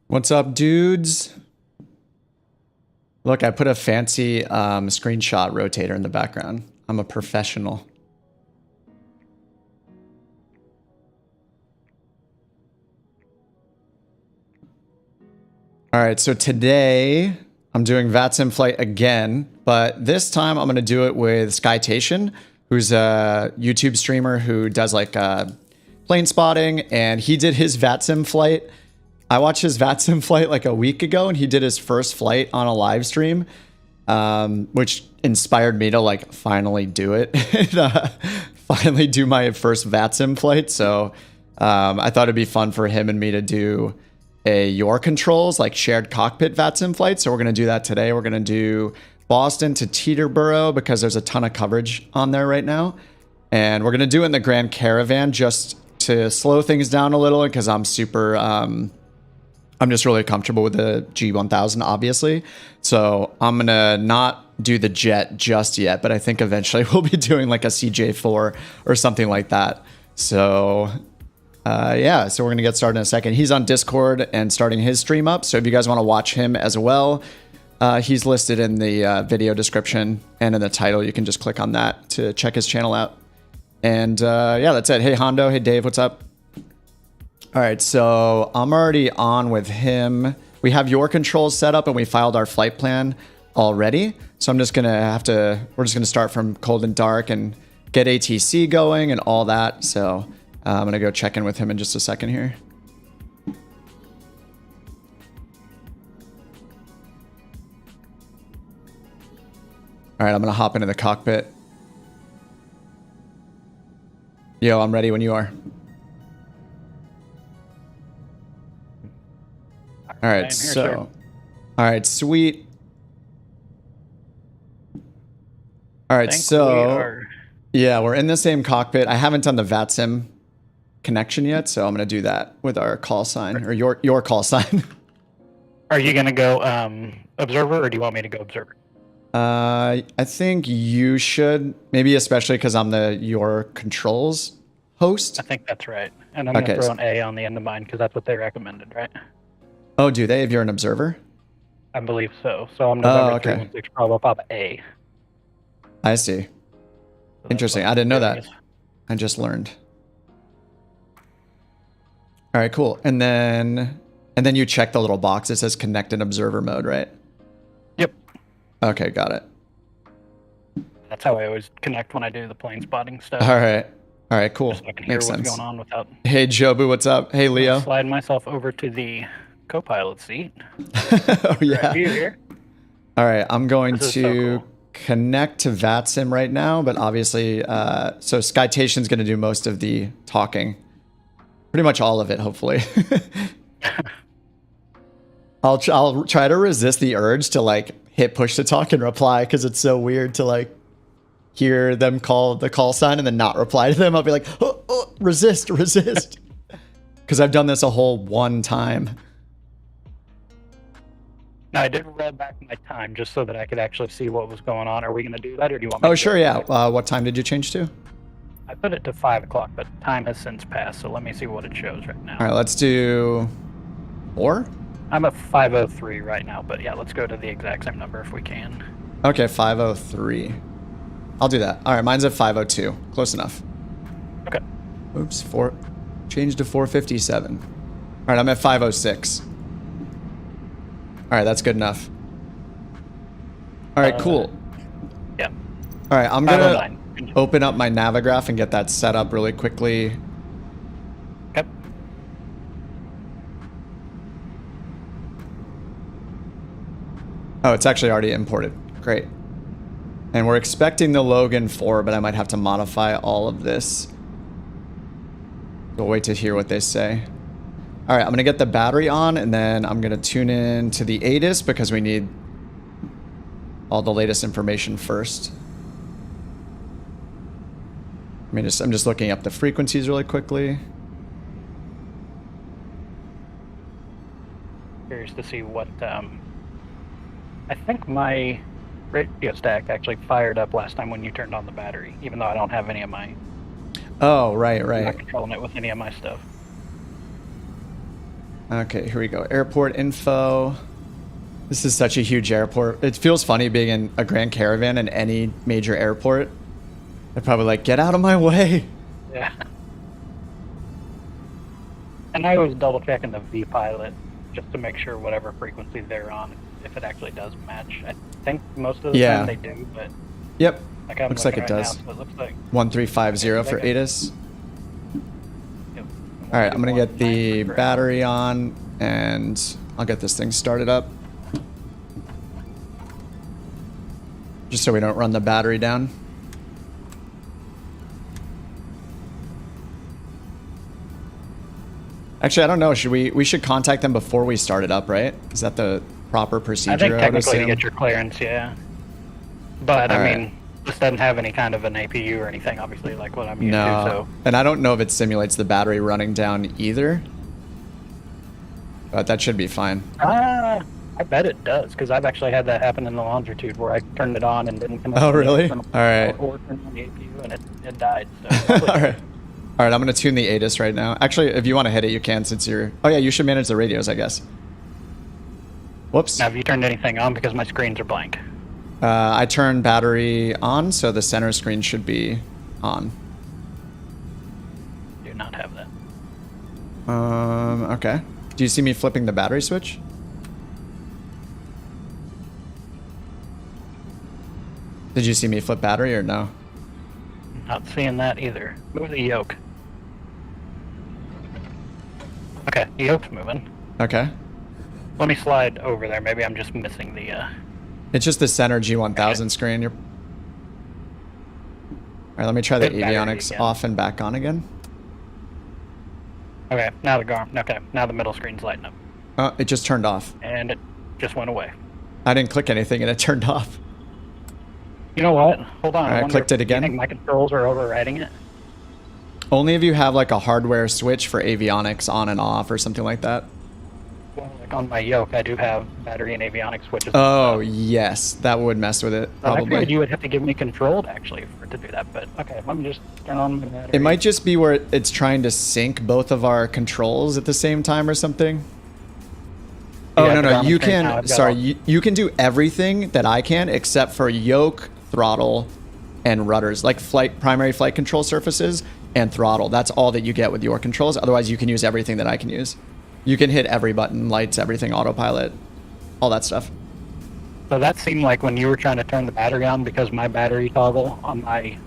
What's up, dudes? Look, I put a fancy screenshot rotator in the background. I'm a professional. All right, so today I'm doing VATSIM flight again, but this time I'm going to do it with Skytation, who's a YouTube streamer who does like plane spotting, and he did his VATSIM flight. I watched his VATSIM flight like a week ago, and he did his first flight on a live stream, which inspired me to like finally do it and finally do my first VATSIM flight. So I thought it'd be fun for him and me to do a YourControls, like shared cockpit VATSIM flight. So we're going to do that today. We're going to do Boston to Teterboro because there's a ton of coverage on there right now. And we're going to do it in the Grand Caravan just to slow things down a little because I'm super... I'm just really comfortable with the G1000, obviously. So I'm going to not do the jet just yet, but I think eventually we'll be doing like a CJ4 or something like that. So yeah, so we're going to get started in a second. He's on Discord and starting his stream up. So if you guys want to watch him as well, he's listed in the video description and in the title. You can just click on that to check his channel out. And yeah, that's it. Hey, Hondo. Hey, Dave. What's up? All right, so I'm already on with him. We have YourControls set up and we filed our flight plan already. So I'm just gonna we're just gonna start from cold and dark and get ATC going and all that. So I'm gonna go check in with him in just a second here. All right, I'm gonna hop into the cockpit. Yo, I'm ready when you are. All right, so, all right, sweet. All right, so, yeah, we're in the same cockpit. I haven't done the VATSIM connection yet, so I'm going to do that with our call sign, or your call sign. Are you going to go observer, or do you want me to go observer? I think you should, maybe especially because I'm the YourControls host. I think that's right. And I'm going to throw an A on the end of mine because that's what they recommended, right? Oh, do they? If you're an observer? I believe so. So I'm November 316 Bravo Papa A. I see. So interesting. I didn't know that. I just learned. All right, cool. And then you check the little box. It says connect in observer mode, right? Yep. Okay, got it. That's how I always connect when I do the plane spotting stuff. All right. All right, cool. Just so I can hear what's going on without... Hey, Jobu, what's up? Hey, Leo. Slide myself over to the co-pilot seat. Oh, yeah. Right here. All right, I'm going to so cool. connect to VATSIM right now, but obviously, so Skytation's going to do most of the talking. Pretty much all of it, hopefully. I'll try to resist the urge to like hit push to talk and reply because it's so weird to like hear them call the call sign and then not reply to them. I'll be like, oh, resist. Because I've done this a whole one time. Now, I did roll back my time just so that I could actually see what was going on. Are we going to do that, or do you want me to? Oh, sure, yeah. What time did you change to? I put it to 5 o'clock, but time has since passed, so let me see what it shows right now. All right, let's do 4? I'm at 5:03 right now, but yeah, let's go to the exact same number if we can. Okay, 5:03. I'll do that. All right, mine's at 5:02. Close enough. Okay. Oops, change to 4:57. All right, I'm at 5:06. All right, that's good enough. All right, cool. Yeah. All right, I'm going to open up my Navigraph and get that set up really quickly. Okay. Oh, it's actually already imported. Great. And we're expecting the Logan 4, but I might have to modify all of this. We'll wait to hear what they say. All right, I'm going to get the battery on, and then I'm going to tune in to the ATIS because we need all the latest information first. I'm just looking up the frequencies really quickly. Curious to see what... I think my radio stack actually fired up last time when you turned on the battery, even though I don't have any of my... Oh, right. I'm not controlling it with any of my stuff. Okay, here we go. Airport info. This is such a huge airport. It feels funny being in a Grand Caravan in any major airport. They're probably like, get out of my way. Yeah. And I always double check in the VPilot just to make sure whatever frequency they're on, if it actually does match. I think most of the time they do, but yep, like I'm looks like it right does. now, so it looks like 1350 for ATIS. Yep. All right, I'm gonna get the battery on, and I'll get this thing started up, just so we don't run the battery down. Actually, I don't know. Should we should contact them before we start it up, right? Is that the proper procedure? I think would technically to assume? get your clearance, yeah. But All I right. mean, this doesn't have any kind of an APU or anything, obviously, like what I'm used to. No, So and I don't know if it simulates the battery running down either. But that should be fine. I bet it does, because I've actually had that happen in the longitude where I turned it on and didn't connect. Oh, to the really? external All right. Or turned on the APU and it died. So All right. All right, I'm going to tune the ATIS right now. Actually, if you want to hit it, you can since you're... Oh, yeah, you should manage the radios, I guess. Whoops. now, have you turned anything on? Because my screens are blank. I turned battery on, so the center screen should be on. Do not have that. Okay. Do you see me flipping the battery switch? Did you see me flip battery or no? Not seeing that either. Move the yoke. Okay, the yoke's moving. Okay. Let me slide over there. Maybe I'm just missing the... It's just the center G1000 screen. All right, let me try the Good battery avionics again. off and back on again. Okay, now now the middle screen's lighting up. Oh, it just turned off. And it just went away. I didn't click anything and it turned off. You know what? Hold on. All right, I wonder clicked it if you again. think my controls are overriding it? Only if you have like a hardware switch for avionics on and off or something like that. Well, like on my yoke, I do have battery and avionics switches. Oh, yes. That would mess with it, I figured probably. you would have to give me controlled, actually, to do that. But, okay, let me just turn on my battery. It might just be where it's trying to sync both of our controls at the same time or something. Oh, Yeah, no, but no. on You the screen now, can... I've got Sorry, all- you can do everything that I can except for yoke, throttle, and rudders. Like primary flight control surfaces and throttle. That's all that you get with your controls. Otherwise, you can use everything that I can use. You can hit every button, lights, everything, autopilot, all that stuff. So that seemed like when you were trying to turn the battery on, because my battery toggle on my...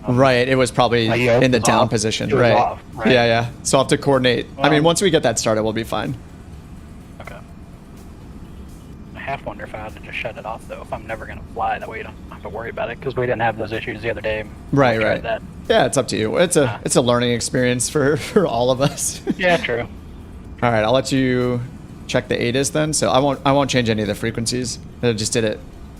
Right, it was probably my yoke in the was down off. position. It was Right. off, right. Yeah, yeah. So I'll have to coordinate. I mean, Well- once we get that started, we'll be fine. Okay. I half wonder if I had to just shut it off, though, if I'm never going to fly. That way you don't have to worry about it, because we didn't have those issues the other day. Right, We tried right. That. Yeah, it's up to you. It's a learning experience for all of us. Yeah, true. All right, I'll let you check the ATIS then. So I won't change any of the frequencies. I just did it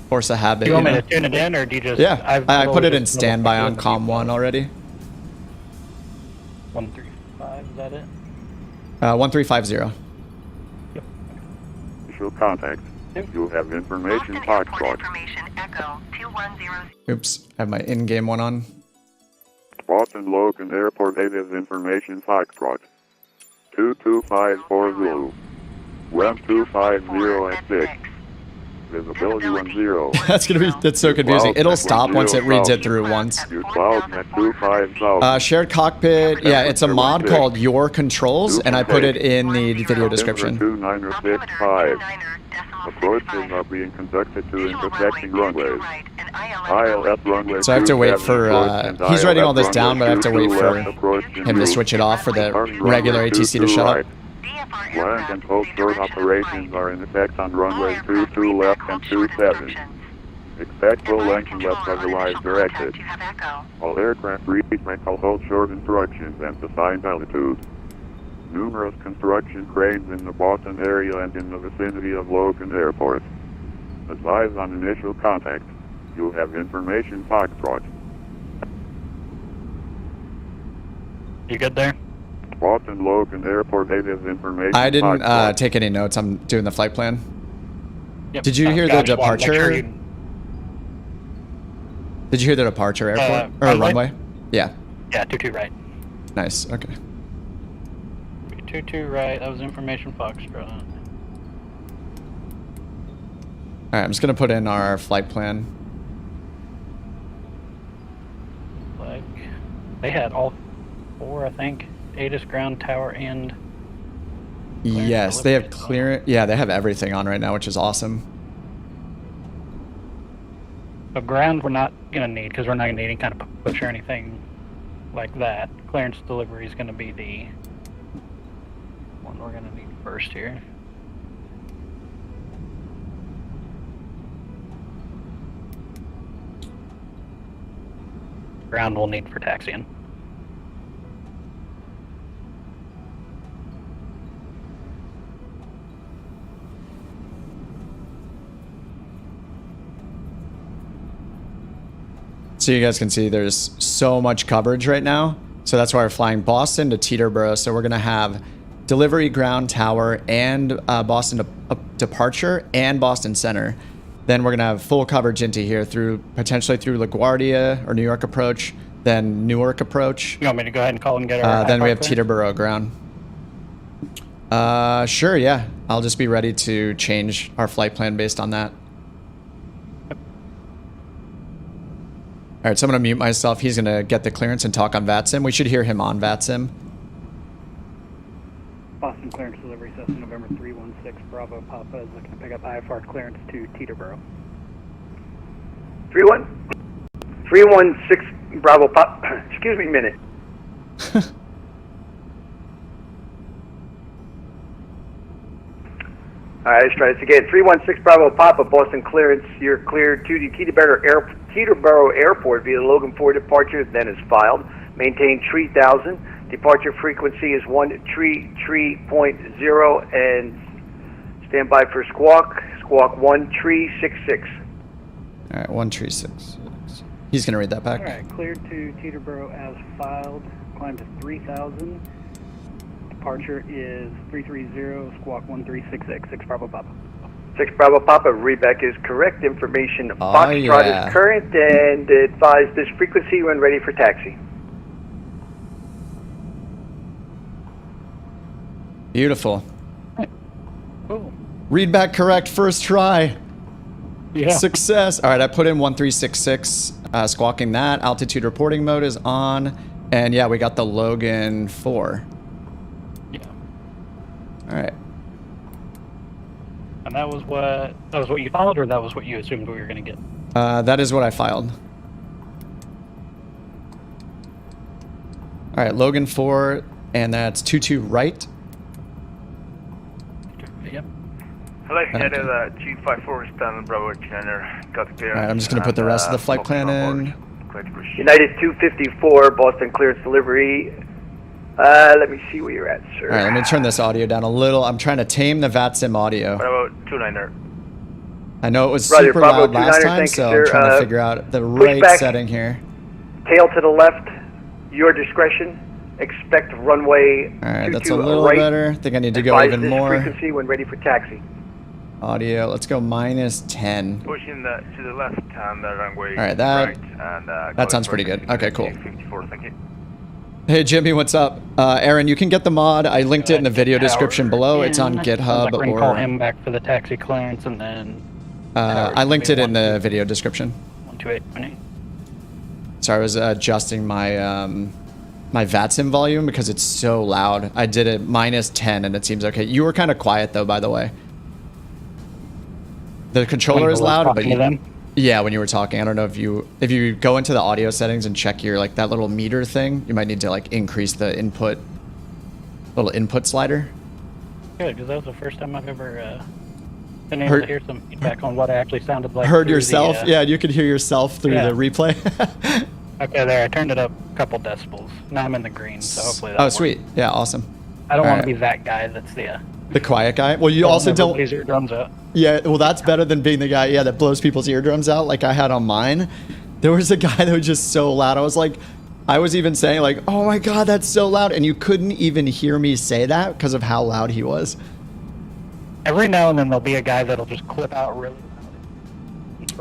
force a habit. Do you want me know? to tune it in, or do you just... Yeah, I put it in just standby on double-click COM 1 already. 135, is that it? 1350. Yep. Initial contact. You have information Foxtrot. Information Echo 210. Oops, I have my in-game one on. Boston Logan Airport ATIS information Foxtrot. 22540. 1250 at 6. Visibility 10. That's so confusing. It'll stop once it reads it through once. U12 at 25000. Shared cockpit. Yeah, it's a mod called YourControls, and I put it in the video description. 2965. Approaches are being conducted to intersecting runways. ILS runway. So I have to wait for, 27 and he's writing all ILS this down, but I have to runway wait 22 for left approach him to and switch it off for the Turning regular runway ATC to 22 shut right. up. Land and post-start operations are in effect on runway 22 left and 27. Expect full engine left otherwise directed. All aircraft read mental hold short instructions and assigned altitude. Numerous construction cranes in the Boston area and in the vicinity of Logan Airport. Advise on initial contact. You have information Foxtrot. You good there? Boston Logan Airport ATIS information I didn't Foxtrot. take any notes. I'm doing the flight plan. Yep. Did you hear the I just wanted to make departure? sure you- Did you hear the departure airport or runway? runway? Yeah. Yeah, 22 right. Nice. Okay. 22 right. That was information Foxtrot. All right, I'm just gonna put in our flight plan. Like, they had all 4, I think. ATIS, ground, tower, and... Yes, they have clearance. Yeah, they have everything on right now, which is awesome. So ground we're not going to need, because we're not going to need any kind of push or anything like that. Clearance delivery is going to be the one we're going to need first here. Ground we'll need for taxiing. So you guys can see there's so much coverage right now. So that's why we're flying Boston to Teterboro. So we're going to have delivery, ground, tower, and Boston departure and Boston Center. Then we're going to have full coverage into here through potentially through LaGuardia or New York approach, then Newark approach. You want me to go ahead and call and get our then we have clearance? Teterboro ground. Sure, yeah. I'll just be ready to change our flight plan based on that. All right, so I'm going to mute myself. He's going to get the clearance and talk on VATSIM. We should hear him on VATSIM. Boston clearance delivery system November 316 Bravo Papa is looking to pick up IFR clearance to Teterboro. 316 Bravo Papa. Excuse me a minute. All right, let's try this again. 316 Bravo Papa, Boston clearance. You're cleared to the Teterboro Airport via Logan 4 departure, then is filed. Maintain 3000. Departure frequency is 133.0 and stand by for squawk. Squawk 1366. All right, 1366. He's going to read that back. All right, cleared to Teterboro as filed. Climb to 3000. Departure is 330, squawk 1366, 6 Bravo Papa. 6 Bravo Papa, readback is correct. Information Oh, Foxtrot yeah. is current and advise this frequency when ready for taxi. Beautiful. Cool. Read back correct first try. Yeah. Success. All right, I put in 1366, squawking that. Altitude reporting mode is on. And yeah, we got the Logan 4. Yeah. All right. And that was what you followed, or that was what you assumed we were going to get? That is what I filed. All right, Logan 4, and that's 22 right. Yep. Hello, headed G54 standard Bravo Channel. Got clear. All right, I'm just going to put the rest of the flight plan in. United 254, Boston clearance delivery. Let me see where you're at, sir. All right, let me turn this audio down a little. I'm trying to tame the VATSIM audio. Bravo 29er. I know it was Roger, super Bravo loud last 29er, time, thank you, so sir. I'm trying to figure out the push right back. setting here. Tail to the left, your discretion. Expect runway All right, 22 that's a little right. better. I think I need to go Advise even this more. frequency when ready for taxi. Audio, let's go -10. Pushing to the left and the runway All right, that- right. And, that sounds pretty good. Okay, cool. 54, thank you. Hey Jimmy, what's up? Aaron, you can get the mod. I linked it in the video description below. It's on GitHub We're going to call or him back for the taxi clearance, and then... I linked it in the video description. 128.8. Sorry, I was adjusting my my VATSIM volume because it's so loud. I did it -10 and it seems okay. You were kind of quiet though, by the way. The controller is loud, but yeah, when you were talking, I don't know if you go into the audio settings and check your like that little meter thing, you might need to like increase the little input slider. Good, because that was the first time I've ever been able to hear some feedback on what I actually sounded like. Heard through yourself? the, Yeah, you could hear yourself through yeah. the replay. Okay, there. I turned it up a couple decibels. Now I'm in the green, so hopefully that Oh, works. sweet. Yeah, awesome. I don't All want right. to be that guy that's The quiet guy. Well, you also don't. Blows your drums out. Yeah, well, that's better than being the guy, yeah, that blows people's eardrums out like I had on mine. There was a guy that was just so loud. I was even saying like, oh my God, that's so loud. And you couldn't even hear me say that because of how loud he was. Every now and then there'll be a guy that'll just clip out really loud.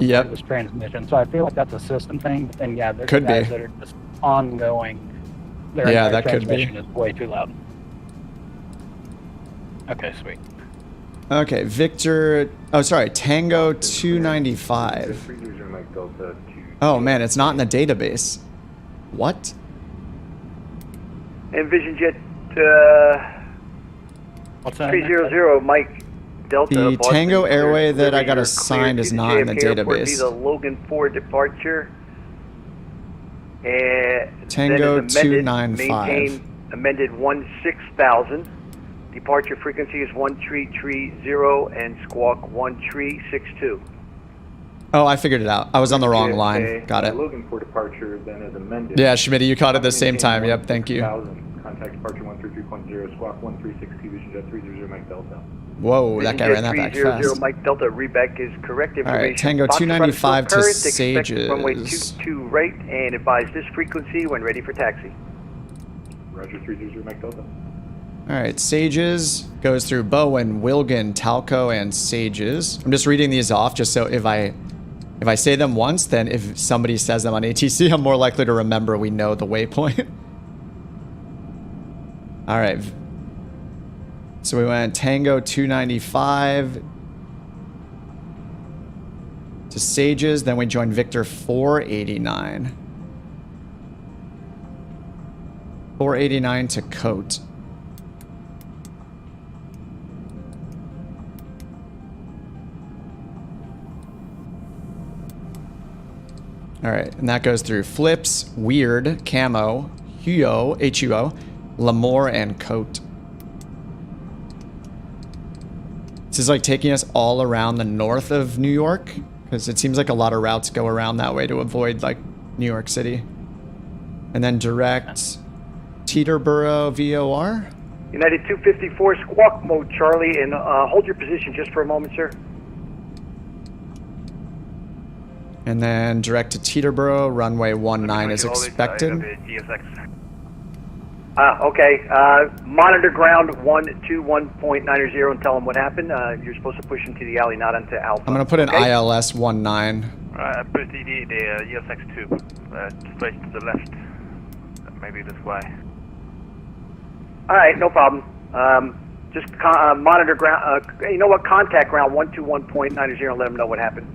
Yep. This transmission. So I feel like that's a system thing. But then yeah, there's Could guys be. that are just ongoing. Their Yeah, entire that could be. transmission is way too loud. Okay, sweet. Okay, Victor. Oh, sorry, Tango 295. Oh man, it's not in the database. What? Envision Jet What's that? 300 Mike Delta. The Boston, Tango clear Airway that I got you're assigned clear is to not in the JFK Airport database. via Logan 4 departure. Tango then is amended, 295. Maintain amended 16,000. Departure frequency is 1330 and squawk 1362. Oh, I figured it out. I was on the wrong line. JFK, Got it. Logan for departure, then is amended. Yeah, Schmitty, you caught it at the same time. Yep, thank you. 16,000, contact departure 133.0, squawk 1360, Vision Jet 300 Mike Delta. Whoa, that guy ran that back 300 fast. Mike Delta, readback is correct information. All right, Tango Fox 295 to current, expect Sages. Runway 22 right and advise this frequency when ready for taxi. Roger 300 Mike Delta. All right, Sages goes through Bowen, Wilgan, Talco, and Sages. I'm just reading these off just so if I say them once, then if somebody says them on ATC, I'm more likely to remember we know the waypoint. All right. So we went Tango 295 to Sages, then we joined Victor 489. 489 to COATE. All right, and that goes through Flips, Weird, Camo, Huo, HUO, LEMOR, and COATE. This is like taking us all around the north of New York, because it seems like a lot of routes go around that way to avoid like New York City. And then direct Teterboro VOR. United 254 squawk mode, Charlie, and hold your position just for a moment, sir. And then direct to Teterboro, runway 19 is expected. Okay. Monitor ground 121.90 and tell them what happened. You're supposed to push into the alley, not into Alpha. I'm going to put an okay? ILS 19. I put the ESX tube straight to the left. Maybe this way. All right, no problem. Just monitor ground. You know what? Contact ground 121.90 and let them know what happened.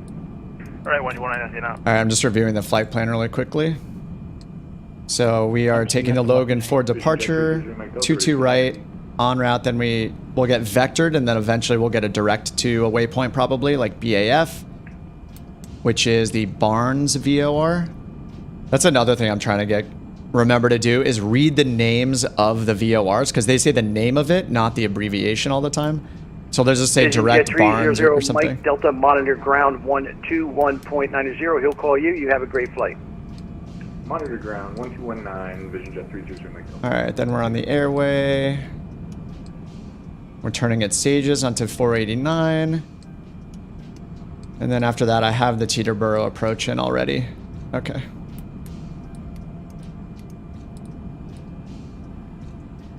All right, 119 now. All right, I'm just reviewing the flight plan really quickly. So we are taking the Logan for departure, 22 right, en route, then we'll get vectored, and then eventually we'll get a direct to a waypoint probably, like BAF, which is the Barnes VOR. That's another thing I'm trying to remember to do, is read the names of the VORs, because they say the name of it, not the abbreviation all the time. So there's just say direct Barnes or something. Mike Delta, monitor ground 121.90. He'll call you. You have a great flight. Monitor ground 1219, Vision Jet 300 Mike Delta. All right, then we're on the airway. We're turning at Sages onto 489. And then after that, I have the Teterboro approach in already. Okay.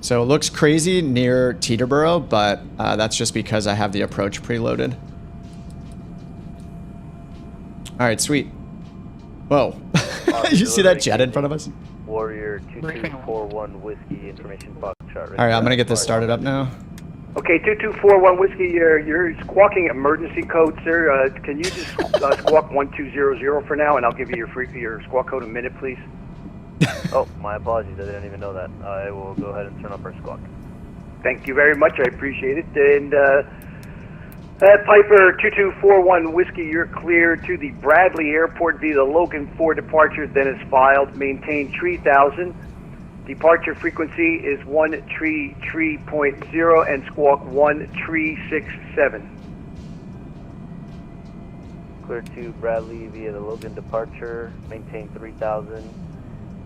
So it looks crazy near Teterboro, but that's just because I have the approach preloaded. All right, sweet. Whoa. You see that jet in front of us? Warrior 2241 Whiskey Information Foxtrot. All right, I'm going to get this started up now. Okay, 2241 Whiskey, you're squawking emergency code, sir. Can you just squawk 1200 for now, and I'll give you your squawk code in a minute, please? Oh, my apologies. I didn't even know that. I will go ahead and turn up our squawk. Thank you very much. I appreciate it. And Piper 2241 Whiskey, you're clear to the Bradley Airport via the Logan 4 departure, then is filed. Maintain 3000. Departure frequency is 133.0 and squawk 1367. Clear to Bradley via the Logan departure. Maintain 3000.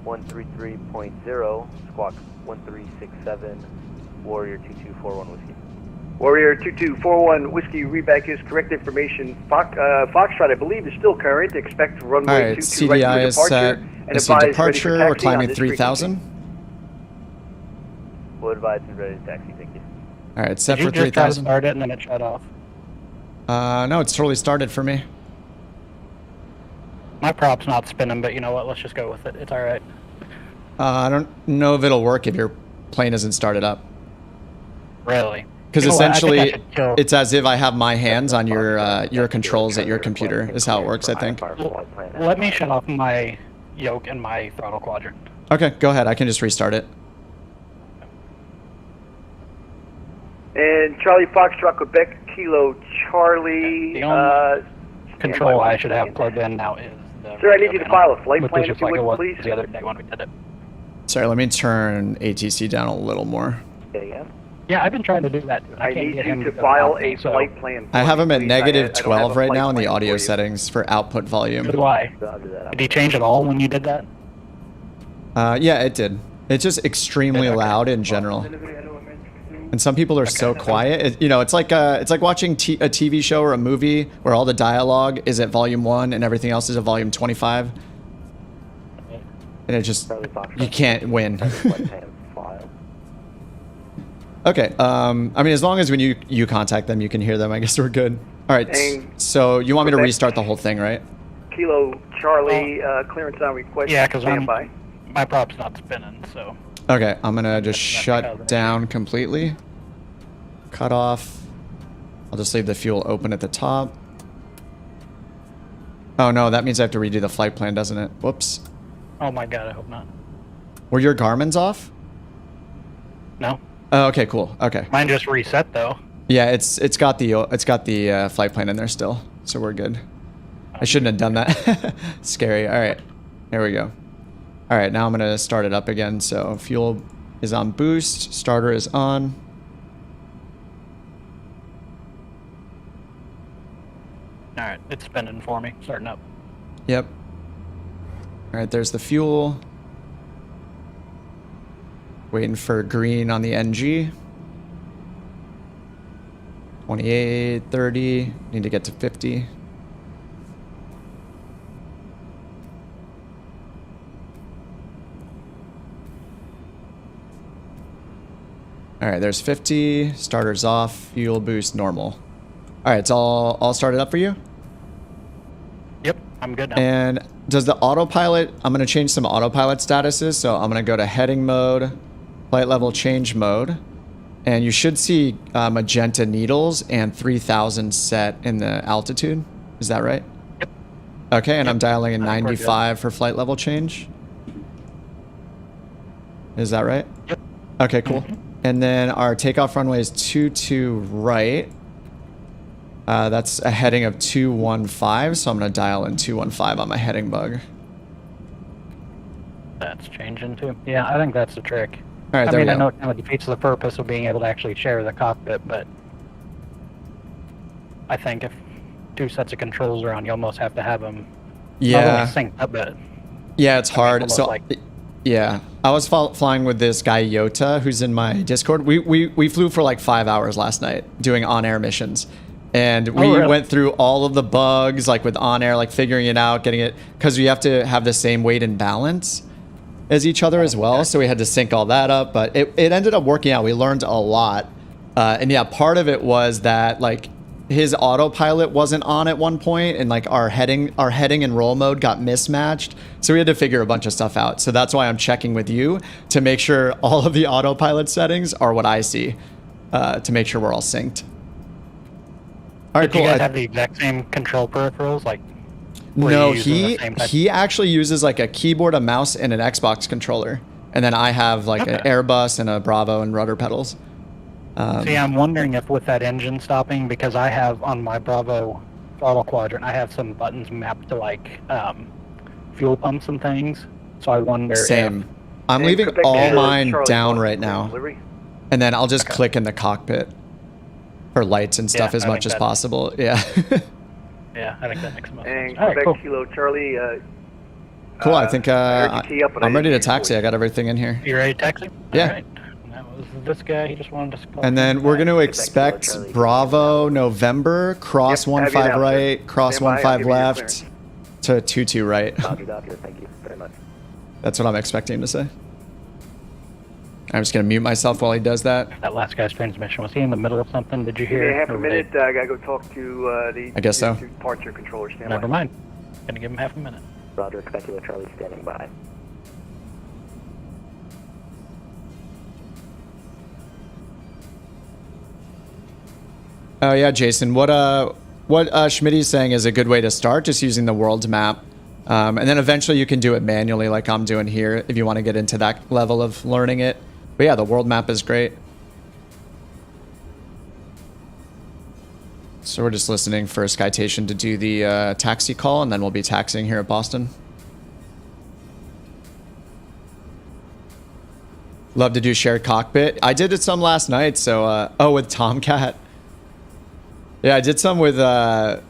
133.0, squawk 1367, Warrior 2241 Whiskey. Warrior 2241 Whiskey, reback is correct information. Foxtrot, I believe, is still current. Expect runway 22 right CDI for is departure. set. And I see advise departure. ready for We're taxi on climbing this 3,000. We'll advise and ready to taxi, thank you. All right, set Did for you just try to 3,000. start it and then it shut off? No, it's totally started for me. My prop's not spinning, but you know what? Let's just go with it. It's all right. I don't know if it'll work if your plane isn't started up. Really? Because You know what, I think I essentially, should kill- it's as if I have my hands on your controls at your computer, is how it works, I think. Let me shut off my yoke and my throttle quadrant. Okay, go ahead. I can just restart it. And Charlie Foxtrot, Quebec, Kilo Charlie. The only control I should have plugged in now is the Sir, I need you to file a flight which plan is if just you like it would, was please. the other day when we did it. Sorry, let me turn ATC down a little more. Yeah, I've been trying to do that too. I can't need get him you to go file out, a so- flight plan. I have him at please. negative I don't have 12 a right flight now in the plan audio for you. settings for output volume. So do I. Did he change it all when you did that? Yeah, it did. It's just extremely loud in general. And some people are so quiet. It's like watching a TV show or a movie where all the dialogue is at volume 1 and everything else is at volume 25. And it just, you can't win. Okay, I mean, as long as when you contact them, you can hear them, I guess we're good. All right, so you want me to restart the whole thing, right? Kilo Charlie, clearance on request. Yeah, because standby. my prop's not spinning, so. Okay, I'm gonna just shut down completely. Cut off. I'll just leave the fuel open at the top. Oh no, that means I have to redo the flight plan, doesn't it? Whoops. Oh my god, I hope not. Were your Garmin's off? No. Oh, okay, cool. Okay. Mine just reset though. Yeah, it's got the flight plan in there still, so we're good. I shouldn't have done that. Scary. All right, here we go. All right, now I'm gonna start it up again. So fuel is on boost, starter is on. All right, it's spinning for me, starting up. Yep. All right, there's the fuel. Waiting for green on the NG. 28, 30. Need to get to 50. All right, there's 50. Starter's off. Fuel boost normal. All right, it's all started up for you? Yep, I'm good now. And does the autopilot, I'm going to change some autopilot statuses. So I'm going to go to heading mode, flight level change mode. And you should see magenta needles and 3000 set in the altitude. Is that right? Yep. Okay, and Yep. I'm dialing in I think we're 95 for flight level change. Is that right? Yep. Okay, cool. And then our takeoff runway is 22 right. That's a heading of 215, so I'm going to dial in 215 on my heading bug. That's changing too. Yeah, I think that's the trick. All right, I there mean, we I know go. it kind of defeats the purpose of being able to actually share the cockpit, but I think if two sets of controls are on, you almost have to have them not only synced up, but Yeah, it's hard. almost So, like- yeah, I was flying with this guy Yota, who's in my Discord. We flew for like 5 hours last night doing on-air missions, and we really? went through all of the bugs, like with on-air, like figuring it out, getting it, because we have to have the same weight and balance as each other as well. So we had to sync all that up, but it ended up working out. We learned a lot, and yeah, part of it was that like his autopilot wasn't on at one point, and like our heading and roll mode got mismatched. So we had to figure a bunch of stuff out. So that's why I'm checking with you to make sure all of the autopilot settings are what I see, to make sure we're all synced. All right, Did you cool. guys have the exact same control peripherals? Like, were No, you using the same type- he actually uses like a keyboard, a mouse, and an Xbox controller, and then I have like an Airbus and a Bravo and rudder pedals. See, I'm wondering if with that engine stopping, because I have on my Bravo throttle quadrant, I have some buttons mapped to like fuel pumps and things. So I wonder Same. if I'm leaving Quebec all Charlie mine Charlie down Charlie right now, delivery. and then I'll just click in the cockpit for lights and stuff Yeah, as I much think as that- possible. Yeah. yeah, I think that makes the most And sense. All right, Quebec cool. Kilo Charlie. Cool. I think I heard you tee up, but I I'm ready to didn't hear taxi. you. I got everything in here. You ready to taxi? Yeah. All right. That was this guy. He just wanted to. And then we're going to expect Bravo November, cross Yep, have you 15 now, sir. right, cross Stand by, I'll 15 give you your left to 22 right. Roger, doctor. Thank you very much. That's what I'm expecting him to say. I'm just going to mute myself while he does that. That last guy's transmission, was he in the middle of something? Did you Give hear? me half a Or were they- minute. I gotta go talk to the I guess so. departure controller. Stand Never by. mind. Gonna give him half a minute. Roger, Quebec Kilo Charlie standing by. Oh yeah, Jason. What Schmitty's saying is a good way to start, just using the world map, and then eventually you can do it manually, like I'm doing here, if you want to get into that level of learning it. But yeah, the world map is great. So we're just listening for Skytation to do the taxi call, and then we'll be taxiing here at Boston. Love to do shared cockpit. I did it some last night, so oh, with Tomcat. Yeah, I did some with one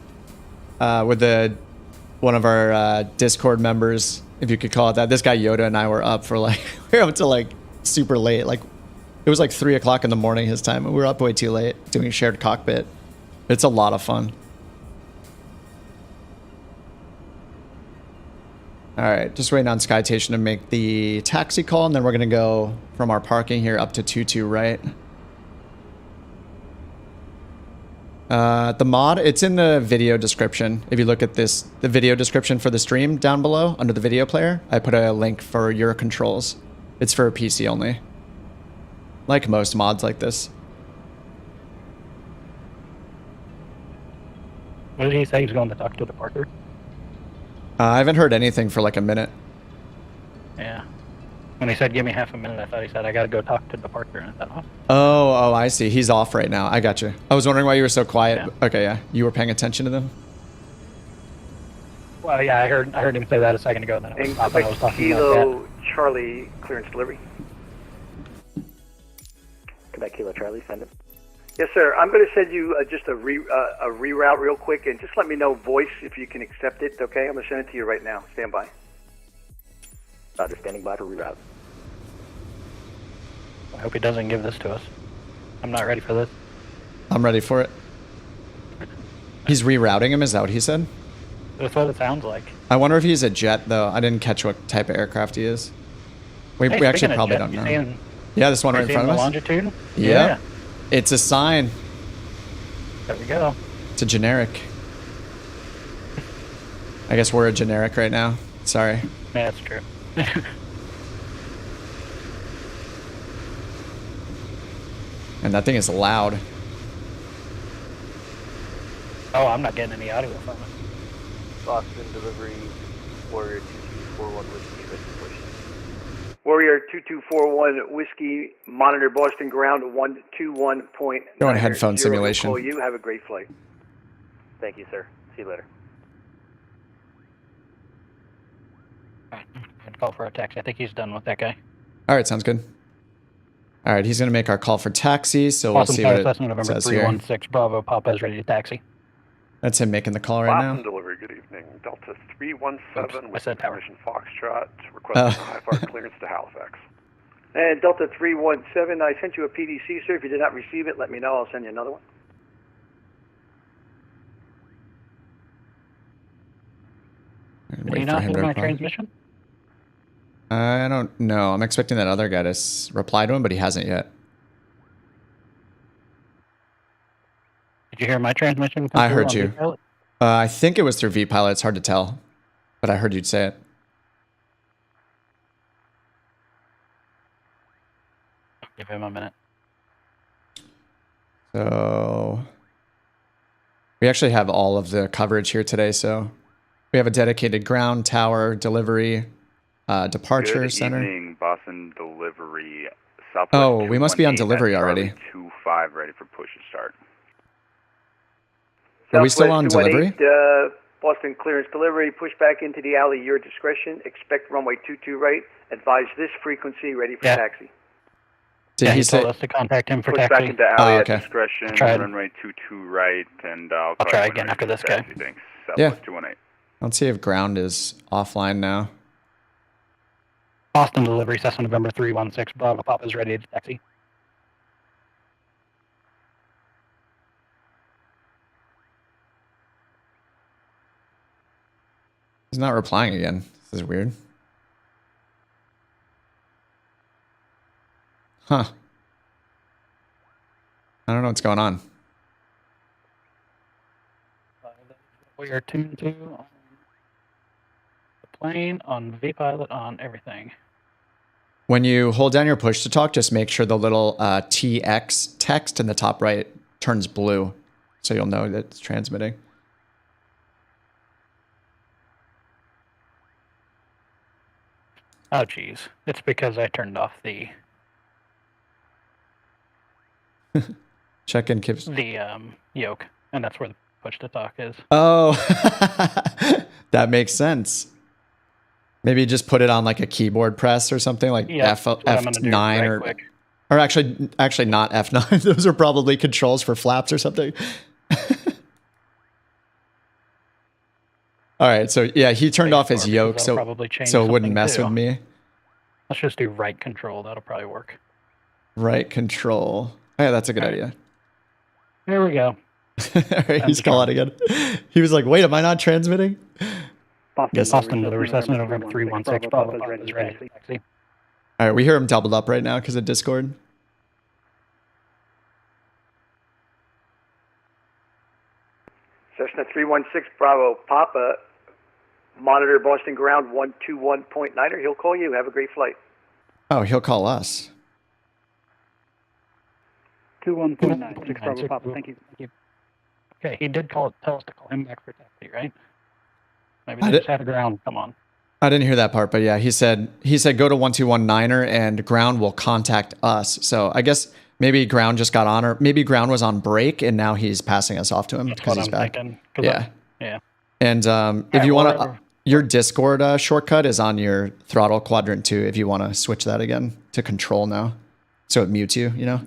of our Discord members, if you could call it that. This guy Yoda and I were up for like we were up till like super late. Like it was like 3 o'clock in the morning his time, and we were up way too late doing shared cockpit. It's a lot of fun. All right, just waiting on Skytation to make the taxi call, and then we're gonna go from our parking here up to 22 right. The mod, it's in the video description. If you look at this, the video description for the stream down below under the video player, I put a link for YourControls. It's for PC only. Like most mods like this. What did he say? He's going to talk to the Parker? I haven't heard anything for like a minute. Yeah. When he said, give me half a minute, I thought he said, I got to go talk to the Parker. And I thought, Oh, I see. He's off right now. I got you. I was wondering why you were so quiet. Yeah. Okay, yeah. You were paying attention to them? Well, yeah, I heard him say that a second ago. And then I was talking about Kilo Charlie clearance delivery. Quebec Kilo Charlie, send it. Yes, sir. I'm going to send you just a reroute real quick, and just let me know voice if you can accept it, okay? I'm going to send it to you right now. Stand by. Roger, standing by for reroute. I hope he doesn't give this to us. I'm not ready for this. I'm ready for it. He's rerouting him, is that what he said? That's what it sounds like. I wonder if he's a jet, though. I didn't catch what type of aircraft he is. We Hey, actually speaking of probably jet, don't you know. seeing- Yeah, this one you right in seeing front of the us. longitude? Yeah. It's a sign. There we go. It's a generic. I guess we're a generic right now. Sorry. Yeah, that's true. And that thing is loud. Oh, I'm not getting any audio from it. Boston delivery, Warrior 2241 Whiskey, ready for push. Warrior 2241 Whiskey, monitor Boston ground 121.9. Go on headphone simulation. Call you. Have a great flight. Thank you, sir. See you later. Alright, call for a taxi. I think he's done with that guy. All right, sounds good. All right, he's going to make our call for taxi, so we'll see what it November says here. 316 Bravo, Papa is ready to taxi. That's him making the call right Boston now. delivery, good evening. Delta 317 I with said tower. permission Foxtrot requesting IFR clearance to Halifax. And Delta 317, I sent you a PDC, sir. If you did not receive it, let me know. I'll send you another one. Did he not hear my transmission? I don't know. I'm expecting that other guy to reply to him, but he hasn't yet. Did you hear my transmission? I heard on you. VPilot? I think it was through VPilot. It's hard to tell, but I heard you'd say it. Give him a minute. So we actually have all of the coverage here today. So we have a dedicated ground, tower, delivery, departure Good center. evening, Boston delivery. Southwest Oh, we must be on 218 delivery at already. 25 ready for push and start. Are we still on Southwest delivery? 218, Boston clearance delivery. Push back into the alley, your discretion. Expect runway 22 right. Advise this frequency, ready for Yeah. taxi. Did Yeah, he he say? told us to contact him for Push back taxi. into alley okay. at discretion, Tried. runway 22 right, and I'll I'll call try you again when after ready this for guy. taxi. Thanks. Yeah. Southwest 218. Let's see if ground is offline now. Boston delivery, Cessna November 316 Bravo, Papa is ready to taxi. He's not replying again. This is weird. Huh. I don't know what's going on. We are tuned to on the plane, on VPilot, on everything. When you hold down your push to talk, just make sure the little TX text in the top right turns blue. so you'll know that it's transmitting. Oh, geez. It's because I turned off the Check-in keeps... yoke, and that's where the push-to-talk is. Oh, that makes sense. Maybe just put it on like a keyboard press or something, like F9 or actually not F9. Those are probably controls for flaps or something. All right, so yeah, he turned off his yoke, so it wouldn't mess with me. Let's just do right control. That'll probably work. Right control. Oh, yeah, that's a good idea. There we go. All right, he's calling again. He was like, "Wait, am I not transmitting?" Boston delivery Cessna November 316 Bravo is ready. All right, we hear him doubled up right now because of Discord. Cessna 316 Bravo Papa, monitor Boston ground 121.9er. He'll call you. Have a great flight. Oh, he'll call us. 21.9, 6 Bravo Papa. Thank you. Okay, he did tell us to call him back for taxi, right? Maybe they just had a ground. Come on. I didn't hear that part, but yeah, he said go to 121.9er and ground will contact us. So I guess maybe ground just got on, or maybe ground was on break and now he's passing us off to him because he's back. Yeah. And if you want to, your Discord shortcut is on your throttle quadrant 2. If you want to switch that again to control now, so it mutes you. You know.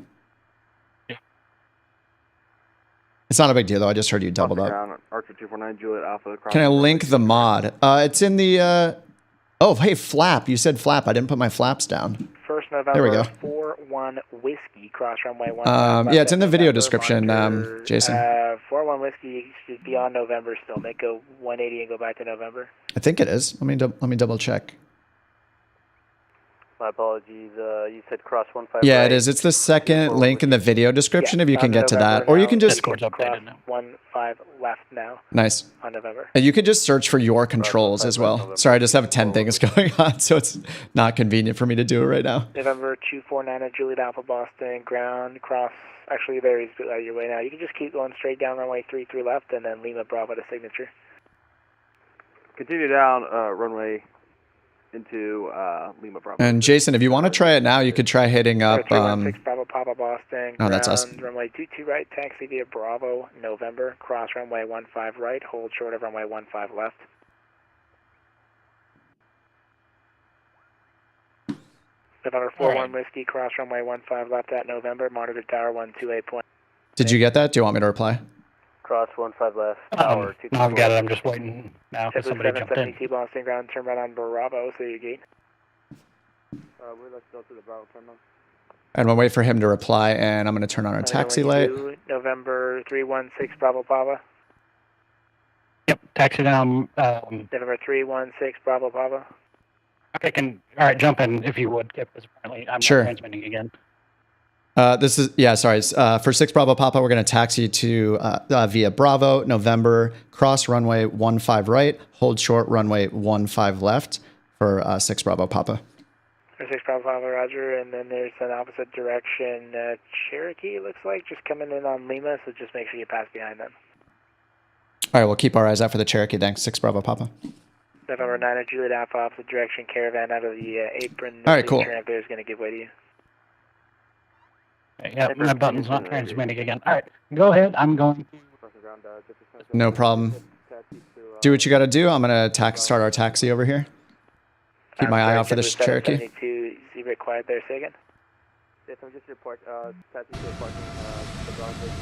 It's not a big deal though. I just heard you doubled up. Archer 249 Juliet Alpha. Can I link the mod? It's in the. Oh, hey, flap. You said flap. I didn't put my flaps down. 1st November. There we go. 41 Whiskey cross runway 1. Yeah, it's in the video description, Jason. 41 Whiskey should be on November still. Make go 180 and go back to November. I think it is. Let me double check. My apologies. You said cross 15. Yeah, it is. It's the second link in the video description if you can get to that. Or you can just... Discord's updated now. 15 left now. Nice. On November. And you could just search for YourControls as well. Sorry, I just have 10 things going on, so it's not convenient for me to do it right now. November 249 at Juliet Alpha Boston, ground, cross, actually varies out of your way now. You can just keep going straight down runway 33 left and then Lima Bravo to signature. Continue down runway into Lima Bravo. And Jason, if you want to try it now, you could try hitting up... 316 Bravo Papa Boston, oh, that's us. Runway 22 right, taxi via Bravo, November, cross runway 15 right, hold short of runway 15 left. November 41 Whiskey, cross runway 15 left at November, monitor tower 128 point. Did you get that? Do you want me to reply? Cross 15 left, tower 2. No, I've got it. I'm just waiting now for somebody to jump in. Boston ground, turn right on Bravo, so your gate. Let's go to the Bravo terminal. And we'll wait for him to reply, and I'm going to turn on our taxi light. November 316 Bravo Papa. Yep, taxi down. November 316 Bravo Papa. Okay, all right, jump in if you would, Kip, because apparently I'm not transmitting again. This is, yeah, sorry. For 6 Bravo Papa, we're going to taxi to via Bravo, November, cross runway 15 right, hold short runway 15 left for 6 Bravo Papa. 6 Bravo Papa, roger, and then there's an opposite direction Cherokee, it looks like, just coming in on Lima, so just make sure you pass behind them. All right, we'll keep our eyes out for the Cherokee. Thanks, 6 Bravo Papa. November 9 at Juliet Alpha, opposite direction, Caravan out of the apron. All right, cool. Ramp there is going to give way to you. Yeah, that button's not transmitting again. All right, go ahead. I'm going to... No problem. Do what you got to do. I'm going to start our taxi over here. Keep my eye out for this Cherokee. 72, zebra quiet there, say again. Yes, I'm just report, taxi to parking, the ground station.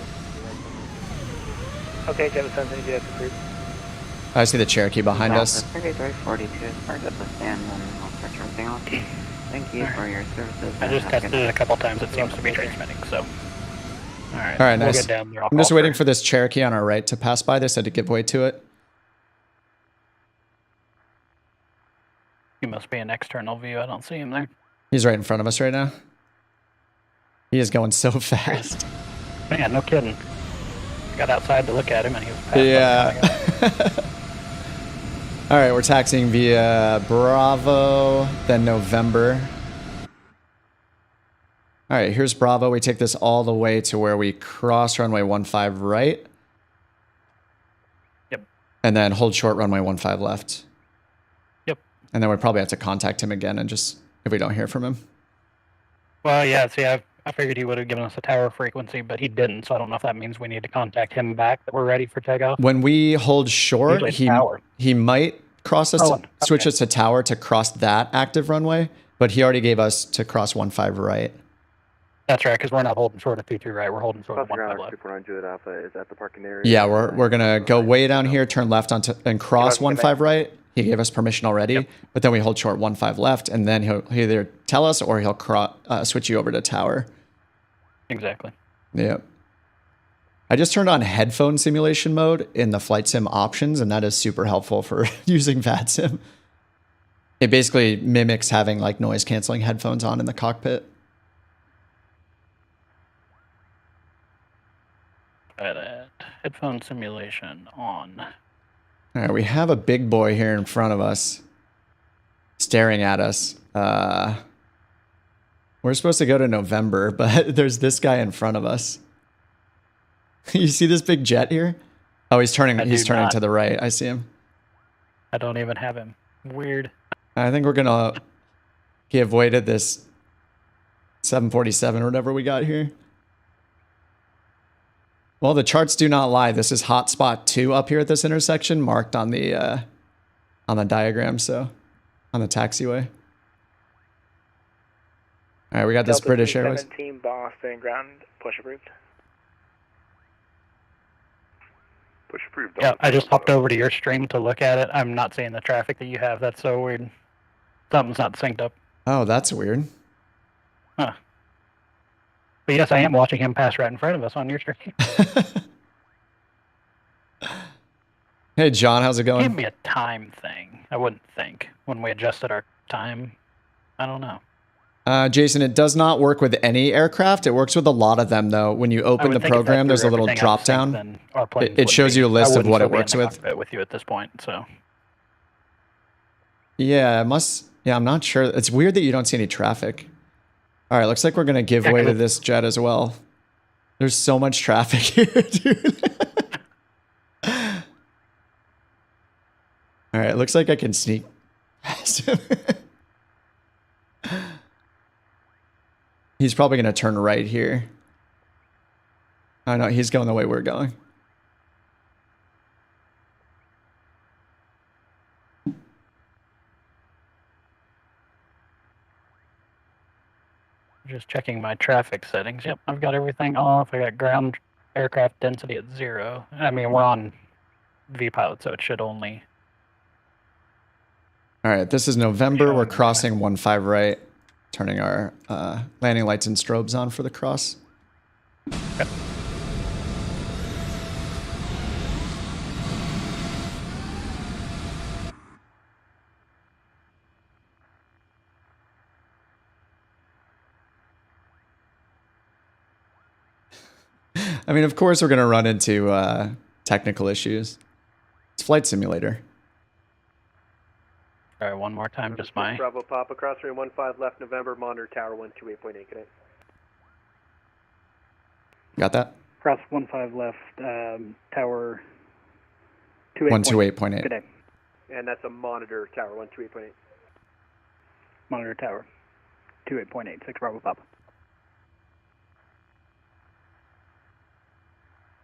Okay, 772, that's approved. I see the Cherokee behind us. 3342 is part of the stand, and I'll start everything else. Thank you for your services. I just tested it a couple times. It seems to be transmitting, so. All right, nice. We'll get down there. I'm just waiting for this Cherokee on our right to pass by. They said to give way to it. He must be an external view. I don't see him there. He's right in front of us right now. He is going so fast. Man, no kidding. Got outside to look at him and he was passed. Yeah. All right, we're taxiing via Bravo, then November. All right, here's Bravo. We take this all the way to where we cross runway 15 right, And then hold short runway 15 left. Yep. And then we probably have to contact him again and just, if we don't hear from him. Well, yeah, see, I figured he would have given us a tower frequency, but he didn't, so I don't know if that means we need to contact him back that we're ready for takeoff. When we hold short, Usually he might cross us, okay. switch us to tower to cross that active runway, but he already gave us to cross 15 right. That's right, because we're not holding short of 22 right, we're holding short of 15 left. 249 Juliet Alpha is at the parking area. Yeah, we're gonna go way down here, turn left onto and cross 15 right. He gave us permission already, but then we hold short 15 left, and then he'll either tell us or he'll switch you over to tower. Exactly. Yep. I just turned on headphone simulation mode in the flight sim options, and that is super helpful for using VATSIM. It basically mimics having like noise canceling headphones on in the cockpit. Headphone simulation on. All right, we have a big boy here in front of us, staring at us. We're supposed to go to November, but there's this guy in front of us. You see this big jet here? Oh, he's turning. He's turning to the right. I see him. I don't even have him. Weird. I think we're gonna. He avoided this 747 or whatever we got here. Well, the charts do not lie. This is hotspot 2 up here at this intersection, marked on the diagram. So, on the taxiway. All right, we got this Delta British Airways. 17 Boston ground push approved. Push approved. Yeah, I just hopped over to your stream to look at it. I'm not seeing the traffic that you have. That's so weird. Something's not synced up. Oh, that's weird. Huh. But yes, I am watching him pass right in front of us on your stream. Hey, John, how's it going? Give me a time thing. I wouldn't think when we adjusted our time. I don't know. Jason, it does not work with any aircraft. It works with a lot of them, though. When you open the program, there's a little drop down. It shows you a list of what it works with. With you at this point, so. Yeah, it must. Yeah, I'm not sure. It's weird that you don't see any traffic. All right, looks like we're gonna give way to this jet as well. There's so much traffic here, dude. All right, looks like I can sneak past him. He's probably going to turn right here. Oh, no, he's going the way we're going. Just checking my traffic settings. Yep, I've got everything off. I got ground aircraft density at 0. I mean, we're on VPilot, so it should only... All right, this is November. We're crossing 15 right. Turning our landing lights and strobes on for the cross. Okay. I mean, of course, we're going to run into technical issues. It's flight simulator. All right, one more time, just my... Bravo Papa, crossing 15 left November, monitor tower 128.8, good day. Got that? Cross 15 left, tower 128.8. Good day. And that's a monitor tower 128.8. Monitor tower 28.8, 6 Bravo Papa.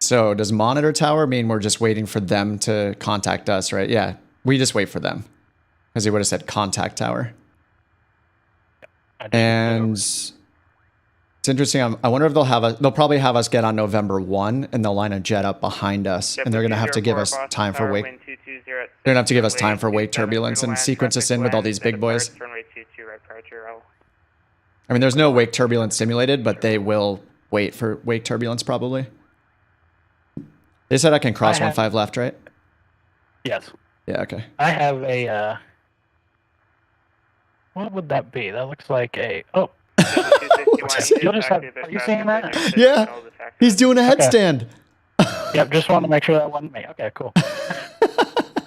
So does monitor tower mean we're just waiting for them to contact us, right? Yeah, we just wait for them. Because he would have said contact tower. And it's interesting. I wonder if they'll probably have us get on November 1 and they'll line a jet up behind us. And they're going to have to give us time for wake. They're going to have to give us time for wake turbulence and sequence us in with all these big boys. I mean, there's no wake turbulence simulated, but they will wait for wake turbulence probably. They said I can cross 15 left, right? Yes. Yeah, okay. I have a... what would that be? That looks like a... Oh. You'll just have, are you seeing that? Yeah. He's doing a headstand. Yep, just wanted to make sure that wasn't me. Okay, cool.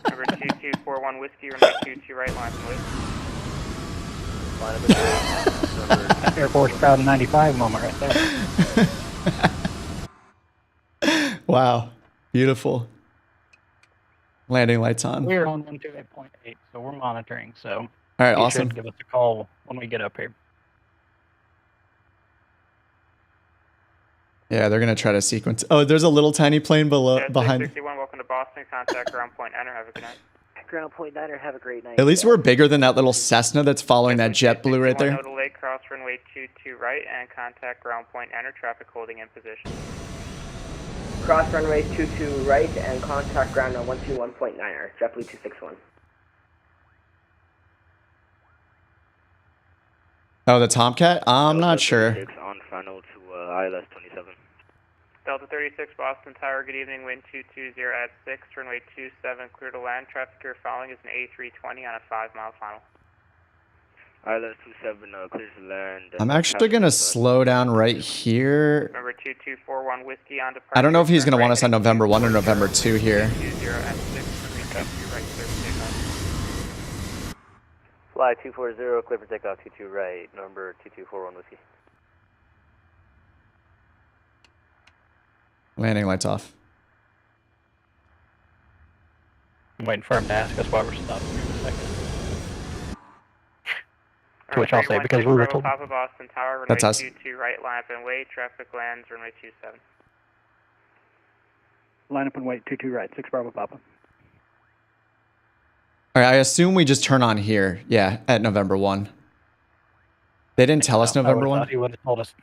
Number 2241 Whiskey, runway 22 right, line of Air Force Proud 95 moment right there. Wow. Beautiful. Landing lights on. We're on 128.8, so we're monitoring. So All right, you awesome. should give us a call when we get up here. Yeah, they're gonna try to sequence. Oh, there's a little tiny plane below behind. 61, welcome to Boston. Contact ground point enter. Have a good night. Ground point niner, have a great night. At least we're bigger than that little Cessna that's following that JetBlue right there. Nodal Lake, cross runway 22 right, and contact ground point enter. Traffic holding in position. Cross runway 22 right and contact ground on 121.9er, JetBlue 261. Oh, the Tomcat? I'm not sure. On final to ILS 27. Delta 36, Boston Tower, good evening, wind 220 at 6, runway 27, clear to land. Traffic you're following is an A320 on a 5-mile final. ILS 27, clear to land. I'm actually going to slow down right here. Remember 2241 Whiskey on departure. I don't know if he's going to want us on November 1 or November 2 here. 20 at 6, runway 22 right, clear for takeoff. Fly 240, clear for takeoff 22 right, number 2241 Whiskey. Landing lights off. I'm waiting for him to ask us why we're stopping here in a second. To which I'll say, because we were told. Papa Boston Tower, That's us. 22 right, line up and wait. Traffic lands, runway 27. Line up and wait, 22 right, 6 Bravo Papa. All right, I assume we just turn on here. Yeah, at November 1. They didn't tell us November 1? He would have told us.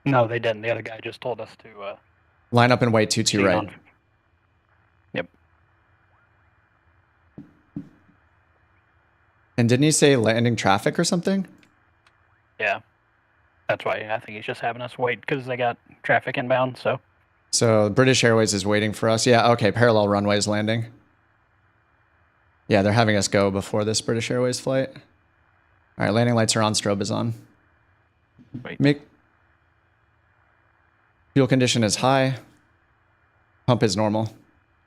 No, they didn't. The other guy just told us to... Line up and wait 22 right. on. Yep. And didn't he say landing traffic or something? Yeah. That's why I think he's just having us wait because they got traffic inbound, so. So British Airways is waiting for us. Yeah, okay, parallel runways landing. Yeah, they're having us go before this British Airways flight. All right, landing lights are on, strobe is on. Wait. Fuel condition is high. Pump is normal.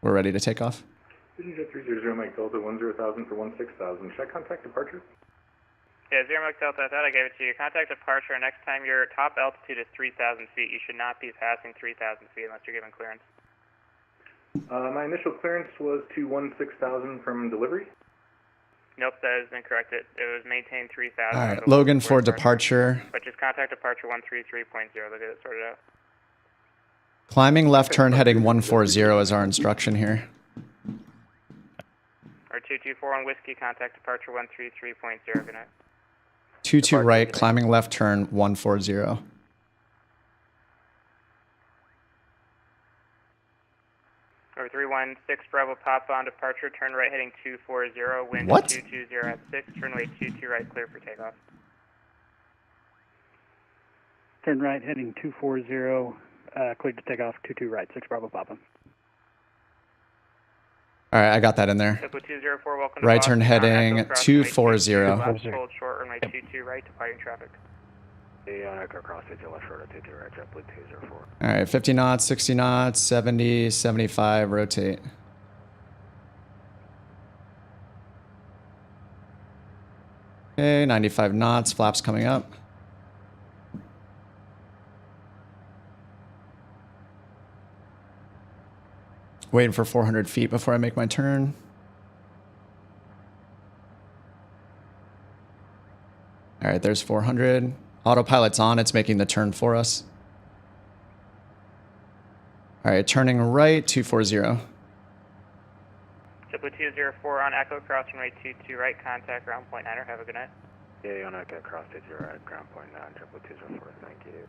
We're ready to take off. Jet 300, Mike Delta 10,000 for 16,000. Should I contact departure? Yeah, 0 Mike Delta, I thought I gave it to you. Contact departure. Next time your top altitude is 3,000 feet, you should not be passing 3,000 feet unless you're given clearance. My initial clearance was to 16,000 from delivery. Nope, that is incorrect. It was maintained 3,000. All right, Logan for departure. But just contact departure 133.0. They'll get it sorted out. Climbing left turn heading 140 is our instruction here. Or 2241 Whiskey, contact departure 133.0. Good night. 22 right, climbing left turn 140. Over 316 Bravo Papa on departure, turn right heading 240, wind What? 220 at 6, runway 22 right, clear for takeoff. Turn right heading 240, cleared to take off 22 right, 6 Bravo Papa. All right, I got that in there. 204, welcome Right to turn Boston. heading Echo, 240. left, hold short, runway 22 right, departing traffic. Echo cross 22 left, short 22 right, JetBlue 204. All right, 50 knots, 60 knots, 70, 75, rotate. Okay, 95 knots, flaps coming up. Waiting for 400 feet before I make my turn. All right, there's 400. Autopilot's on, it's making the turn for us. All right, turning right, 240. JetBlue 204 on Echo, cross runway 22 right, contact ground point 9er, have a good night. Yeah, on Echo cross 20 right, ground point 9, JetBlue 204, thank you.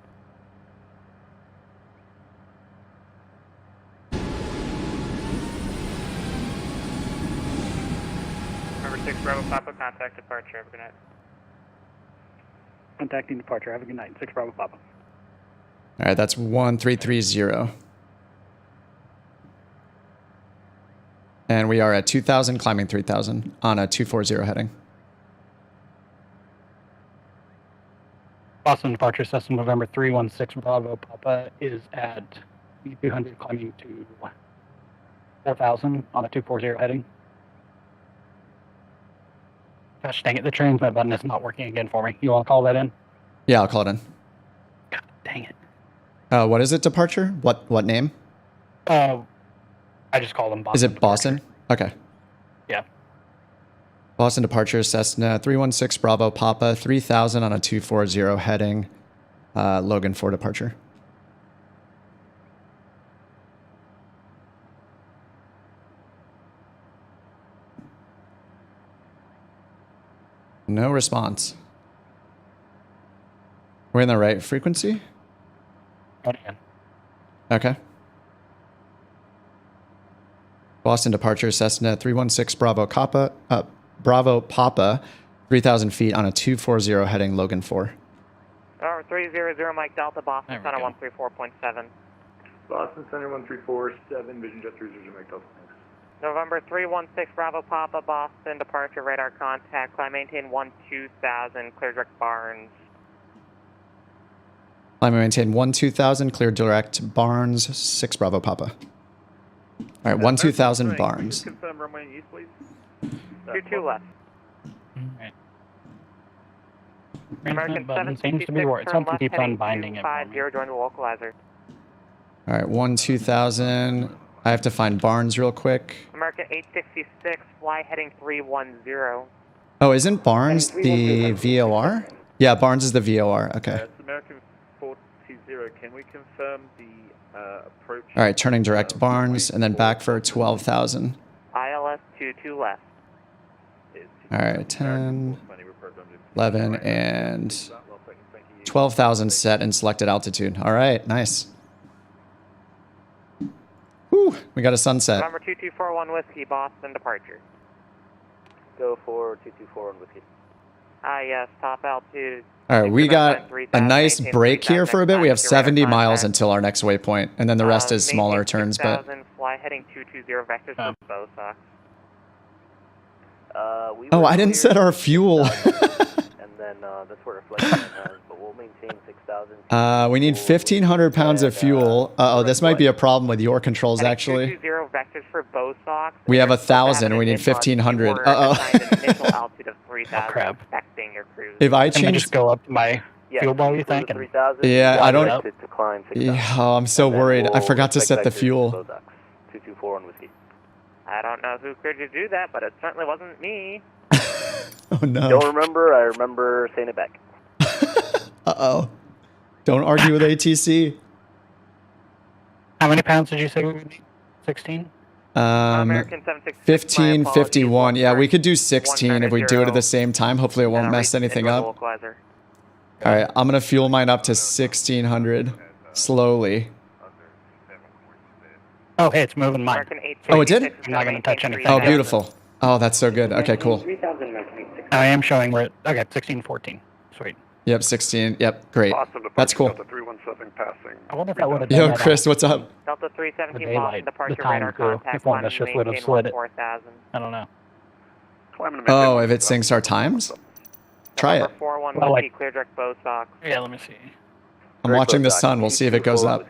Number 6 Bravo Papa, contact departure, have a good night. Contacting departure, have a good night, 6 Bravo Papa. All right, that's 1330. And we are at 2,000, climbing 3,000 on a 240 heading. Boston departure system November 316 Bravo Papa is at 200 climbing to 4,000 on a 240 heading. Gosh dang it, the transmit button is not working again for me. You want to call that in? Yeah, I'll call it in. God dang it. What is it, departure? What name? I just called them Boston. Is it Boston? Okay. Yeah. Boston departure, Cessna 316 Bravo Papa 3000 on a 240 heading Logan 4 departure. No response. We're in the right frequency? Okay. Boston departure, Cessna 316 Bravo Papa 3000 feet on a 240 heading Logan 4. 300 Mike Delta, Boston Center 134.7. Boston Center 1347, Vision Jet 300 Mike Delta. Thanks. November 316 Bravo Papa, Boston departure, radar contact, climb maintain 12000, clear direct Barnes. Climb and maintain 12000, clear direct Barnes 6 Bravo Papa. All right, 12000 Barnes. Confirm runway east, please. 22 left. Alright. American Button seems to be 766, working. turn Something left keeps heading unbinding it. 250, join the localizer. All right, 12000. I have to find Barnes real quick. American 866, fly heading 310. Oh, isn't Barnes the VOR? Yeah, Barnes is the VOR. Okay. It's American 420. Can we confirm the approach? All right, turning direct Barnes and then back for 12,000. ILS 22 left. All right, 10, 11, and 12,000 set and selected altitude. All right, nice. Whew, we got a sunset. Number 2241 Whiskey, Boston departure. Go for 2241 Whiskey. Yes, top altitude. All right, we got a nice break here for a bit. We have 70 miles until our next waypoint, and then the rest is smaller turns. But fly heading 220 vectors for both socks. oh, I didn't set our fuel. And then that's where our flight has, but we'll maintain 6,000. We need 1,500 pounds of fuel. Uh-oh, this might be a problem with your controls, actually. 220 vectors for both socks. We have 1,000, and we need 1,500. Uh-oh. Initial altitude of 3,000. Oh, crap. Affecting your cruise. If I Can we change... just go up to my fuel bar, you think? Yeah, I don't... To climb 6,000. Yeah, oh, I'm so worried. I forgot to set the fuel. 2241 Whiskey. I don't know who could do that, but it certainly wasn't me. Oh, no. Don't remember. I remember saying it back. Uh-oh. Don't argue with ATC. How many pounds did you say we would need? 16? American 766, 15, 51. Yeah, we could do 16 if we do it at the same time. Hopefully it won't mess anything up. All right, I'm going to fuel mine up to 1,600 slowly. Oh, hey, it's moving mine. Oh, it did? I'm not going to touch anything. Oh, beautiful. Oh, that's so good. Okay, cool. I am showing where it... Okay, 16, 14. Sweet. Yep, 16. Yep, great. That's cool. Delta 317 passing. I wonder if that would have done Yo, that Chris, what's up? Delta 317 The daylight, Boston departure the time radar crew, contact. if one of us just would have slid it. 4,000. I don't know. Oh, if it syncs our times? Try it. 41 Well, Whiskey, like- clear direct bow socks. Yeah, let me see. I'm watching the sun. We'll see if it goes up.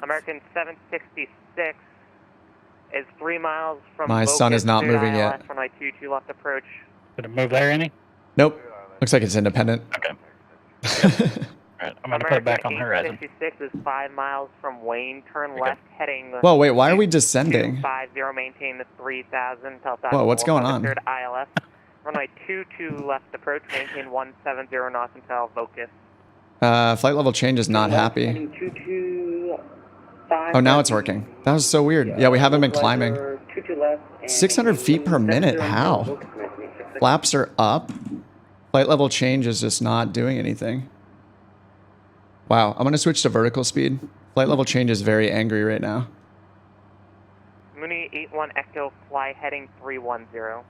American 766 is 3 miles from My sun is not moving ILS yet. For my 22 left approach. Did it move there any? Nope. Looks like it's independent. Okay. Alright, I'm going to put it back on the horizon. 866 is 5 miles from Wayne. Turn left heading. Whoa, wait, why are we descending? 50, maintain the 3,000. Whoa, what's going on? ILS. Runway 22 left approach, maintain 170 knots until Vocus. Flight level change is not happy. Oh, now it's working. That was so weird. Yeah, we haven't been climbing. 600 feet per minute? How? Flaps are up. Flight level change is just not doing anything. Wow, I'm going to switch to vertical speed. Flight level change is very angry right now. Mooney 81 Echo, fly heading 310.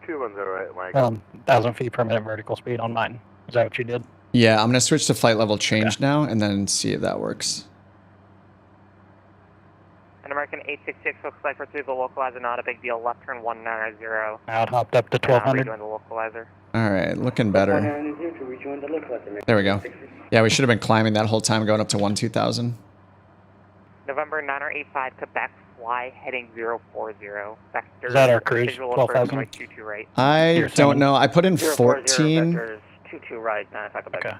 210, Mike. 1,000 feet per minute vertical speed on mine. Is that what you did? Yeah, I'm going to switch to flight level change now and then see if that works. An American 866 looks like we're through the localizer, not a big deal. Left turn 190. Now it hopped up to 1,200. Rejoin the localizer. All right, looking better. There we go. Yeah, we should have been climbing that whole time, going up to 2,000. November 9085 Quebec, fly heading 040. Vector. Is that our cruise? Visual 12,000? approach, 22 right. I don't know. I put in 14. Vectors, 22 right, 95 Quebec. Okay.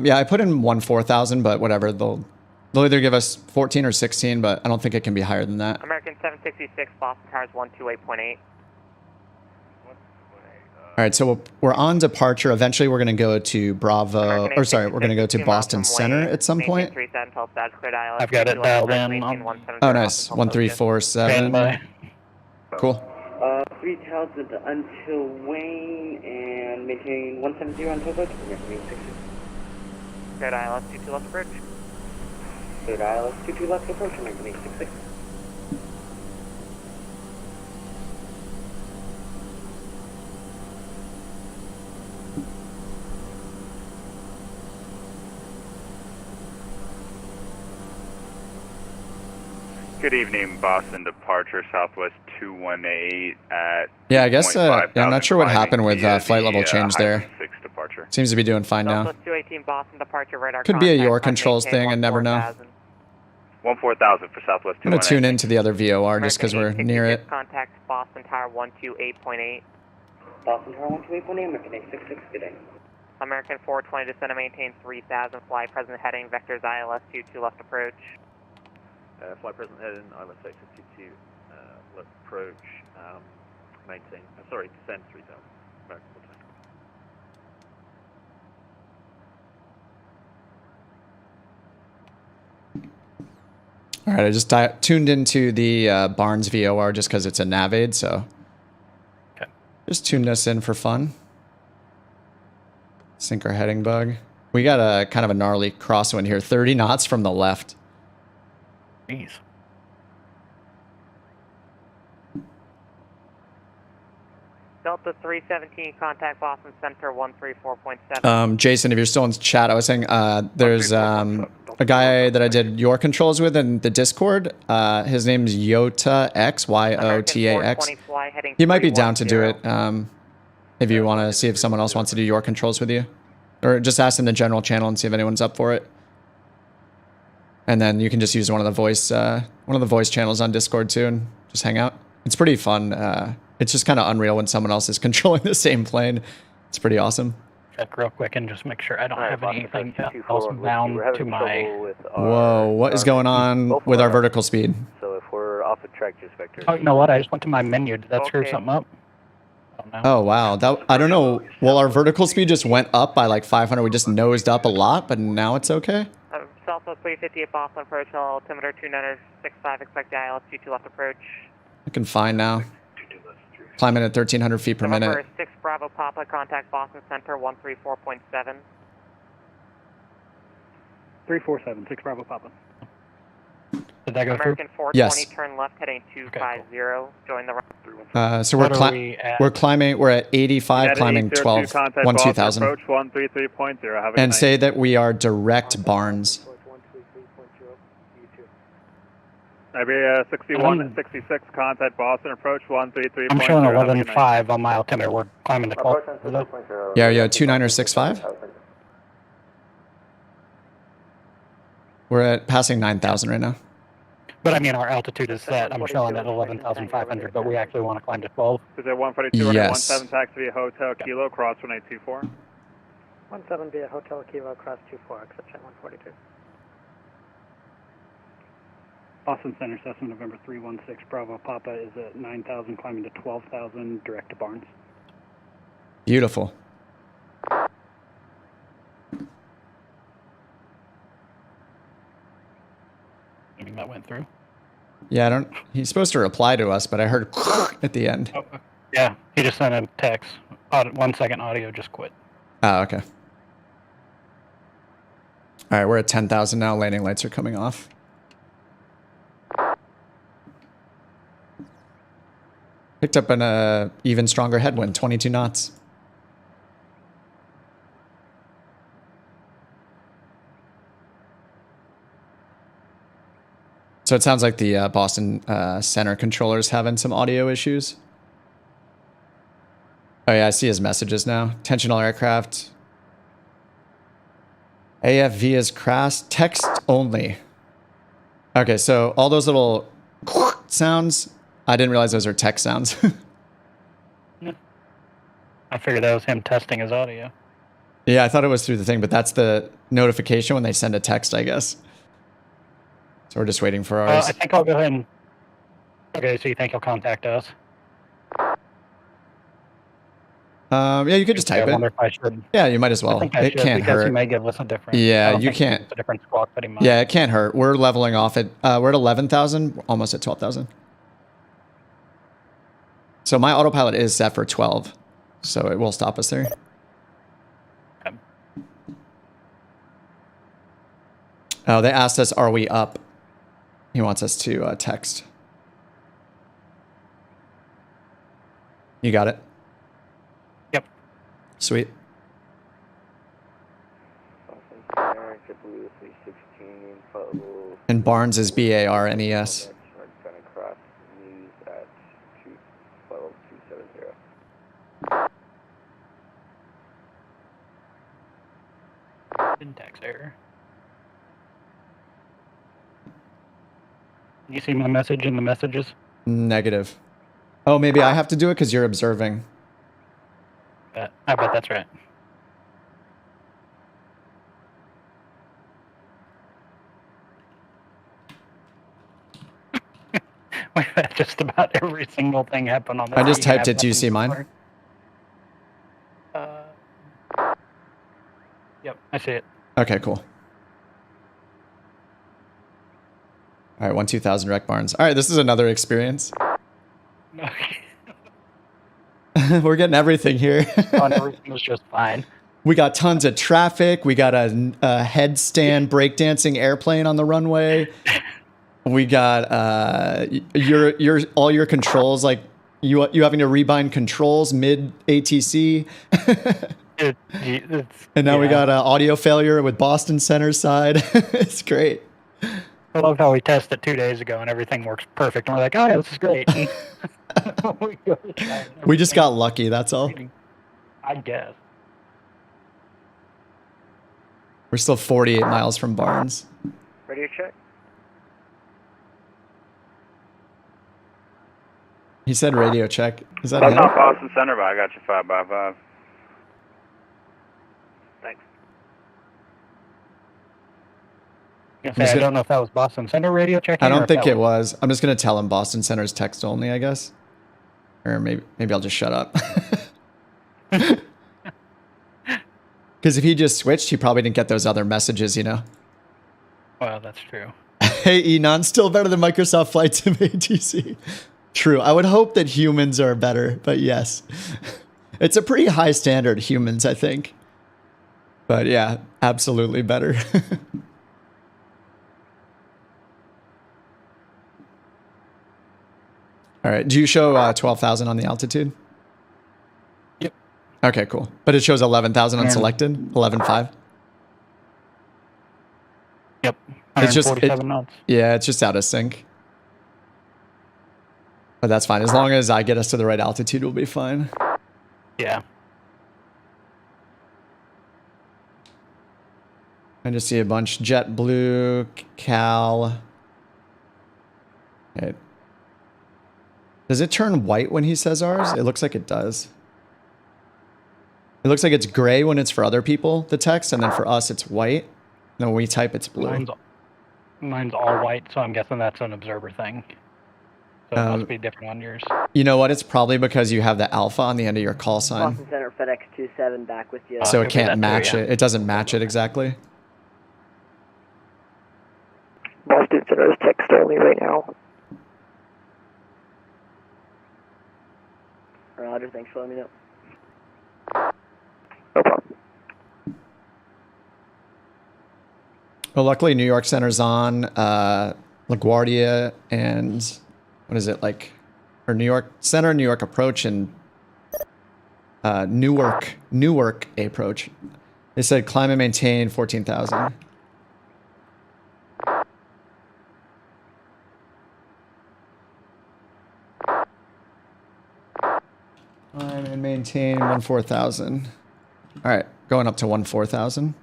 Yeah, I put in 4,000, but whatever. They'll They'll either give us 14 or 16, but I don't think it can be higher than that. American 766, Boston Towers 128.8. All right, so we're on departure. Eventually, we're going to go to Bravo, or sorry, we're going to go to Boston Center at some point. I've got it dialed in. Oh, nice. 1347. Cool. 3000 until Wayne and maintain 170 until Coach. Good ILS 22 left approach. Good ILS 22 left approach, American 866. Good evening, Boston departure, Southwest 218 at... Yeah, I guess, yeah, I'm not sure what happened with flight level change there. Departure. Seems to be doing fine now. Southwest 218, Boston departure, radar Could be a YourControls thing, and never know. 14,000 for Southwest 218. I'm going to tune into the other VOR just because we're near it. Contact Boston Tower 128.8. Boston Tower 128.8, American 866, good day. American 420, descend and maintain 3000, fly present heading, vectors ILS 22 left approach. Fly present heading, ILS 852 left approach, maintain, descend 3000. American 420. All right, I just tuned into the Barnes VOR just because it's a nav aid, so just tuned us in for fun. Sync our heading bug. We got a kind of a gnarly crosswind here, 30 knots from the left. Jeez. Delta 317, contact Boston Center 134.7. Jason, if you're still in chat, I was saying there's a guy that I did YourControls with in the Discord. His name's Yota X, Y-O-T-A-X. He might be down to do it if you want to see if someone else wants to do YourControls with you. Or just ask in the general channel and see if anyone's up for it. And then you can just use one of the voice channels on Discord too and just hang out. It's pretty fun. It's just kind of unreal when someone else is controlling the same plane. It's pretty awesome. Check real quick and just make sure I don't have anything else bound to my... Whoa, what is going on with our vertical speed? So if we're off the track, just vector. Oh, you know what? I just went to my menu. Did that screw something up? Oh, wow. I don't know. Well, our vertical speed just went up by like 500. We just nosed up a lot, but now it's okay. Southwest 358 Boston approach, altimeter 2965, expect the ILS 22 left approach. Looking fine now. Climbing at 1,300 feet per minute. November 6 Bravo Papa, contact Boston Center 134.7. 347, 6 Bravo Papa. Did that go American through? 420, Yes. turn left heading 250, join the... So we're climbing, we're at 85, climbing 12, 12,000. Approach 133.0. And say that we are direct Barnes. Iberia 61 and 66, contact Boston, approach 133.0. I'm showing 11.5 on my altimeter. We're climbing to 12. Yeah, 29 or 65. We're at passing 9,000 right now. But I mean, our altitude is set. I'm showing at 11,500, but we actually want to climb to 12. Is it 142 Yes. 17 taxi via Hotel Kilo, cross 1824? 17 via Hotel Kilo, cross 24, exception 142. Boston Center, Cessna, November 316, Bravo Papa is at 9,000, climbing to 12,000, direct to Barnes. Beautiful. Maybe that went through. Yeah, he's supposed to reply to us, but I heard at the end. Oh, yeah, he just sent a text. 1 second audio just quit. Oh, okay. All right, we're at 10,000 now. Landing lights are coming off. Picked up an even stronger headwind, 22 knots. So it sounds like the Boston Center controller's having some audio issues. Oh yeah, I see his messages now. Intentional aircraft. AFV is crash. Text only. Okay, so all those little sounds, I didn't realize those are text sounds. I figured that was him testing his audio. Yeah, I thought it was through the thing, but that's the notification when they send a text, I guess. So we're just waiting for ours. I think I'll go ahead and... Okay, so you think he'll contact us? Yeah, you could just type I wonder it. if I should. Yeah, you might as I well. think I It should, can't because he hurt. may give us a different... Yeah, you can't. It's a different squawk that he might. Yeah, it can't hurt. We're leveling off at, we're at 11,000, almost at 12,000. So my autopilot is set for 12, so it will stop us there. Okay. Oh, they asked us, are we up? He wants us to text. You got it? Yep. Sweet. And Barnes is BARNES. Syntax error. You see my message in the messages? Negative. Oh, maybe I have to do it because you're observing. I bet that's right. We've had just about every single thing happen on this. I just typed it. Do you see mine? Yep, I see it. Okay, cool. All right, 12,000 Rec Barnes. All right, this is another experience. We're getting everything here. And everything was just fine. We got tons of traffic. We got a headstand breakdancing airplane on the runway. We got all your controls, like you having to rebind controls mid ATC. And now we got audio failure with Boston Center side. It's great. I love how we tested it 2 days ago and everything works perfect. And we're like, oh, yeah, this is great. We just got lucky, that's all. I guess. We're still 48 miles from Barnes. Radio check. He said radio check. Is that That's him? not Boston Center, but I got you 5x5. Thanks. I don't know if that was Boston Center radio checking. I don't think it was. I'm just going to tell him Boston Center's text only, I guess. Or maybe I'll just shut up. Because if he just switched, he probably didn't get those other messages, you know? Well, that's true. Hey, Enon, still better than Microsoft Flight Sim ATC. True. I would hope that humans are better, but yes. It's a pretty high standard, humans, I think. But yeah, absolutely better. All right. Do you show 12,000 on the altitude? Yep. Okay, cool. But it shows 11,000 unselected? 11.5? Yep. It's just, 147 knots. Yeah, it's just out of sync. But that's fine. As long as I get us to the right altitude, we'll be fine. Yeah. I just see a bunch. JetBlue, Cal. Okay. Does it turn white when he says ours? It looks like it does. It looks like it's gray when it's for other people, the text, and then for us it's white. And then when we type, it's blue. Mine's all white, so I'm guessing that's an observer thing. So it must be different on yours. You know what? It's probably because you have the alpha on the end of your call sign. Boston Center, FedEx 27, back with you. So it can't match it. It doesn't match it exactly. Boston Center is text only right now. Roger, thanks for letting me know. No problem. Well, luckily New York Center's on. LaGuardia and what is it like? Or New York Center, New York Approach, and Newark Approach. They said climb and maintain 14,000. Climb and maintain 14,000. All right, going up to 14,000.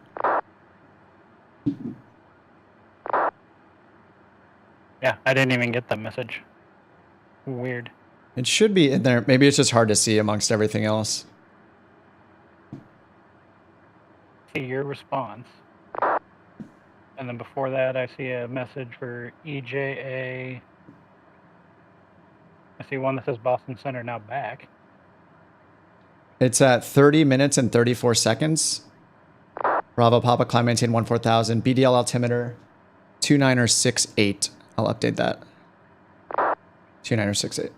Yeah, I didn't even get that message. Weird. It should be in there. Maybe it's just hard to see amongst everything else. See your response. And then before that, I see a message for EJA. I see one that says Boston Center now back. It's at 30 minutes and 34 seconds. Bravo Papa, climb maintain 14000. BDL altimeter 2968. I'll update that. 2968.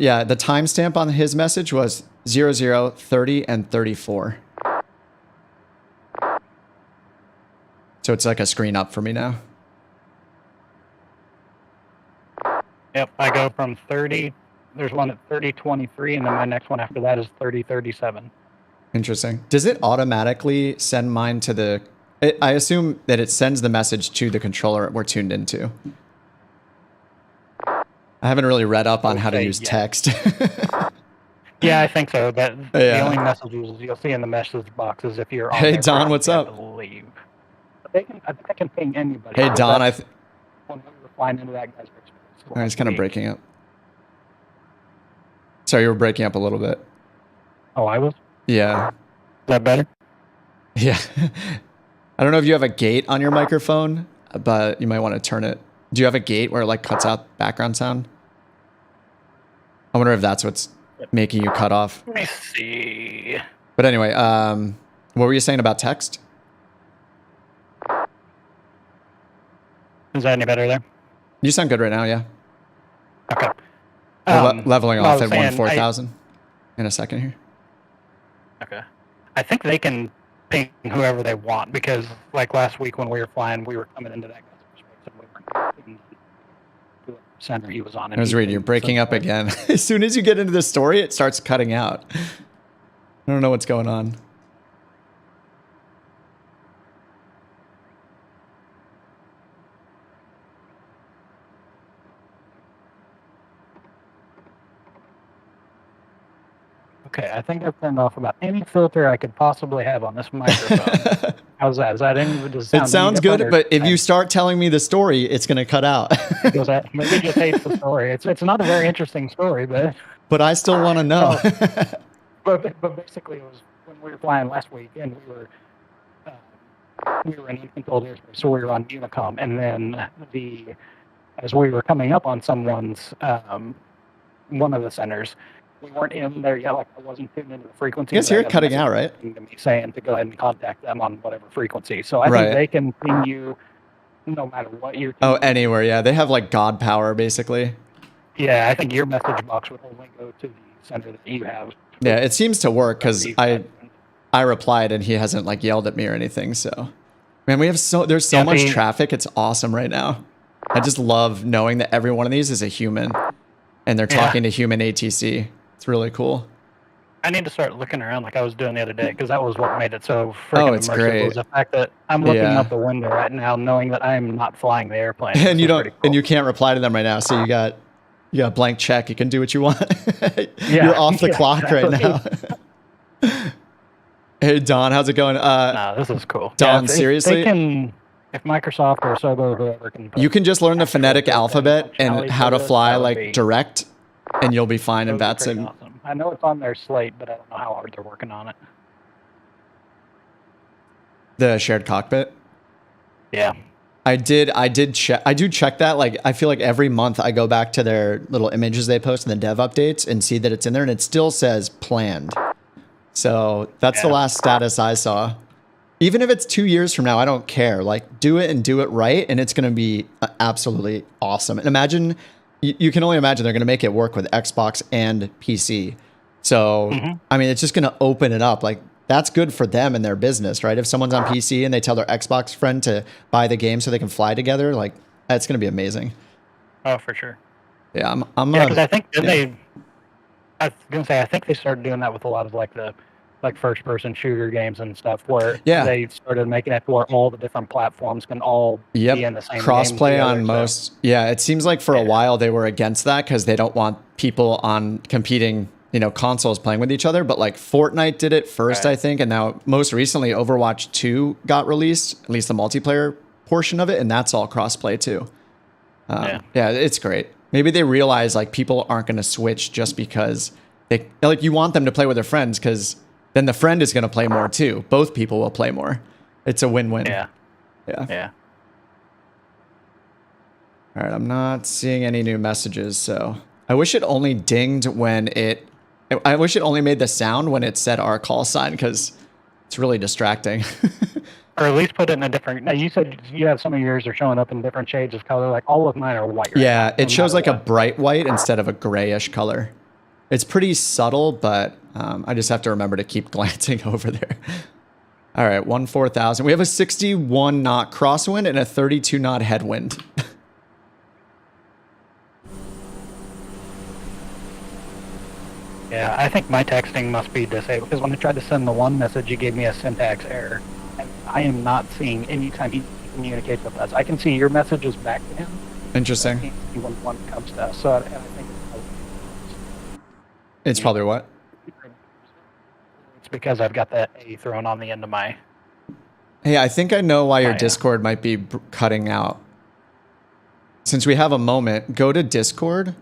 Yeah, the timestamp on his message was 00, 30, and 34. So it's like a screen up for me now. Yep, I go from 30. There's one at 3023, and then my next one after that is 3037. Interesting. Does it automatically send mine to the... I assume that it sends the message to the controller we're tuned into. I haven't really read up on how to use text. Yeah, I think so. But Yeah. the only messages you'll see in the message box is if you're on Hey, there Don, first, what's you have up? to leave. But I think I can ping anybody. Hey, Don, when we were flying into that guy's Oh, it's kind of breaking up. Sorry, you were breaking up a little bit. Oh, I was? Yeah. Is that better? Yeah. I don't know if you have a gate on your microphone, but you might want to turn it. Do you have a gate where it like cuts out background sound? I wonder if that's what's making you cut off. Let me see. But anyway, what were you saying about text? Is that any better there? You sound good right now, yeah. Okay. We're leveling well, I off was at saying, 14000 in a second here. Okay. I think they can ping whoever they want because, like last week when we were flying, we were coming into that guy's space and we weren't in the center he was on. I was reading, you're breaking up again. As soon as you get into the story, it starts cutting out. I don't know what's going on. Okay, I think I've turned off about any filter I could possibly have on this microphone. How's that? Is that any? Does It sounds good, but if you start telling me the story, it's going to cut out. Does that? Maybe just hates the story. It's not a very interesting story, but. But I still want to know. But basically, it was when we were flying last week, and we were in uncontrolled airspace, so we were on Unicom, and then as we were coming up on someone's one of the centers. We weren't in there yet, like I wasn't tuned into the frequency. You guys hear it cutting out, right? To me saying to go ahead and contact them on whatever frequency. So I think they can ping you no matter what you're. Oh, anywhere, yeah. They have like God power, basically. Yeah, I think your message box would only go to the center that you have. Yeah, it seems to work because I replied and he hasn't like yelled at me or anything. So, man, there's so much traffic. It's awesome right now. I just love knowing that every one of these is a human, and they're talking to human ATC. It's really cool. I need to start looking around like I was doing the other day because that was what made it so freaking it's immersive. great. Was the fact that I'm looking out the window right now, knowing that I am not flying the airplane. And you don't, and you can't reply to them right now. So you got a blank check. You can do what you want. You're off the clock right now. Hey Don, how's it going? No, this is cool. Don, seriously? If Microsoft or Sobo or whoever can. You can just learn the phonetic alphabet and how to fly like direct, and you'll be fine in VATSIM. Awesome. I know it's on their slate, but I don't know how hard they're working on it. The shared cockpit? Yeah. I do check that. Like, I feel like every month I go back to their little images they post in the dev updates and see that it's in there, and it still says planned. So that's the last status I saw. Even if it's 2 years from now, I don't care. Like, do it and do it right, and it's going to be absolutely awesome. And imagine, you can only imagine they're going to make it work with Xbox and PC. So, I mean, it's just going to open it up. Like, that's good for them and their business, right? If someone's on PC and they tell their Xbox friend to buy the game so they can fly together, like, that's going to be amazing. Oh, for sure. Yeah, because I think I was gonna say I think they started doing that with a lot of like the first-person shooter games and stuff, where they started making it where all the different platforms can all be in the same crossplay on most. Yeah, it seems like for a while they were against that because they don't want people on competing, consoles playing with each other. But like Fortnite did it first, I think, and now most recently Overwatch 2 got released, at least the multiplayer portion of it, and that's all crossplay too. Yeah, it's great. Maybe they realize like people aren't going to switch just because you want them to play with their friends because then the friend is going to play more too. Both people will play more. It's a win-win. Yeah. Yeah. Yeah. All right, I'm not seeing any new messages, so I wish it only dinged when I wish it only made the sound when it said our call sign, because it's really distracting. Or at least put it in a different. Now you said you have some of yours are showing up in different shades of color. Like all of mine are white. Yeah, right now, it shows like a bright white instead of a grayish color. It's pretty subtle, but I just have to remember to keep glancing over there. All right, 14,000. We have a 61 knot crosswind and a 32 knot headwind. Yeah, I think my texting must be disabled because when I tried to send the one message, you gave me a syntax error. And I am not seeing any time he communicates with us. I can see your messages back to him. Interesting. I can't see when one comes to us. So I think It's probably what? It's because I've got that A thrown on the end of my... Hey, I think I know why your Discord might be cutting out. Since we have a moment, go to Discord.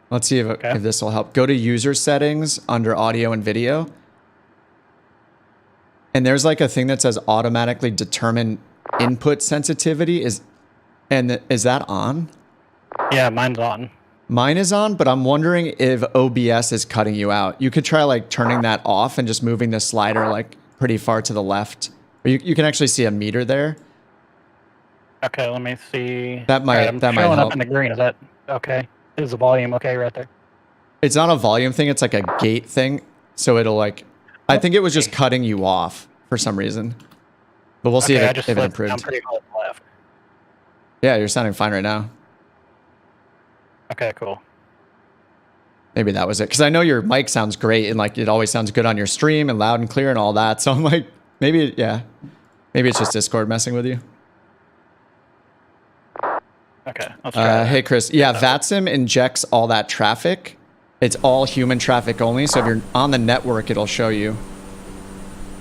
Let's see if this will help. Go to user settings under audio and video. And there's like a thing that says automatically determine input sensitivity. Is that on? Yeah, mine's on. Mine is on, but I'm wondering if OBS is cutting you out. You could try like turning that off and just moving the slider like pretty far to the left. Or you can actually see a meter there. Okay, let me see. That might help. Showing up in the green. Is that okay? Is the volume okay right there? It's not a volume thing. It's like a gate thing. So it'll like, I think it was just cutting you off for some reason. But we'll see if it improved. I'm pretty close left. Yeah, you're sounding fine right now. Okay, cool. Maybe that was it. Because I know your mic sounds great and like it always sounds good on your stream and loud and clear and all that. So I'm like, maybe, yeah. Maybe it's just Discord messing with you. Okay, let's try hey, Chris. Yeah, VATSIM injects all that traffic. It's all human traffic only. So if you're on the network, it'll show you.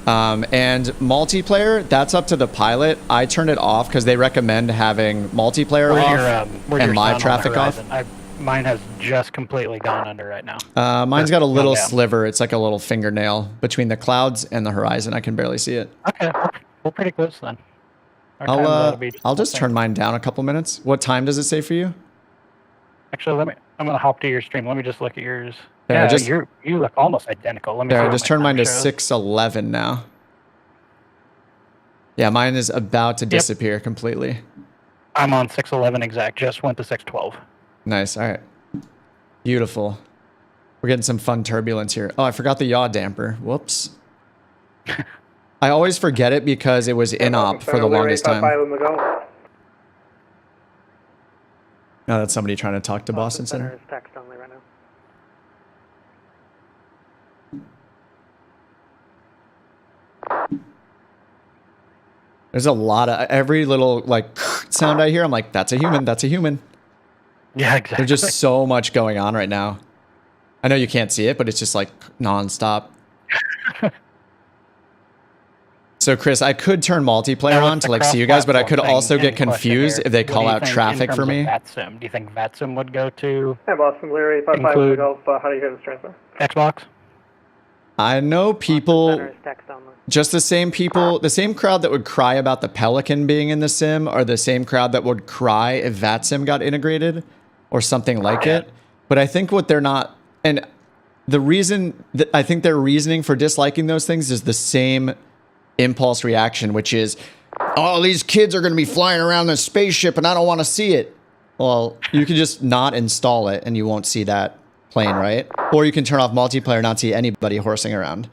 And multiplayer, that's up to the pilot. I turned it off because they recommend having multiplayer off and live traffic off. Mine has just completely gone under right now. Mine's got a little sliver. It's like a little fingernail between the clouds and the horizon. I can barely see it. Okay, we're pretty close then. I'll just turn mine down a couple minutes. What time does it say for you? Actually, I'm gonna hop to your stream. Let me just look at yours. Yeah, you look almost identical. Let me. I just turned mine to 6:11 now. Yeah, mine is about to disappear completely. I'm on 6:11 exact. Just went to 6:12. Nice. All right. Beautiful. We're getting some fun turbulence here. Oh, I forgot the yaw damper. Whoops. I always forget it because it was in-op for the longest time. Oh, that's somebody trying to talk to Boston Center. Text only right now. There's a lot of every little like sound I hear. I'm like, that's a human. That's a human. Yeah, exactly. There's just so much going on right now. I know you can't see it, but it's just like nonstop. So Chris, I could turn multiplayer on to like see you guys, but I could also get confused if they call out traffic for me. VATSIM? Do you think VATSIM would go to? Hey, Boston Leary, 55 Golf. How do you hear this transfer? Xbox. I know people, just the same people, the same crowd that would cry about the Pelican being in the sim are the same crowd that would cry if VATSIM got integrated or something like it. But I think what they're not, and the reason that I think their reasoning for disliking those things is the same impulse reaction, which is, oh, these kids are going to be flying around the spaceship and I don't want to see it. Well, you can just not install it and you won't see that plane, right? Or you can turn off multiplayer and not see anybody horsing around.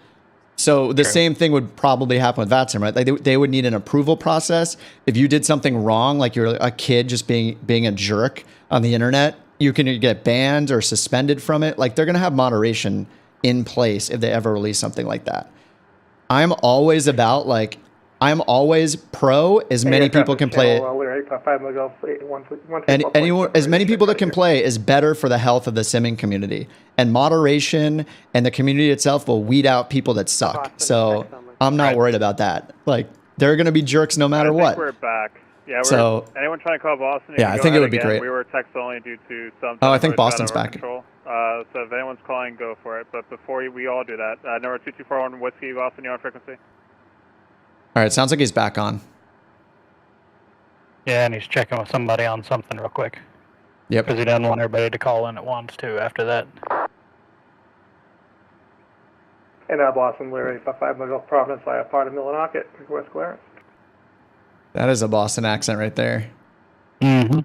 So the same thing would probably happen with VATSIM, right? Like they would need an approval process. If you did something wrong, like you're a kid just being a jerk on the internet, you can get banned or suspended from it. Like they're going to have moderation in place if they ever release something like that. I'm always about like, I'm always pro as many people can play it. And anyone, as many people that can play is better for the health of the simming community. And moderation and the community itself will weed out people that suck. So I'm not worried about that. Like they're going to be jerks no matter what. We're back. Yeah. So anyone trying to call Boston? Yeah, I think it would be great. We were text only due to some. Oh, I think Boston's back. So if anyone's calling, go for it. But before we all do that, number 2241 Whiskey Boston, you're on frequency. All right, sounds like he's back on. Yeah, and he's checking with somebody on something real quick. Yep. Because he doesn't want everybody to call in at once, too, after that. And Boston, Larry, 5 Gulf Providence, via part of Millinocket, request clearance. That is a Boston accent right there. Mm-hmm.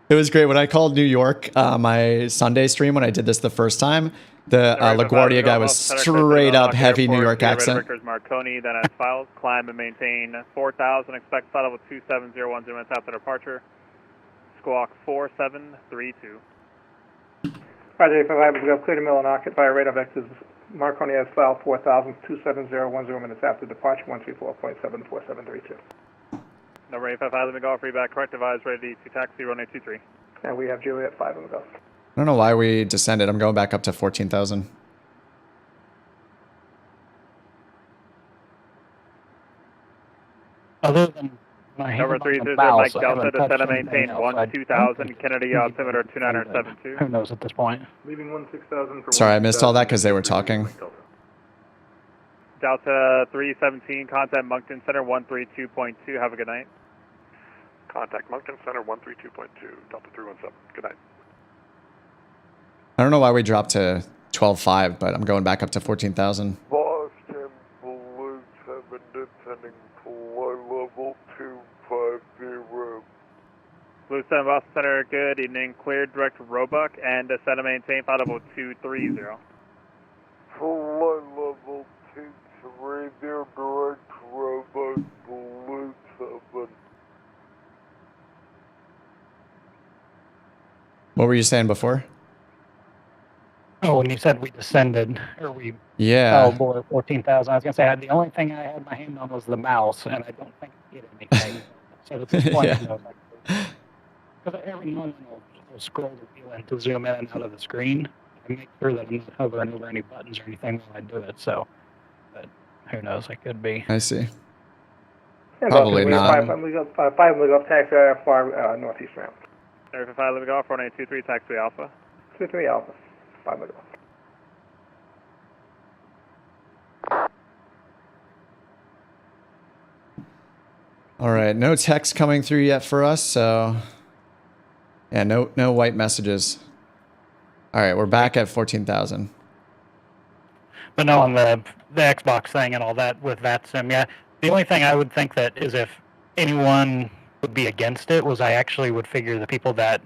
It was great. When I called New York, my Sunday stream, when I did this the first time, the LaGuardia guy was straight up heavy New York accent. Marconi, then as files, climb and maintain 4,000, expect flight level 27010 minutes after departure. Squawk 4732. Roger, 5 Gulf, clear to Millinocket via radar vectors. Marconi as file 4,000, 27010 minutes after departure, 134.74732. Number 855, let me go, free back, correct, advise, ready to taxi, runway 23. And we have Juliet 5 on the Gulf. I don't know why we descended. I'm going back up to 14,000. Other than Number 330, Mike Delta, descend and maintain 12,000, Kennedy, altimeter 2972. Who knows at this point? Leaving 16,000 for Sorry, I missed all that because they were talking. Delta 317, contact Moncton Center 132.2. Have a good night. Contact Moncton Center 132.2, Delta 317. Good night. I don't know why we dropped to 12.5, but I'm going back up to 14,000. Boston Blue 7 descending flight level 250. Blue 7 Boston Center, good evening. Cleared direct Roebuck and descend and maintain flight level 230. Flight level 230, direct Roebuck Blue 7. What were you saying before? Oh, when you said we descended, or we Yeah. fell below 14,000, I was going to say the only thing I had my hand on was the mouse, and I don't think I did anything. So at this point, Yeah. you know, because every now and then I'll scroll the wheel in to zoom in and out of the screen and make sure that I'm not hovering over any buttons or anything while I do it. So, but who knows? I could be. I see. And Probably not. 5 Gulf, taxi far northeast round. Number 5, let me go, 4823, taxi Alpha. 23 Alpha, 5 Gulf. All right, no text coming through yet for us, so yeah, no white messages. All right, we're back at 14,000. But no, on the Xbox thing and all that with VATSIM, yeah. The only thing I would think that is if anyone would be against it was I actually would figure the people that,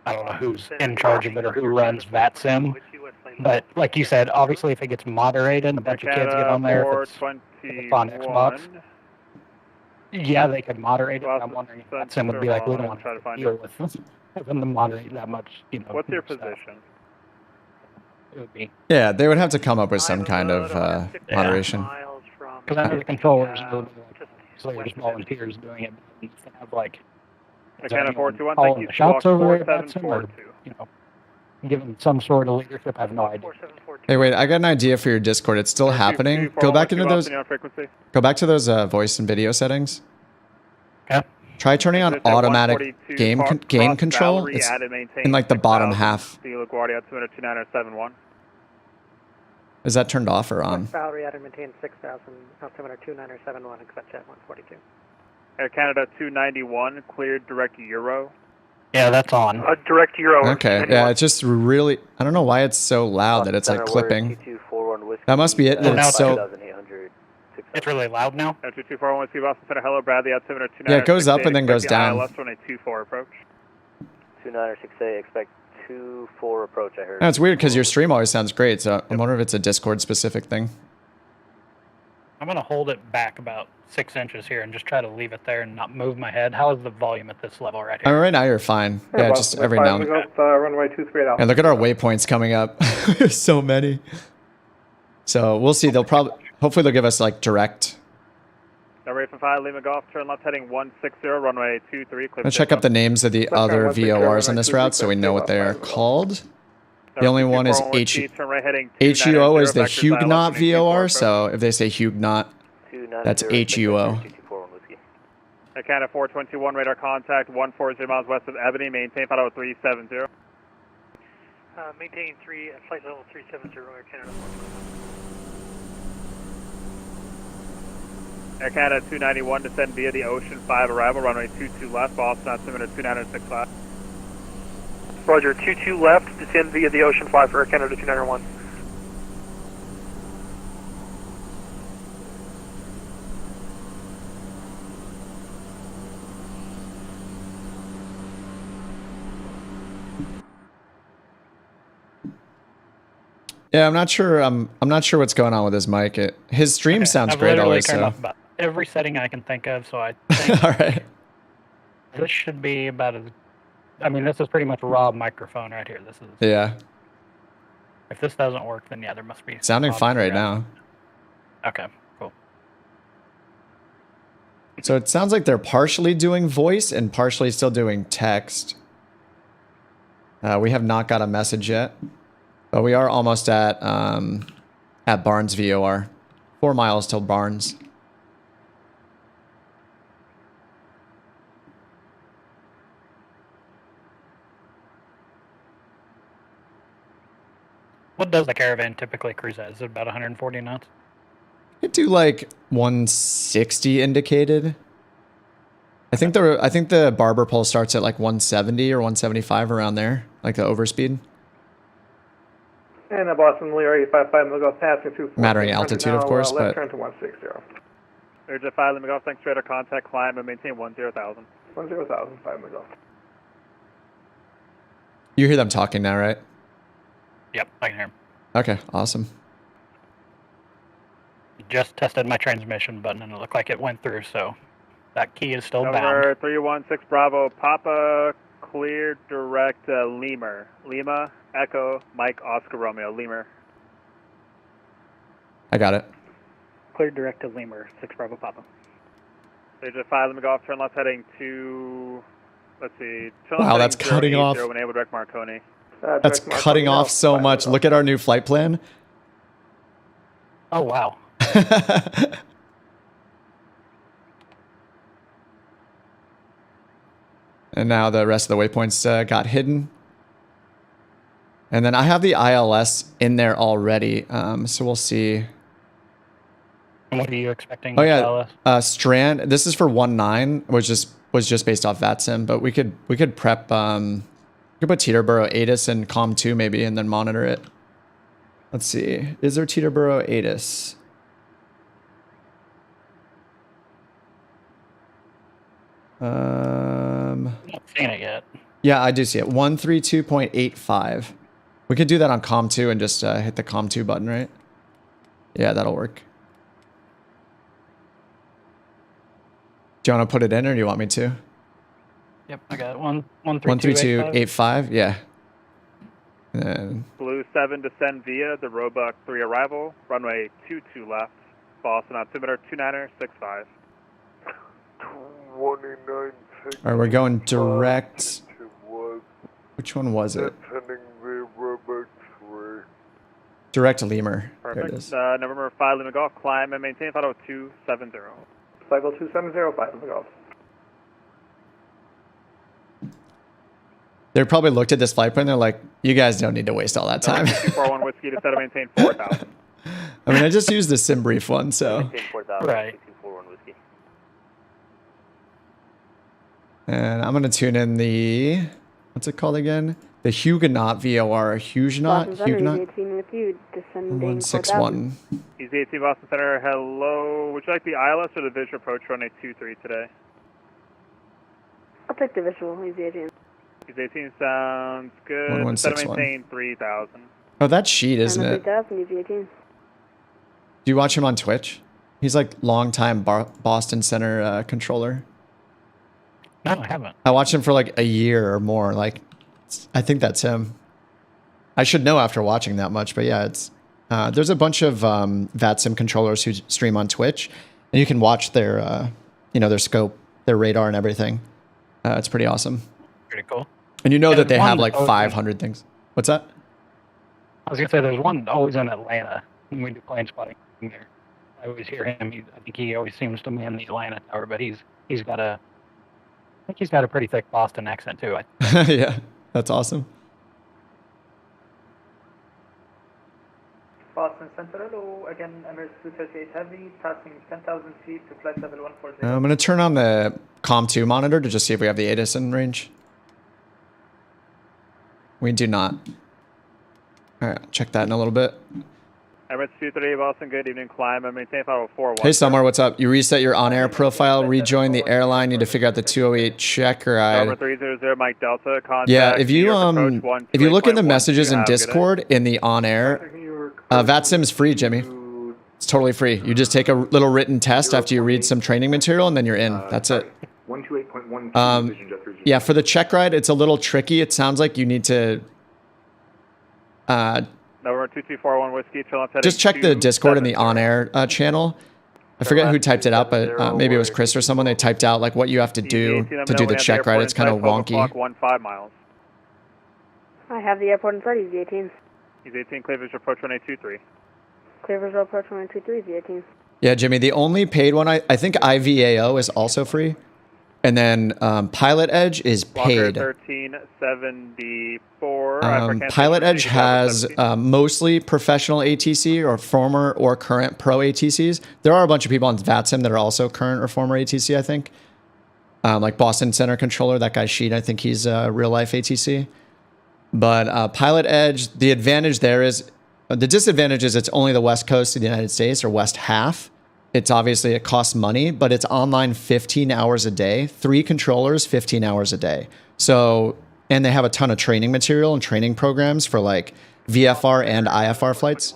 I don't know who's in charge of it or who runs VATSIM. But like you said, obviously if it gets moderated and a bunch of kids get on there, if it's on Xbox, yeah, they could moderate it. But I'm wondering if VATSIM would be like, we don't want to deal with having them moderate that much, you know. What's your position? It would be. Yeah, they would have to come up with some kind of moderation. Because I know the controllers are just volunteers doing it. You can have like Mechanic 421, all thank the you. shots over at VATSIM, or, 4742. you know, given some sort of leadership. I have no idea. Hey, wait, I got an idea for your Discord. It's still happening. Go back into those. Go back to those voice and video settings. Okay. Try turning on automatic game control. It's in like the bottom half. Is that turned off or on? Valerie, Adam, maintain 6,000, altimeter 2971, accept jet 142. Air Canada 291, cleared direct Euro. Yeah, that's on. Direct Euro. Okay, yeah, it's just really, I don't know why it's so loud that it's like clipping. That must be it. That it's so. It's really loud now. 2241 Whiskey Boston Center, hello, Bradley, altimeter 2968. Yeah, it goes up and then goes down. ILS on a 24 approach. 2968, expect 24 approach, I heard. No, it's weird because your stream always sounds great, so I'm wondering if it's a Discord specific thing. I'm going to hold it back about 6 inches here and just try to leave it there and not move my head. How is the volume at this level right here? Right now you're fine. Yeah, just every now and then. Runway 23 Alpha. And look at our waypoints coming up. There's so many. So we'll see. They'll probably, hopefully they'll give us like direct. Number 855, Lima Golf, turn left heading 160, runway 23. Let's check up the names of the other VORs on this route so we know what they are called. The only one is HUO is the Huguenot VOR, so if they say Huguenot, that's HUO. Canada 421, radar contact 140 miles west of Ebony, maintain flight level 370. Maintain flight level 370, Air Canada 421. Air Canada 291, descend via the Ocean 5 arrival, runway 22 left, Boston altimeter 2965. Roger, 22 left, descend via the Ocean 5 for Air Canada 291. Yeah, I'm not sure. I'm not sure what's going on with his mic. His stream sounds great always. Turned So. off about every setting I can think of, so I think all right. This should be about as. I mean, this is pretty much a raw microphone right here. This is. Yeah. If this doesn't work, then yeah, there must be. Sounding fine right now. Okay, cool. So it sounds like they're partially doing voice and partially still doing text. We have not got a message yet. But we are almost at Barnes VOR. 4 miles till Barnes. What does the Caravan typically cruise at? Is it about 140 knots? It do like 160 indicated. I think the barber pole starts at like 170 or 175 around there, like the overspeed. And Boston Lear 855, we'll go passing through. Mattering altitude, of course, left but. turn to 160. Air 5, let me go, thanks, radar contact, climb, and maintain 10,000. 10,000, 5 let me go. You hear them talking now, right? Yep, I can hear them. Okay, awesome. Just tested my transmission button and it looked like it went through, so that key is still bound. Number 316 Bravo, Papa, clear direct LEMOR. Lima, Echo, Mike, Oscar, Romeo, LEMOR. I got it. Clear direct to LEMOR, 6 Bravo Papa. Air 5, let me go off, turn left heading to, let's see. Wow, that's cutting off. When able direct Marconi. That's cutting off so much. Look at our new flight plan. Oh, wow. And now the rest of the waypoints got hidden. And then I have the ILS in there already, so we'll see. What are you expecting? Oh yeah, STRAD. This is for 19, which was just based off VATSIM, but we could prep. We could put Teterboro ATIS and COM2 maybe, and then monitor it. Let's see. Is there Teterboro ATIS? Not seeing it yet. Yeah, I do see it. 132.85. We could do that on COM2 and just hit the COM2 button, right? Yeah, that'll work. Do you want to put it in, or do you want me to? Yep, I got it. 132.85. Yeah. And Blue 7, descend via the Roebuck 3 arrival, runway 22 left, Boston altimeter 2965. 29. All right, we're going direct. Which one was it? Direct LEMOR. Perfect. There it is. November 5, Lima Golf, climb and maintain Final 270. Cycle 270, 5 Lima Golf. They probably looked at this flight plan. They're like, "You guys don't need to waste all that time." 241 whiskey to set and maintain 4,000. I mean, I just used the sim brief one, so. Maintain 4,000. Right. 241 whiskey. And I'm gonna tune in the, what's it called again? The Huguenot VOR. Huguenot. 18 with you, descending 161. Easy 18 Boston Center. Hello. Would you like the ILS or the visual approach runway 23 today? I'll take the visual, easy 18. Easy 18 sounds good. 1161. Maintain 3,000. Oh, that's Sheet, isn't it? 3,000, easy 18. Do you watch him on Twitch? He's like longtime Boston Center controller. No, I haven't. I watched him for like a year or more. Like, I think that's him. I should know after watching that much, but yeah, it's there's a bunch of VATSIM controllers who stream on Twitch, and you can watch their their scope, their radar, and everything. It's pretty awesome. Pretty cool. And you know Yeah, that they there's have one like 500 things. What's that? I was gonna say there's one always in Atlanta when we do plane spotting there. I always hear him. I think he always seems to man the Atlanta tower, but he's got a. I think he's got a pretty thick Boston accent too. Yeah, that's awesome. Boston Center, hello. Again, Emirates 238 Heavy, passing 10,000 feet to flight level 140. I'm going to turn on the COM2 monitor to just see if we have the ATIS in range. We do not. All right, I'll check that in a little bit. Emirates 238 Boston, good evening. Climb and maintain 504. Hey, Summer, what's up? You reset your on-air profile, rejoin the airline, need to figure out the 208 check ride. Number 300, Mike Delta, contact. Yeah, if you look in the messages in Discord in the on-air, VATSIM's free, Jimmy. It's totally free. You just take a little written test after you read some training material, and then you're in. That's it. 128.1. Yeah, for the check ride, it's a little tricky. It sounds like you need to Number 2241 Whiskey, just check the Discord in the on-air channel. I forget who typed it out, but maybe it was Chris or someone. They typed out like what you have to do to do the check ride. It's kind of wonky. 15 miles. I have the airport in sight, Easy 18. Easy 18, clear visual approach 1823. Clear visual approach 1823, Easy 18. Yeah, Jimmy, the only paid one, I think IVAO is also free. And then Pilot Edge is paid. 1374. Pilot Edge has mostly professional ATC or former or current pro ATCs. There are a bunch of people on VATSIM that are also current or former ATC, I think. Like Boston Center Controller, that guy Sheet, I think he's a real life ATC. But Pilot Edge, the advantage there is, the disadvantage is it's only the west coast of the United States, or west half. It's obviously, it costs money, but it's online 15 hours a day, 3 controllers, 15 hours a day. So, and they have a ton of training material and training programs for like VFR and IFR flights.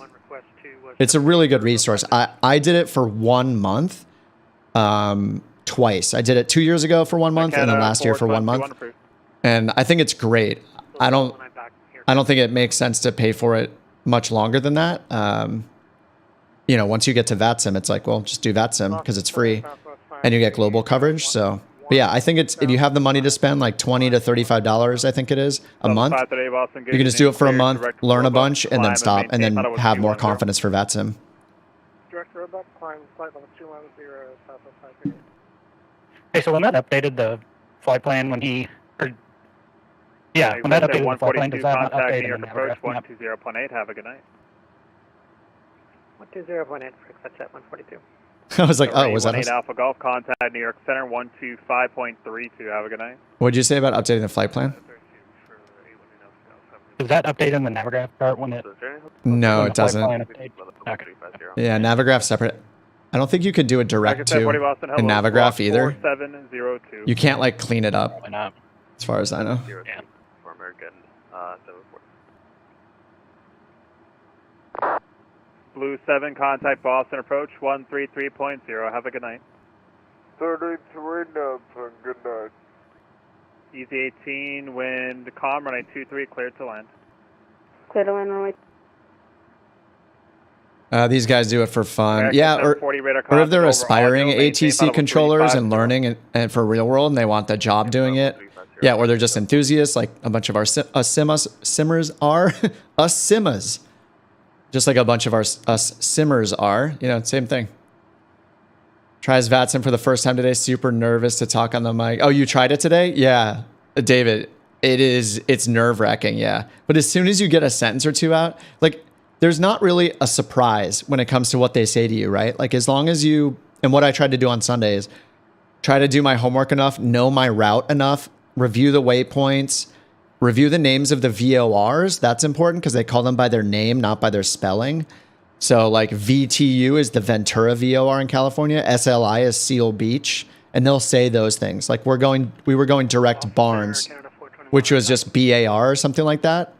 It's a really good resource. I did it for 1 month, twice. I did it 2 years ago for 1 month, and then last year for 1 month. And I think it's great. I don't think it makes sense to pay for it much longer than that. You know, once you get to VATSIM, it's like, well, just do VATSIM because it's free and you get global coverage. So, but yeah, I think it's, if you have the money to spend like $20 to $35, I think it is a month, you can just do it for a month, learn a bunch, and then stop, and then have more confidence for VATSIM. Director Roebuck, climb flight level 210, Southwest 5. Hey, so when that updated the flight plan, when he, when that updated the flight plan, does that not update in the Navigraph? 120.8, have a good night. 120.8 for such at 142. I was like, oh, was that us? Alpha Golf, contact New York Center 125.32. Have a good night. What did you say about updating the flight plan? Is that updated in the Navigraph part when it? No, it doesn't. Okay. Yeah, Navigraph separate. I don't think you could do a direct to in Navigraph either. You can't like clean it up. Why not? As far as I know. Yeah. For American 74. Blue 7, contact Boston approach 133.0. Have a good night. 33 up, good night. Easy 18, wind calm, runway 23, cleared to land. Clear to land, runway. These guys do it for fun. Yeah, or if they're aspiring ATC controllers and learning and for real world and they want the job doing it. Yeah, or they're just enthusiasts like a bunch of our simmers are. Us simmers. Just like a bunch of us simmers are. You know, same thing. Tries VATSIM for the first time today. Super nervous to talk on the mic. Oh, you tried it today? Yeah. David, it's nerve-wracking, yeah. But as soon as you get a sentence or two out, like, there's not really a surprise when it comes to what they say to you, right? Like, as long as you, and what I tried to do on Sunday is try to do my homework enough, know my route enough, review the waypoints, review the names of the VORs. That's important because they call them by their name, not by their spelling. So like VTU is the Ventura VOR in California. SLI is Seal Beach. And they'll say those things. Like we were going direct Barnes, which was just BAR or something like that.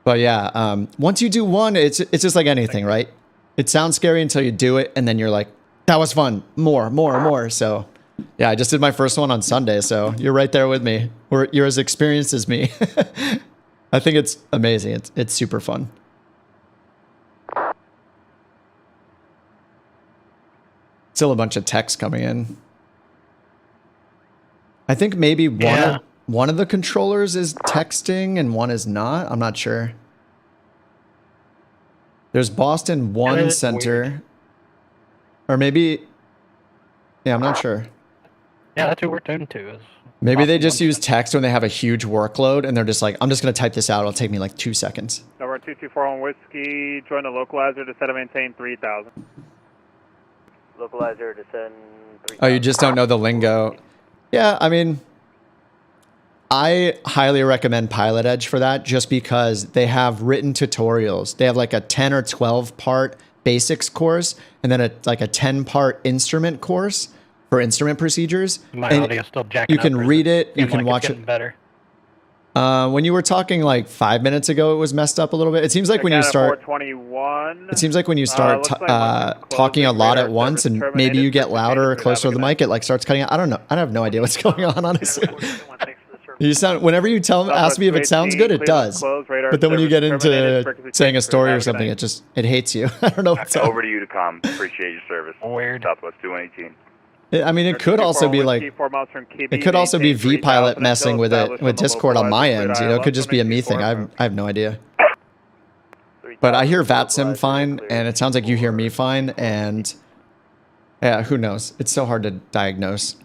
But yeah, once you do one, it's just like anything, right? It sounds scary until you do it. And then you're like, that was fun. More. So yeah, I just did my first one on Sunday. So you're right there with me. You're as experienced as me. I think it's amazing. It's super fun. Still a bunch of text coming in. I think maybe one of the controllers is texting and one is not. I'm not sure. There's Boston 1 Center. Weird. Or maybe... Yeah, I'm not sure. Yeah, that's who we're tuned to. Is Maybe they just use text when they have a huge workload, and they're just like, I'm just going to type this out. It'll take me like 2 seconds. Number 2241 Whiskey, join the localizer, descend and maintain 3000. Localizer, descend 3000. Oh, you just don't know the lingo. Yeah, I mean, I highly recommend Pilot Edge for that just because they have written tutorials. They have like a 10 or 12 part basics course and then like a 10-part instrument course for instrument procedures. My and audio still jacking you can up, read it, you can like watch it's it. getting better. When you were talking like 5 minutes ago, it was messed up a little bit. It seems like when you start, 421. it seems like when you start talking a lot at once and maybe you get louder or closer to the mic, it like starts cutting out. I don't know. I have no idea what's going on, honestly. You sound, whenever you ask me if it sounds good, it does. But then when you get into saying a story or something, it hates you. I don't know what's over to you to come. Appreciate your service. Weird. Southwest 218. I mean, it could also be like, it could also be VPilot messing with it with Discord on my end. You know, it could just be a me thing. I have no idea. But I hear VATSIM fine, and it sounds like you hear me fine, and yeah, who knows? It's so hard to diagnose.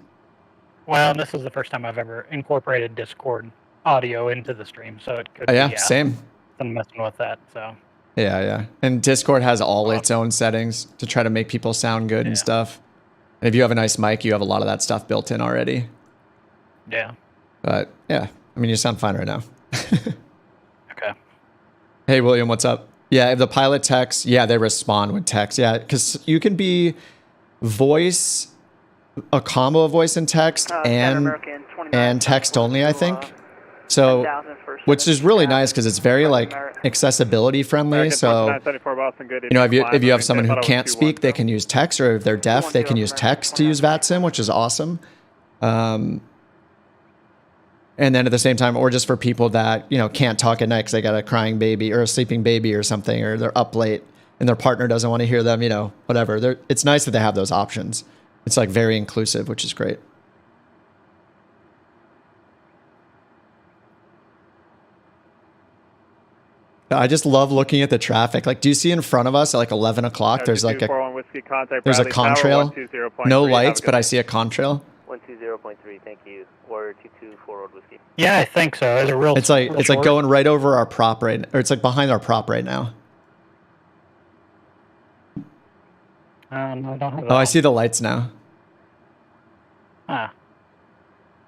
Well, this is the first time I've ever incorporated Discord audio into the stream, so it could Yeah, be, same. I'm messing with that, so. Yeah. And Discord has all its own settings to try to make people sound good and stuff. And if you have a nice mic, you have a lot of that stuff built in already. Yeah. But yeah, I mean, you sound fine right now. Okay. Hey, William, what's up? Yeah, if the pilot text, yeah, they respond with text. Yeah, because you can be voice, a combo of voice and text and text only, I think. So, which is really nice because it's very like accessibility friendly. So, you know, if you have someone who can't speak, they can use text, or if they're deaf, they can use text to use VATSIM, which is awesome. And then at the same time, or just for people that, you know, can't talk at night because they got a crying baby or a sleeping baby or something, or they're up late and their partner doesn't want to hear them, you know, whatever. It's nice that they have those options. It's like very inclusive, which is great. I just love looking at the traffic. Like, do you see in front of us at like 11 o'clock, there's like a contrail, no lights, but I see a contrail. 120.3, thank you. Or 224 Road Whiskey. Yeah, I think so. It's a real. It's like going right over our prop right, or it's like behind our prop right now. No, I don't have that. Oh, I see the lights now. Ah.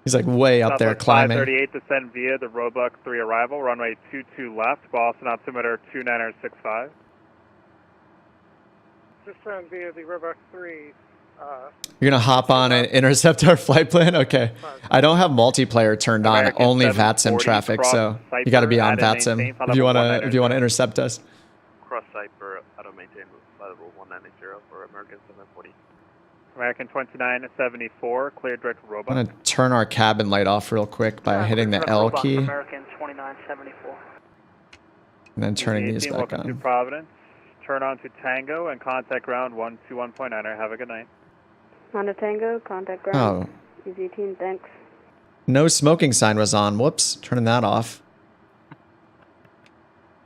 He's like way up there climbing. 538 descend via the Roebuck 3 arrival, runway 22 left, Boston altimeter 2965. Descend via the Roebuck 3. You're gonna hop on and intercept our flight plan? Okay. I don't have multiplayer turned on, only VATSIM traffic, so you got to be on VATSIM if you wanna intercept us. Cross Cypher, auto maintain level 190 for American 740. American 2974, clear direct Roebuck. I'm gonna turn our cabin light off real quick by hitting the L key. American 2974. And then turning these back welcome to on. Providence. Turn on to Tango and contact ground 121.9. Have a good night. On to Tango, contact ground. Oh. Easy 18, thanks. No smoking sign was on. Whoops. Turning that off.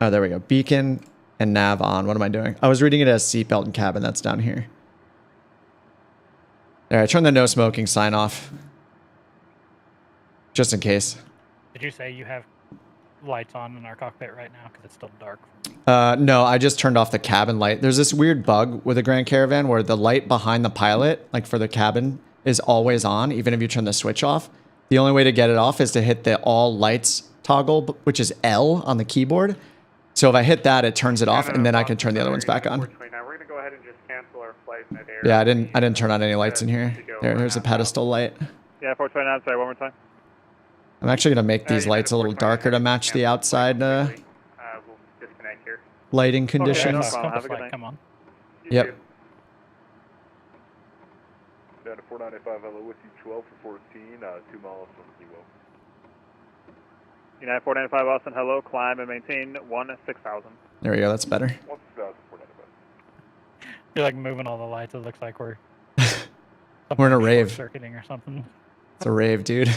Oh, there we go. Beacon and nav on. What am I doing? I was reading it as seatbelt and cabin. That's down here. All right, turn the no smoking sign off. Just in case. Did you say you have lights on in our cockpit right now because it's still dark? No, I just turned off the cabin light. There's this weird bug with the Grand Caravan where the light behind the pilot, like for the cabin, is always on, even if you turn the switch off. The only way to get it off is to hit the all lights toggle, which is L on the keyboard. So if I hit that, it turns it off, and then I can turn the other ones back on. We're going to go ahead and just cancel our flight in that area. Yeah, I didn't turn on any lights in here. Here's a pedestal light. Yeah, 429, sorry, one more time. I'm actually going to make these lights a little darker to match the outside we'll disconnect here. lighting conditions. Okay, no have a good night. Come on. Yep. Down to 495, hello with you, 12 for 14, 2 miles from Kilo. United 495 Boston, hello, climb and maintain 6000. There we go, that's better. 495. You're like moving all the lights. It looks like we're We're in a rave. Circuiting or something. It's a rave, dude.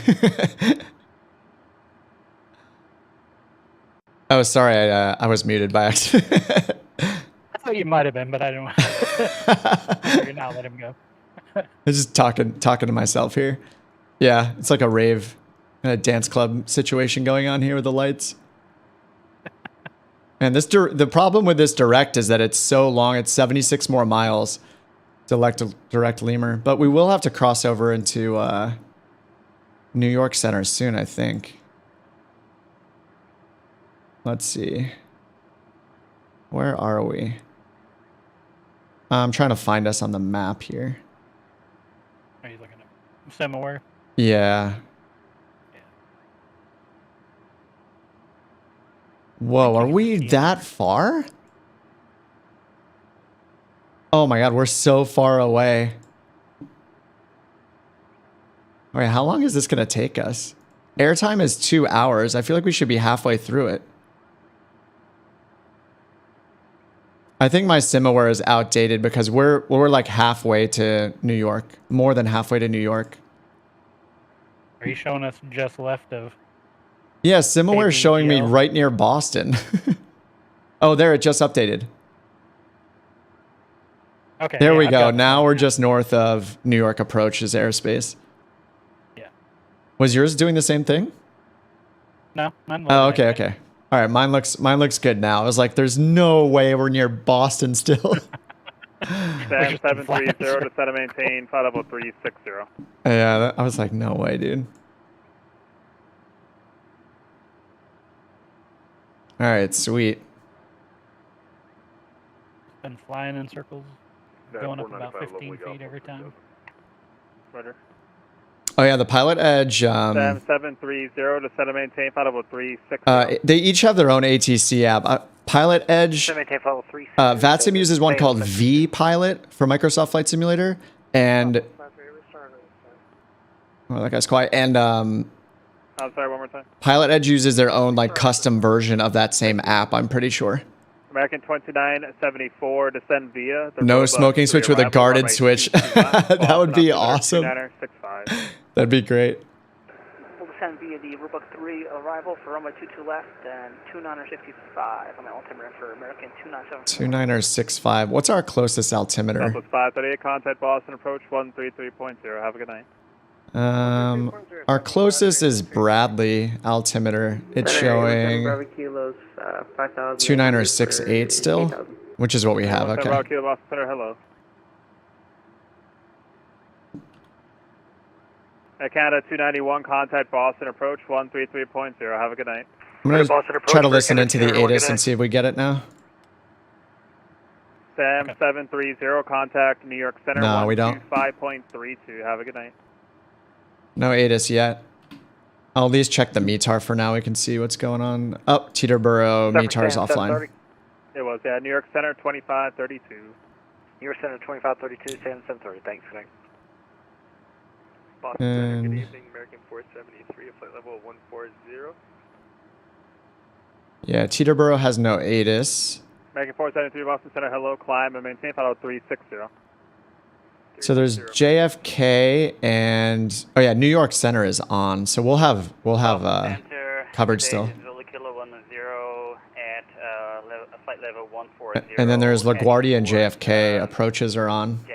Oh, sorry, I was muted by accident. I thought you might have been, but I didn't want to. Now let him go. I'm just talking to myself here. Yeah, it's like a rave, a dance club situation going on here with the lights. And this the problem with this direct is that it's so long. It's 76 more miles to direct lemur. But we will have to cross over into New York Center soon, I think. Let's see. Where are we? I'm trying to find us on the map here. Are you looking at similar? Yeah. Whoa, are we that far? Oh my god, we're so far away. All right, how long is this going to take us? Airtime is 2 hours. I feel like we should be halfway through it. I think my SimAware is outdated because we're like halfway to New York. More than halfway to New York. Are you showing us just left of... Yeah, SimAware is showing me right near Boston. Oh, there, it just updated. Okay. There we go. Now we're just north of New York approaches airspace. Yeah. Was yours doing the same thing? No, mine oh, okay, okay. All right, mine looks good now. I was like, there's no way we're near Boston still. Sam 730 to set and maintain, flight level 360. Yeah, I was like, no way, dude. All right, sweet. Been flying in circles, going up about 15 feet every time. Roger. Oh yeah, the Pilot Edge. Sam 730 to set and maintain, flight level 360. They each have their own ATC app. Pilot Edge. VATSIM uses one called vPilot for Microsoft Flight Simulator, and oh, that guy's quiet. And I'm sorry, one more time. Pilot Edge uses their own like custom version of that same app. I'm pretty sure. American 2974 descend via the no smoking switch with a guarded switch. That would be awesome. That'd be great. We'll descend via the Roebuck 3 arrival for runway 22 left and 2965 on the altimeter for American 297. 2965. What's our closest altimeter? Southwest 538, contact Boston approach 133.0. Have a good night. Our closest is Bradley altimeter. It's showing 2968 still, which is what we have. Okay. Hello. Canada 291, contact Boston approach 133.0. Have a good night. I'm going to try to listen into the ATIS and see if we get it now. Sam 730, contact New York Center. No, we don't. 5.32. Have a good night. No ATIS yet. I'll at least check the METAR for now. We can see what's going on. Oh, Teterboro METAR is offline. It was, yeah. New York Center 2532. New York Center 2532, Sam 730. Thanks, good night. Boston Center, good evening. American 473, flight level 140. Yeah, Teterboro has no ATIS. American 473, Boston Center, hello. Climb and maintain flight level 360. So there's JFK and oh yeah, New York Center is on. So we'll have coverage still. At flight level 140. And then there's LaGuardia and JFK approaches are on.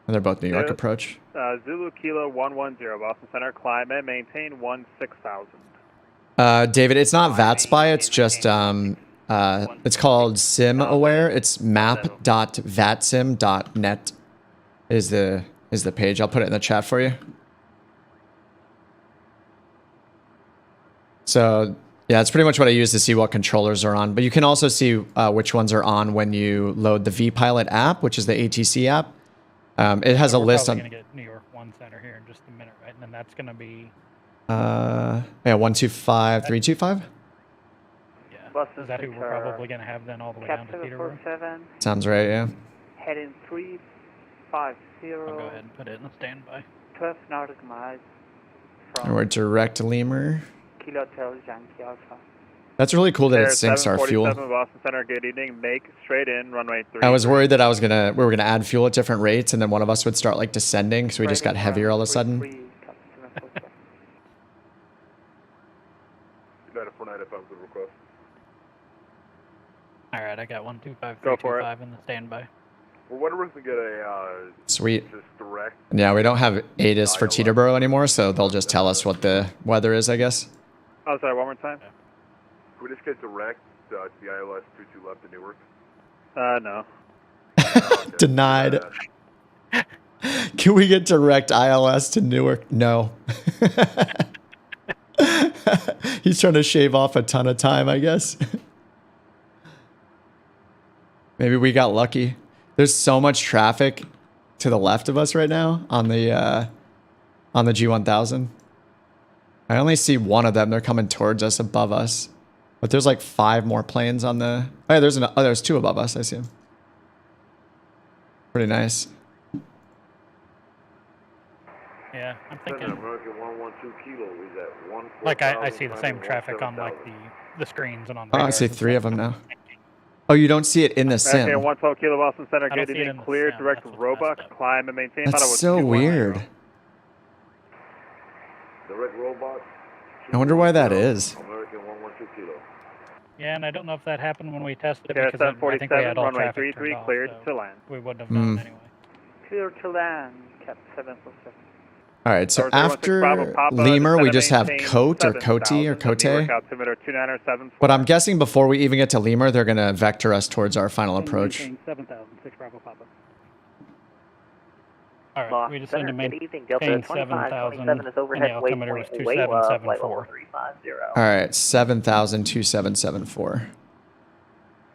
And they're both New York approach. Zulu Kilo 110, Boston Center, climb and maintain 16,000. David, it's not VATSPY, it's just it's called SimAware. It's map.vatsim.net is the page. I'll put it in the chat for you. So yeah, it's pretty much what I use to see what controllers are on. But you can also see which ones are on when you load the vPilot app, which is the ATC app. It has a list on. We're going to get New York 1 Center here in just a minute, right? And then that's going to be. Yeah, 125, 325. Yeah. Is that who we're probably going to have then all the way down to Peterborough? Sounds right. Yeah. Heading 350. I'll go ahead and put it in a standby. 12 nautical miles. And we're direct to Lemur. Kilo Hotel Yankee Alpha. That's really cool that it syncs our fuel. Boston Center, good evening. Make straight in, runway 3. I was worried that we were gonna add fuel at different rates, and then one of us would start like descending, so we just got heavier all of a sudden. United 495 the request. All right, I got 125, 325 in the standby. We're wondering if we get a Sweet. just direct. Yeah, we don't have ATIS for Teterboro anymore, so they'll just tell us what the weather is, I guess. Oh, sorry, one more time? Can we just get direct to the ILS 22 left to Newark? No. Denied. Can we get direct ILS to Newark? No. He's trying to shave off a ton of time, I guess. Maybe we got lucky. There's so much traffic to the left of us right now on the G1000. I only see one of them. They're coming towards us above us. But there's like 5 more planes on the... Oh, yeah, there's 2 above us. I see them. Pretty nice. Yeah, I'm thinking... American 112 Kilo is at 1. Like, I see the same traffic on, like, the screens and on the Oh, I see 3 of them now. Oh, you don't see it in the sim. Okay, 112 Kilo Boston Center, good evening, clear, direct robot, climb and maintain. That's so weird. Direct robot. I wonder why that is. American 112 Kilo. Yeah, and I don't know if that happened when we tested it Yeah, because I think we had all runway traffic 33, turned cleared off, to land. we wouldn't have known anyway. Clear to land, Cap 7+7. All right, so after LEMOR, we just have COATE or COATE or COATE. But I'm guessing before we even get to LEMOR, they're going to vector us towards our final approach. 7,000, 6 Bravo Papa. All right, we just need to maintain 7,000, and the overhead altimeter was waypoint, flight level 2774. 350. All right, 7,02774.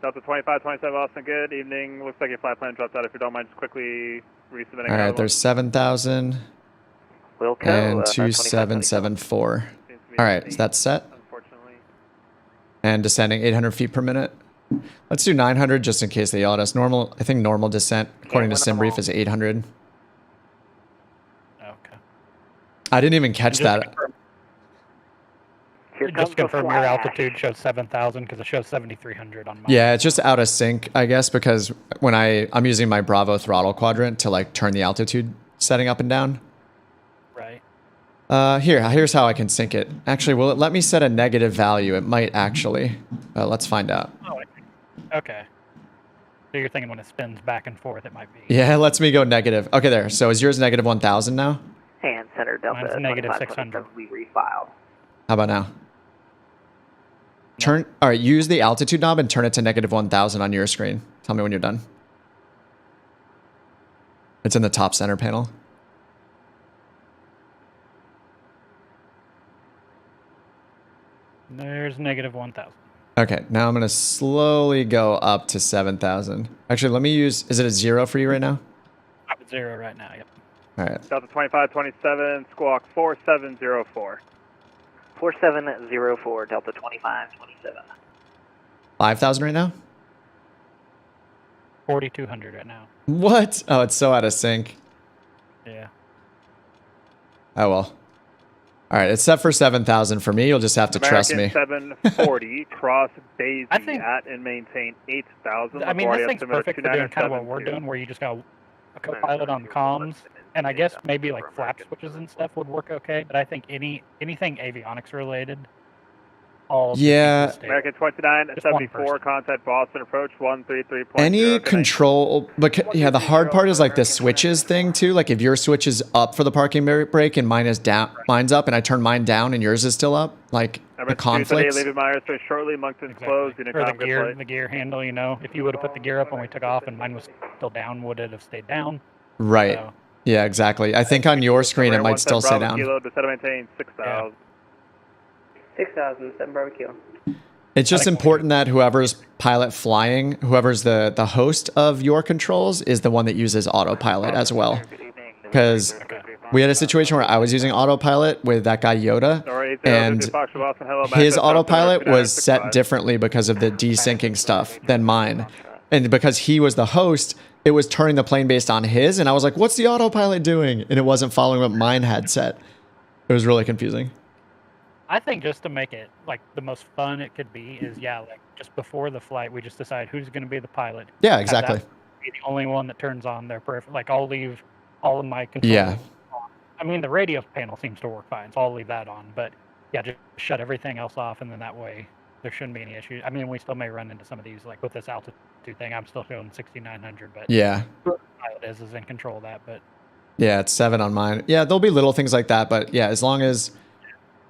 Delta 2527 Austin, good evening. Looks like your flight plan dropped out. If you don't mind, just quickly resubmitting. All right, there's 7,000 and 2774. All right, is that set? And descending 800 feet per minute. Let's do 900 just in case they yell at us. Normal, I think normal descent, according to SimBrief, is 800. Okay. I didn't even catch that. Just confirm your altitude shows 7,000 because it shows 7,300 on mine. Yeah, it's just out of sync, I guess, because when I'm using my Bravo throttle quadrant to like turn the altitude setting up and down. Right. Here's how I can sync it. Actually, will it let me set a negative value? It might actually. Let's find out. Oh, okay. So you're thinking when it spins back and forth, it might be. Yeah, it lets me go negative. Okay, there. So is yours negative 1,000 now? And center Delta. Mine's negative 600. We refiled. How about now? All right, use the altitude knob and turn it to negative 1,000 on your screen. Tell me when you're done. It's in the top center panel. There's negative 1,000. Okay, now I'm going to slowly go up to 7,000. Actually, let me use... Is it a 0 for you right now? I'm at 0 right now, yep. All right. Delta 2527, squawk 4704. 4704, Delta 2527. 5,000 right now? 4,200 right now. What? Oh, it's so out of sync. Yeah. Oh, well. All right, it's set for 7,000 for me. You'll just have to trust me. 740, cross Daisy at and maintain 8,000. I mean, this thing's perfect for doing kind of what we're doing, where you just got a co-pilot on comms, and I guess maybe like flap switches and stuff would work okay, but I think anything avionics related, all yeah. American 2974, contact Boston approach 133. Any control, but yeah, the hard part is like the switches thing too. Like if your switch is up for the parking brake and mine is down, mine's up, and I turn mine down and yours is still up, like the conflicts. Leaving Myers shortly, Moncton closed. Or the gear handle, you know, if you would have put the gear up when we took off and mine was still down, would it have stayed down? Right. So, yeah, exactly. I think on your screen it might still stay down. Kilo, to maintain 6,000. 6,000, 7 Bravo Kilo. It's just important that whoever's pilot flying, whoever's the host of YourControls, is the one that uses Autopilot as well. Because we had a situation where I was using Autopilot with that guy Yoda, and his Autopilot was set differently because of the desyncing stuff than mine. And because he was the host, it was turning the plane based on his, and I was like, what's the Autopilot doing? And it wasn't following what mine had set. It was really confusing. I think just to make it like the most fun it could be is like just before the flight we just decide who's going to be the pilot. Yeah, exactly. Be the only one that turns on their peripheral. Like I'll leave all of my controls. Yeah. On. I mean the radio panel seems to work fine, so I'll leave that on. But yeah, just shut everything else off, and then that way there shouldn't be any issue. I mean, we still may run into some of these, like with this altitude thing. I'm still showing 6,900, but yeah, Pilot is in control of that. But yeah, it's 7 on mine. Yeah, there'll be little things like that, but yeah, as long as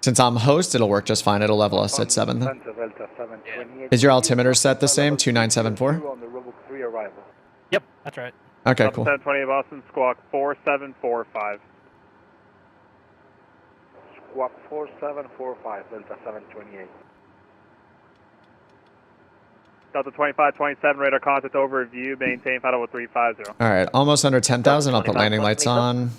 since I'm host, it'll work just fine. It'll level us at 7. Then. Is your altimeter set the same? 2974. On the Robo 3 arrival. Yep, that's right. Okay, cool. 728 Boston, squawk 4745. Squawk 4745, Delta 728. Delta 2527, radar contact over view, maintain 50350. All right, almost under 10,000. I'll put landing lights on.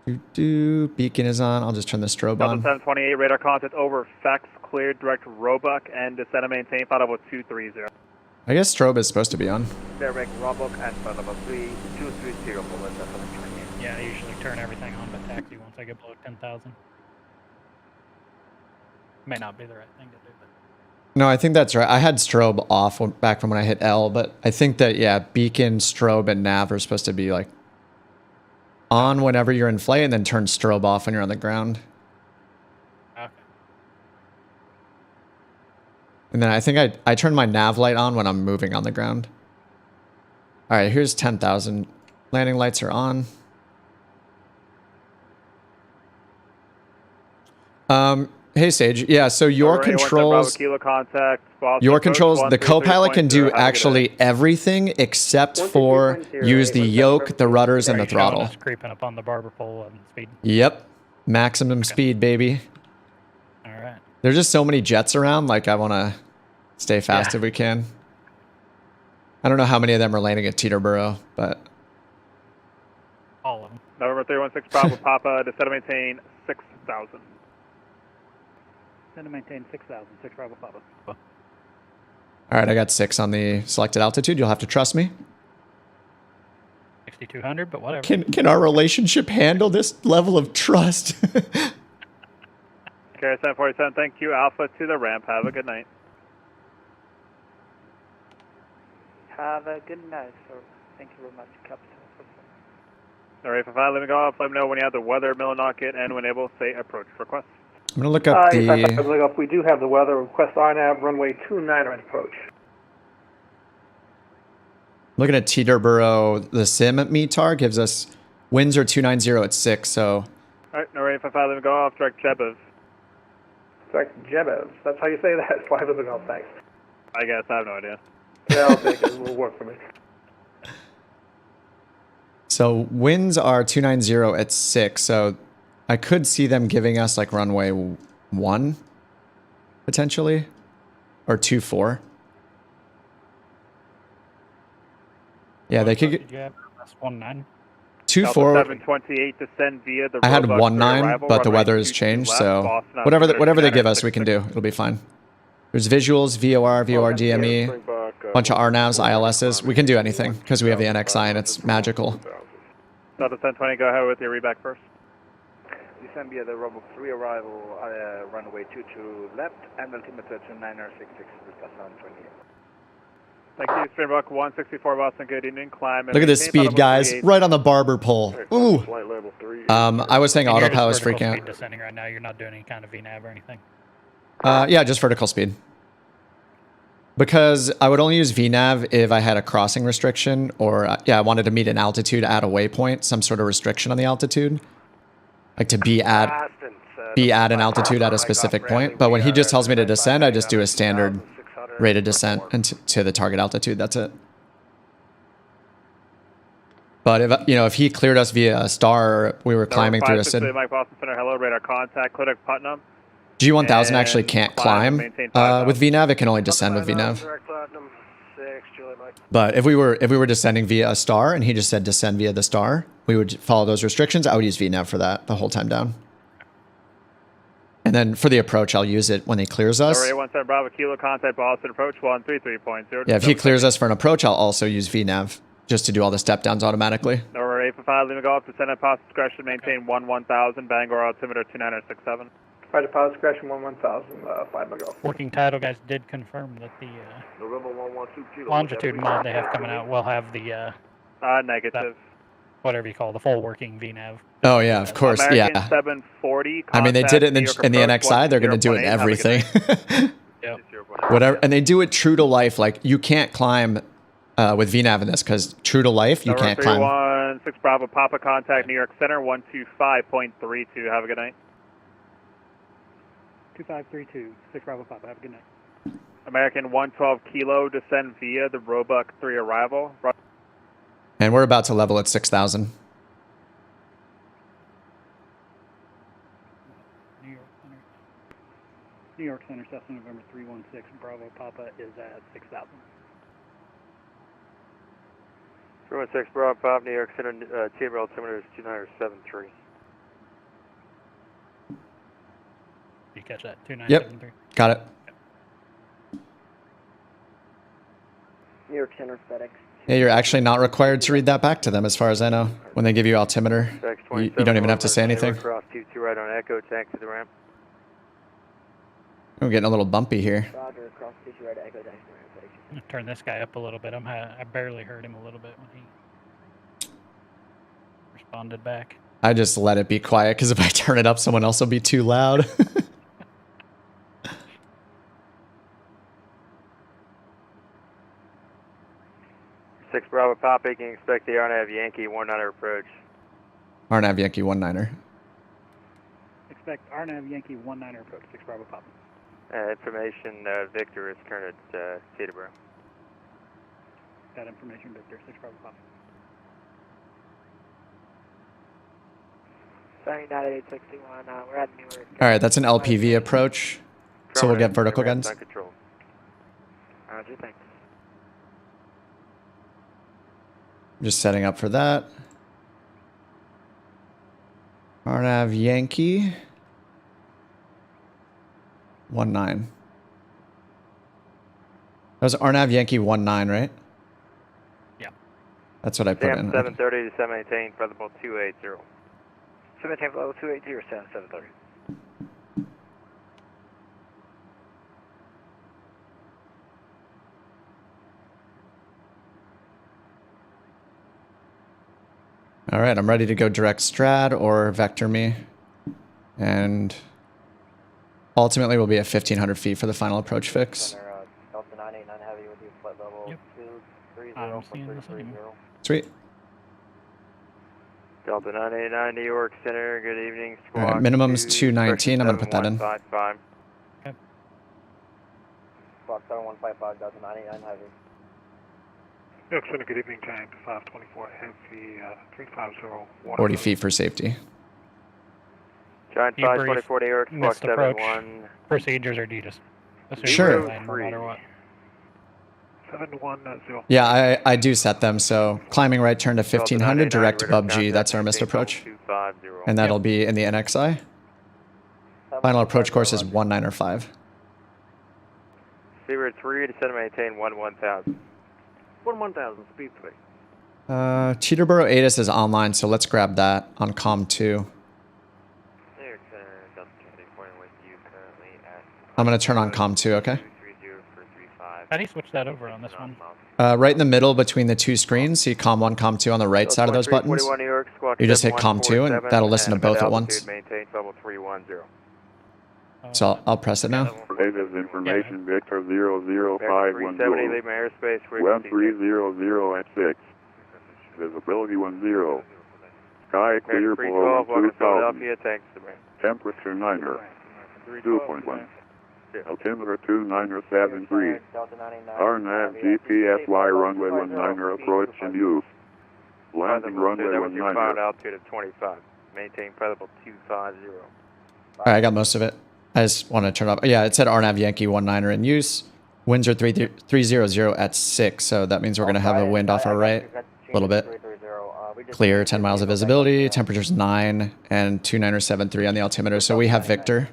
Beacon is on. I'll just turn the strobe Delta on. 728, radar contact over, FEX cleared, direct Roebuck, and descend and maintain 50230. I guess strobe is supposed to be on. Direct Roebuck and 50230 for Delta 728. Yeah, I usually turn everything on but taxi once I get below 10,000. May not be the right thing to do, but... No, I think that's right. I had strobe off back from when I hit L, but I think that, yeah, beacon, strobe, and nav are supposed to be like on whenever you're in flight and then turn strobe off when you're on the ground. Okay. And then I think I turn my nav light on when I'm moving on the ground. All right, here's 10,000. Landing lights are on. Hey Sage, yeah, so your controls, the co-pilot can do actually everything except for use the yoke, the rudders, and the throttle. It's creeping up on the barber pole and speed. Yep, maximum speed, baby. All right. There's just so many jets around, like I want to stay fast if we can. I don't know how many of them are landing at Teterboro, but... All of them. November 316 Bravo Papa, descend and maintain 6,000. To maintain 6,000, 6 Bravo Papa. All right, I got 6 on the selected altitude. You'll have to trust me. 6,200, but whatever. Can our relationship handle this level of trust? Carrier 747, thank you. Alpha to the ramp. Have a good night. Have a good night, sir. Thank you very much, Captain. All right, for 5, let me go off. Let me know when you have the weather, Millinocket, and when able, say approach request. I'm going to look up we do have the weather. Request RNAV, runway 29 at approach. Looking at Teterboro, the sim at METAR gives us winds are 290 at 6, so... All right, no ready for 5, let me go off. Direct Jebev. Direct Jebev. That's how you say that? 5 of the go, thanks. I guess, I have no idea. Yeah, I'll take it. It will work for me. So winds are 290 at 6, so... I could see them giving us like runway 1, potentially, or 24. Yeah, they could get 19. 24. 728 descend via the I had 19, but the weather has changed, so whatever they give us, we can do. It'll be fine. There's visuals, VOR, DME, bunch of RNAVs, ILSs. We can do anything because we have the NXi and it's magical. Delta 1020, go ahead with your reback first. Descend via the Robo 3 arrival, runway 22 left, and altimeter 2966, Delta 728. Thank you, Springbok 164 Boston, good evening, climb. Look at this speed, guys, right on the barber pole. Ooh. I was saying autopilot's freaking out. Descending right now, you're not doing any kind of VNAV or anything? Yeah, just vertical speed. Because I would only use VNAV if I had a crossing restriction, or I wanted to meet an altitude at a waypoint, some sort of restriction on the altitude. Like to be at an altitude at a specific point. But when he just tells me to descend, I just do a standard rate of descent and to the target altitude. That's it. But if he cleared us via a star, we were climbing through a city. Mike Boston Center, hello, radar contact, Kodak Putnam. G1000 actually can't climb with VNAV. It can only descend with VNAV. But if we were descending via a star and he just said descend via the star, we would follow those restrictions. I would use VNAV for that the whole time down. And then for the approach, I'll use it when he clears us. Number 817 Bravo Kilo, contact Boston approach 133.0. Yeah, if he clears us for an approach, I'll also use VNAV just to do all the step downs automatically. Number 855 Lima Golf, descend at post discretion, maintain 1000, Bangor altimeter 2967. Right, power discretion 1000, 5 ago. Working title guys did confirm that the longitude mod they have coming out will have the negative. whatever you call the full working VNAV. Oh yeah, of course. American Yeah. 740. I mean, they did it in the NXi. They're going to do it in everything. Yep. Whatever, and they do it true to life. Like you can't climb with VNAV in this because true to life, you can't climb. 316 Bravo Papa, contact New York Center 125.32. Have a good night. 2532, 6 Bravo Papa. Have a good night. American 112 Kilo, descend via the Roebuck 3 arrival. And we're about to level at 6,000. New York Center, Cessna November 316, Bravo Papa is at 6,000. 316 Bravo Papa, New York Center, KBOS altimeter is 2973. You catch that? 2973. Yep, got it. New York Center, FedEx. Yeah, you're actually not required to read that back to them, as far as I know. When they give you altimeter, you don't even have to say anything. Cross 22 right on Echo, taxi the ramp. We're getting a little bumpy here. Roger, cross 22 right at Echo, taxi the ramp. I'm gonna turn this guy up a little bit. I barely heard him a little bit when he responded back. I just let it be quiet, because if I turn it up, someone else will be too loud. 6 Bravo Papa, you can expect the RNAV Yankee 19er approach. RNAV Yankee 19er. Expect RNAV Yankee 19er approach, 6 Bravo Papa. Information, Victor is current at Teterboro. That information, Victor, 6 Bravo Papa. Sorry, not at 861. We're at Newark. All right, that's an LPV approach, so we'll get vertical guns. Roger, thanks. Just setting up for that. RNAV Yankee 19. That was RNAV Yankee 19, right? Yeah. That's what I put in. 730 to 718, featherbolt 280. 718 level 280 or 730. All right, I'm ready to go direct STRAD or vector me. And ultimately we'll be at 1,500 feet for the final approach fix. Center, Delta 989 heavy with you, flight level 230 Sweet. Delta 989, New York Center, good evening. All right, minimum's 219. I'm going to put that in. Okay. Squawk 7155, Delta 989 heavy. New York Center, good evening, time 524 heavy, 350. 40 feet for safety. Giant 524 New York, squawk 71. Procedures, or do you just assume Sure. no matter what? 710. Yeah, I do set them. So climbing right turn to 1,500, direct above G. That's our missed approach. And that'll be in the NXi. Final approach course is 195. Seabird 3 to set and maintain 11,000. 11,000, speed 3. Teterboro ATIS is online, so let's grab that on COM 2. I'm going to turn on COM 2, okay? How do you switch that over on this one? Right in the middle between the two screens, see COM 1, COM 2 on the right side of those buttons. You just hit COM 2 and that'll listen to both at once. So I'll press it now. Latest information, Victor 0051. 1300 at 6. Visibility 10. Sky clear below 2000. Temperature 9er. 2.1. Altimeter 2973. RNAV GPSY runway 19er approach and use. Landing runway 19er. Altitude of 25. Maintain featherbolt 250. Alright, I got most of it. I just want to turn up. Yeah, it said RNAV Yankee 19er in use. Winds are 300 at 6, so that means we're going to have a wind off our right a little bit. Clear, 10 miles of visibility, temperature's 9, and 2973 on the altimeter, so we have Victor.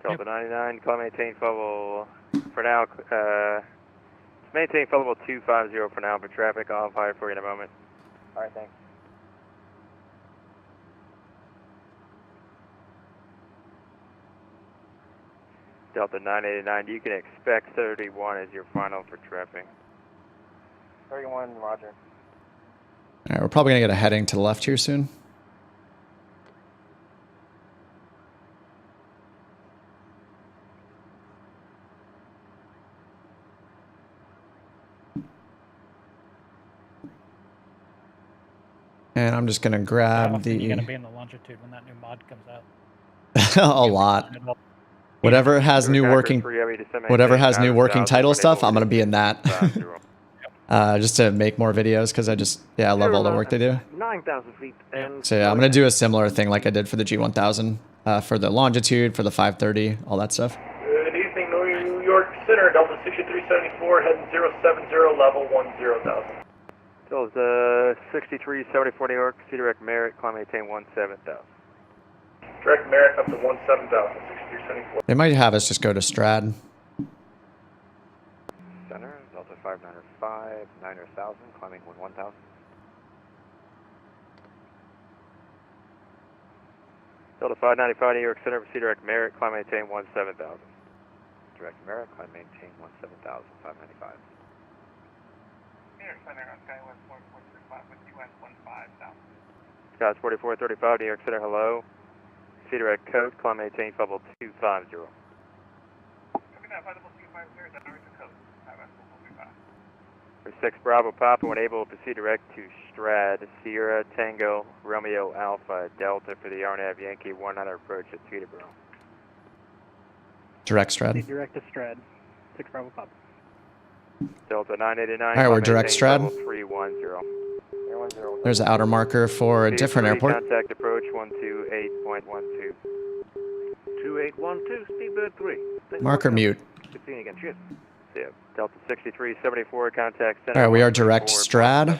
Delta 99, call maintain level for now. Maintain level 250 for now for traffic. I'll fire for you in a moment. Alright, thanks. Delta 989, you can expect 31 as your final for traffic. 31, roger. All right, we're probably gonna get a heading to the left here soon. And I'm just gonna grab the. You're gonna be in the longitude when that new mod comes out. A lot. Whatever has new working, title stuff, I'm gonna be in that. Just to make more videos because I love all the work they do. 9,000 feet. And So yeah, I'm gonna do a similar thing like I did for the G1000, for the longitude, for the 530, all that stuff. Good evening, New York Center, Delta 6374, heading 070, level 10,000. Delta 6374 New York, Sea Direct Merit, climb maintain 17,000. Direct Merit up to 17,000, 6374. They might have us just go to STRAD. Center, Delta 595, 9,000, climbing 1,000. Delta 595 New York Center, Sea Direct Merit, climb maintain 17,000. Direct Merit, climb maintain 17,000, 595. New York Center on Skywest 4435 with US 15,000. Scott 4435 New York Center, hello. Sea Direct code, climb maintain level 250. For 6 Bravo Papa, when able, proceed direct to STRAD, Sierra Tango Romeo Alpha Delta for the RNAV Yankee 100 approach at Teterboro. Direct STRAD. Direct to STRAD. 6 Bravo Papa. Delta 989. All right, we're direct STRAD. 310. There's an outer marker for a different airport. Contact approach 128.12. 2812, Speedbird 3. Marker mute. 15 again, cheers. Yeah, Delta 6374, contact center. All right, we are direct STRAD.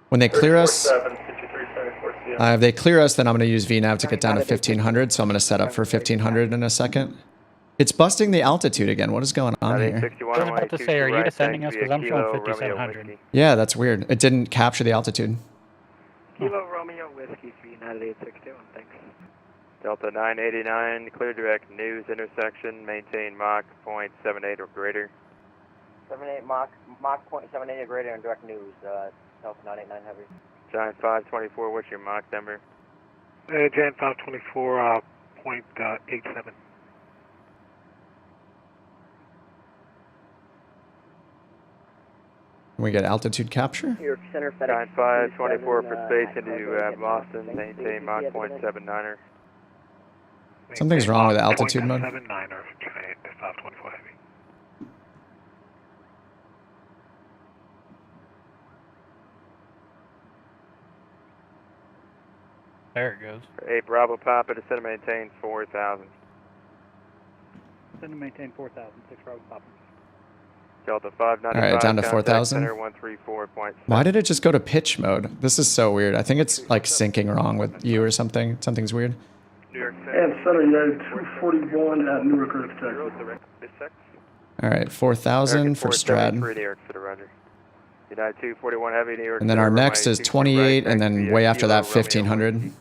When they clear us, if they clear us, then I'm going to use VNAV to get down to 1500. So I'm going to set up for 1500 in a second. It's busting the altitude again. What is going on here? I was about to say, are you descending us? Because I'm showing 5,700. Yeah, that's weird. It didn't capture the altitude. Kilo Romeo Whiskey 39861, thanks. Delta 989, clear direct news intersection, maintain Mach .78 or greater. 78 Mach .78 or greater and direct news, Delta 989 heavy. Giant 524, what's your Mach number? Giant 524, .87. Can we get altitude capture? New York Center, FedEx. Giant 524 for space into Boston, maintain Mach .79er. Something's wrong with the altitude mode. 79er, Giant 524 heavy. There it goes. 8 Bravo Papa, descend and maintain 4,000. Descend and maintain 4,000, 6 Bravo Papa. Delta 595. All right, down to 4,000. 134.7. Why did it just go to pitch mode? This is so weird. I think it's like syncing wrong with you or something. Something's weird. And Center United 241 at Newark, Texas. All right, 4,000 for STRAD. United 241 heavy, New York. And then our next is 28, and then way after that, 1,500.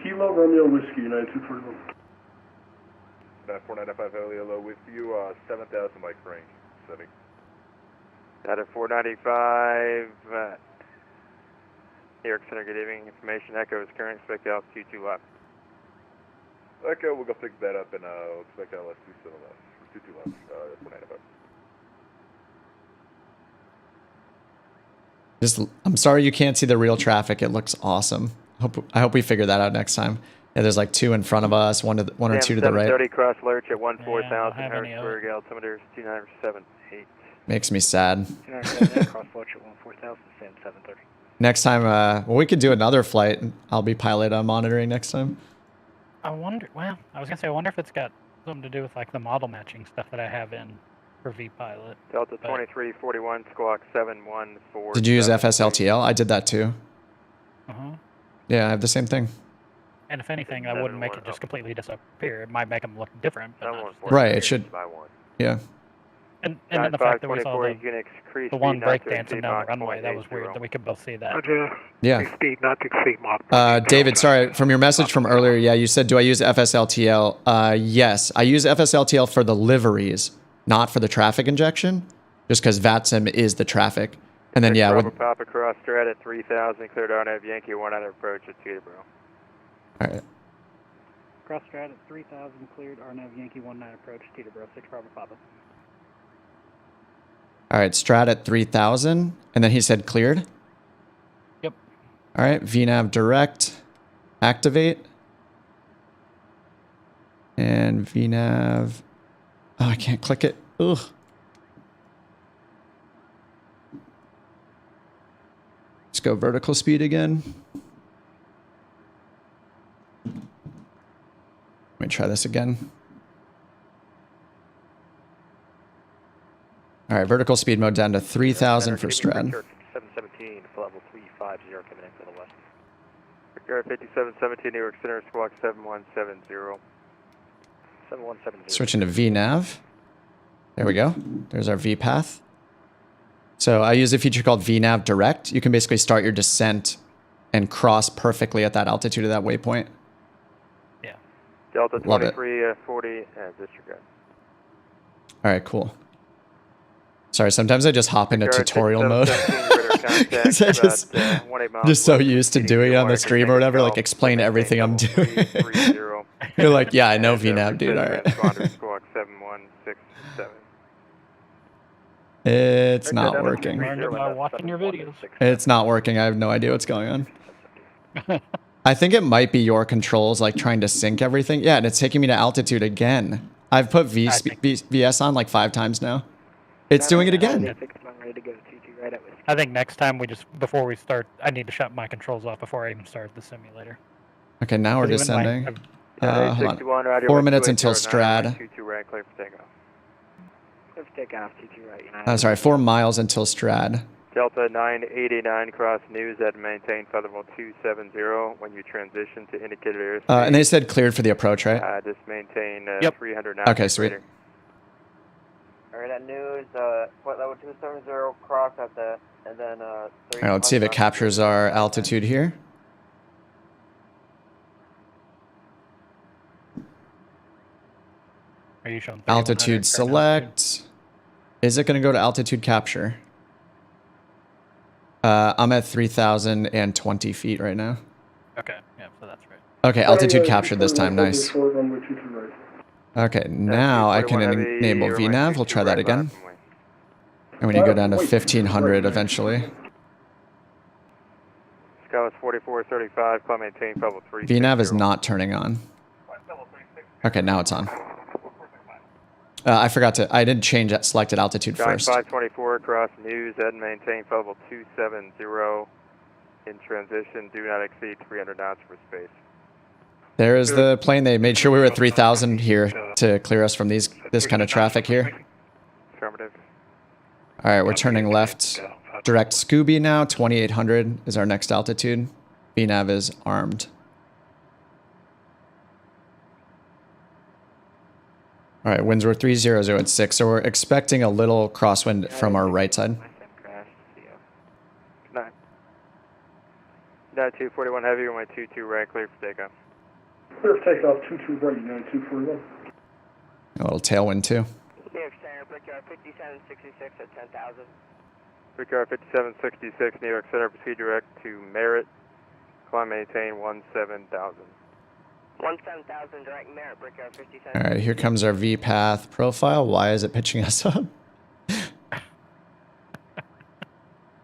Kilo Romeo Whiskey, United 241. 495 hello with you, 7,000 mic range, setting. Out of 495, New York Center, good evening. Information, Echo is current, expect altitude 2 left. Okay, we'll go pick that up and we'll expect LS 27 left, 22 left, 495. I'm sorry you can't see the real traffic. It looks awesome. I hope we figure that out next time. Yeah, there's like 2 in front of us, one or 2 to the right. 30 cross lurch at 14,000 Harrisburg, altimeter 2978. Makes me sad. 2978 cross lurch at 14,000, same 730. Next time, well, we could do another flight. I'll be pilot monitoring next time. I wonder, well, I was going to say, I wonder if it's got something to do with like the model matching stuff that I have in for VPilot. Delta 2341, squawk 714. Did you use FSLTL? I did that too. Uh-huh. Yeah, I have the same thing. And if anything, I wouldn't make it just completely disappear. It might make them look different. But right, it should. Yeah. And then the fact that we saw the one breakdancing down the runway, that was weird that we could both see that. Yeah. Speed not to exceed Mach. David, sorry, from your message from earlier, yeah, you said, do I use FSLTL? Yes, I use FSLTL for the liveries, not for the traffic injection, just because VATSIM is the traffic. And then, yeah, Bravo Papa cross STRAD at 3000, cleared RNAV Yankee 1 on approach at Teterboro. Alright. Cross STRAD at 3000, cleared RNAV Yankee 19 approach, Teterboro, 6 Bravo Papa. Alright, STRAD at 3000, and then he said cleared? Yep. Alright, VNAV direct, activate. And VNAV, oh, I can't click it, ugh. Let's go vertical speed again. Let me try this again. All right, vertical speed mode down to 3000 for STRAD. 717, level 350 coming in from the west. Brickyard 5717, New York Center, squawk 7170. 7170. Switching to VNAV. There we go. There's our V path. So I use a feature called VNAV Direct. You can basically start your descent and cross perfectly at that altitude of that waypoint. Yeah. Delta Love 23, 40, disregard. All right, cool. Sorry, sometimes I just hop into tutorial mode. Because I just so used to doing it on the stream or whatever, like explain everything I'm doing. You're like, yeah, I know VNAV, dude. All right. It's not working. Learned by watching your videos. It's not working. I have no idea what's going on. I think it might be YourControls, like trying to sync everything. Yeah, and it's taking me to altitude again. I've put VS on like 5 times now. It's doing it again. I think next time before we start, I need to shut my controls off before I even start the simulator. Okay, now we're descending. Hold on. 4 minutes until STRAD. Sorry, 4 miles until STRAD. Delta 989 cross news at maintain flight level 270 when you transition to indicated airspace. And they said cleared for the approach, right? Just maintain 300 knots. Okay, sweet. Alright, at news, flight level 270 cross at the, and then Alright, let's see if it captures our altitude here. Are you showing altitude select? Is it going to go to altitude capture? I'm at 3,020 feet right now. Okay, yeah, so that's right. Okay, altitude captured this time. Nice. Okay, now I can enable VNAV. We'll try that again. And we need to go down to 1,500 eventually. Scott 4435, climb maintain level 3. VNAV is not turning on. Okay, now it's on. I forgot to, I did change that selected altitude first. 524 across news and maintain level 270 in transition. Do not exceed 300 knots for space. There is the plane. They made sure we were at 3,000 here to clear us from this kind of traffic here. Affirmative. All right, we're turning left. Direct Scooby now. 2,800 is our next altitude. VNAV is armed. All right, winds were 300 at 6, so we're expecting a little crosswind from our right side. 9241 heavy, runway 22 right, clear for takeoff. Clear for takeoff, 22 right, 9241. A little tailwind too. New York Center, Brickyard 5766 at 10,000. Brickyard 5766, New York Center, proceed direct to Merritt. Climb maintain 17,000. 17,000 direct Merritt, Brickyard 57. All right, here comes our V path profile. Why is it pitching us up?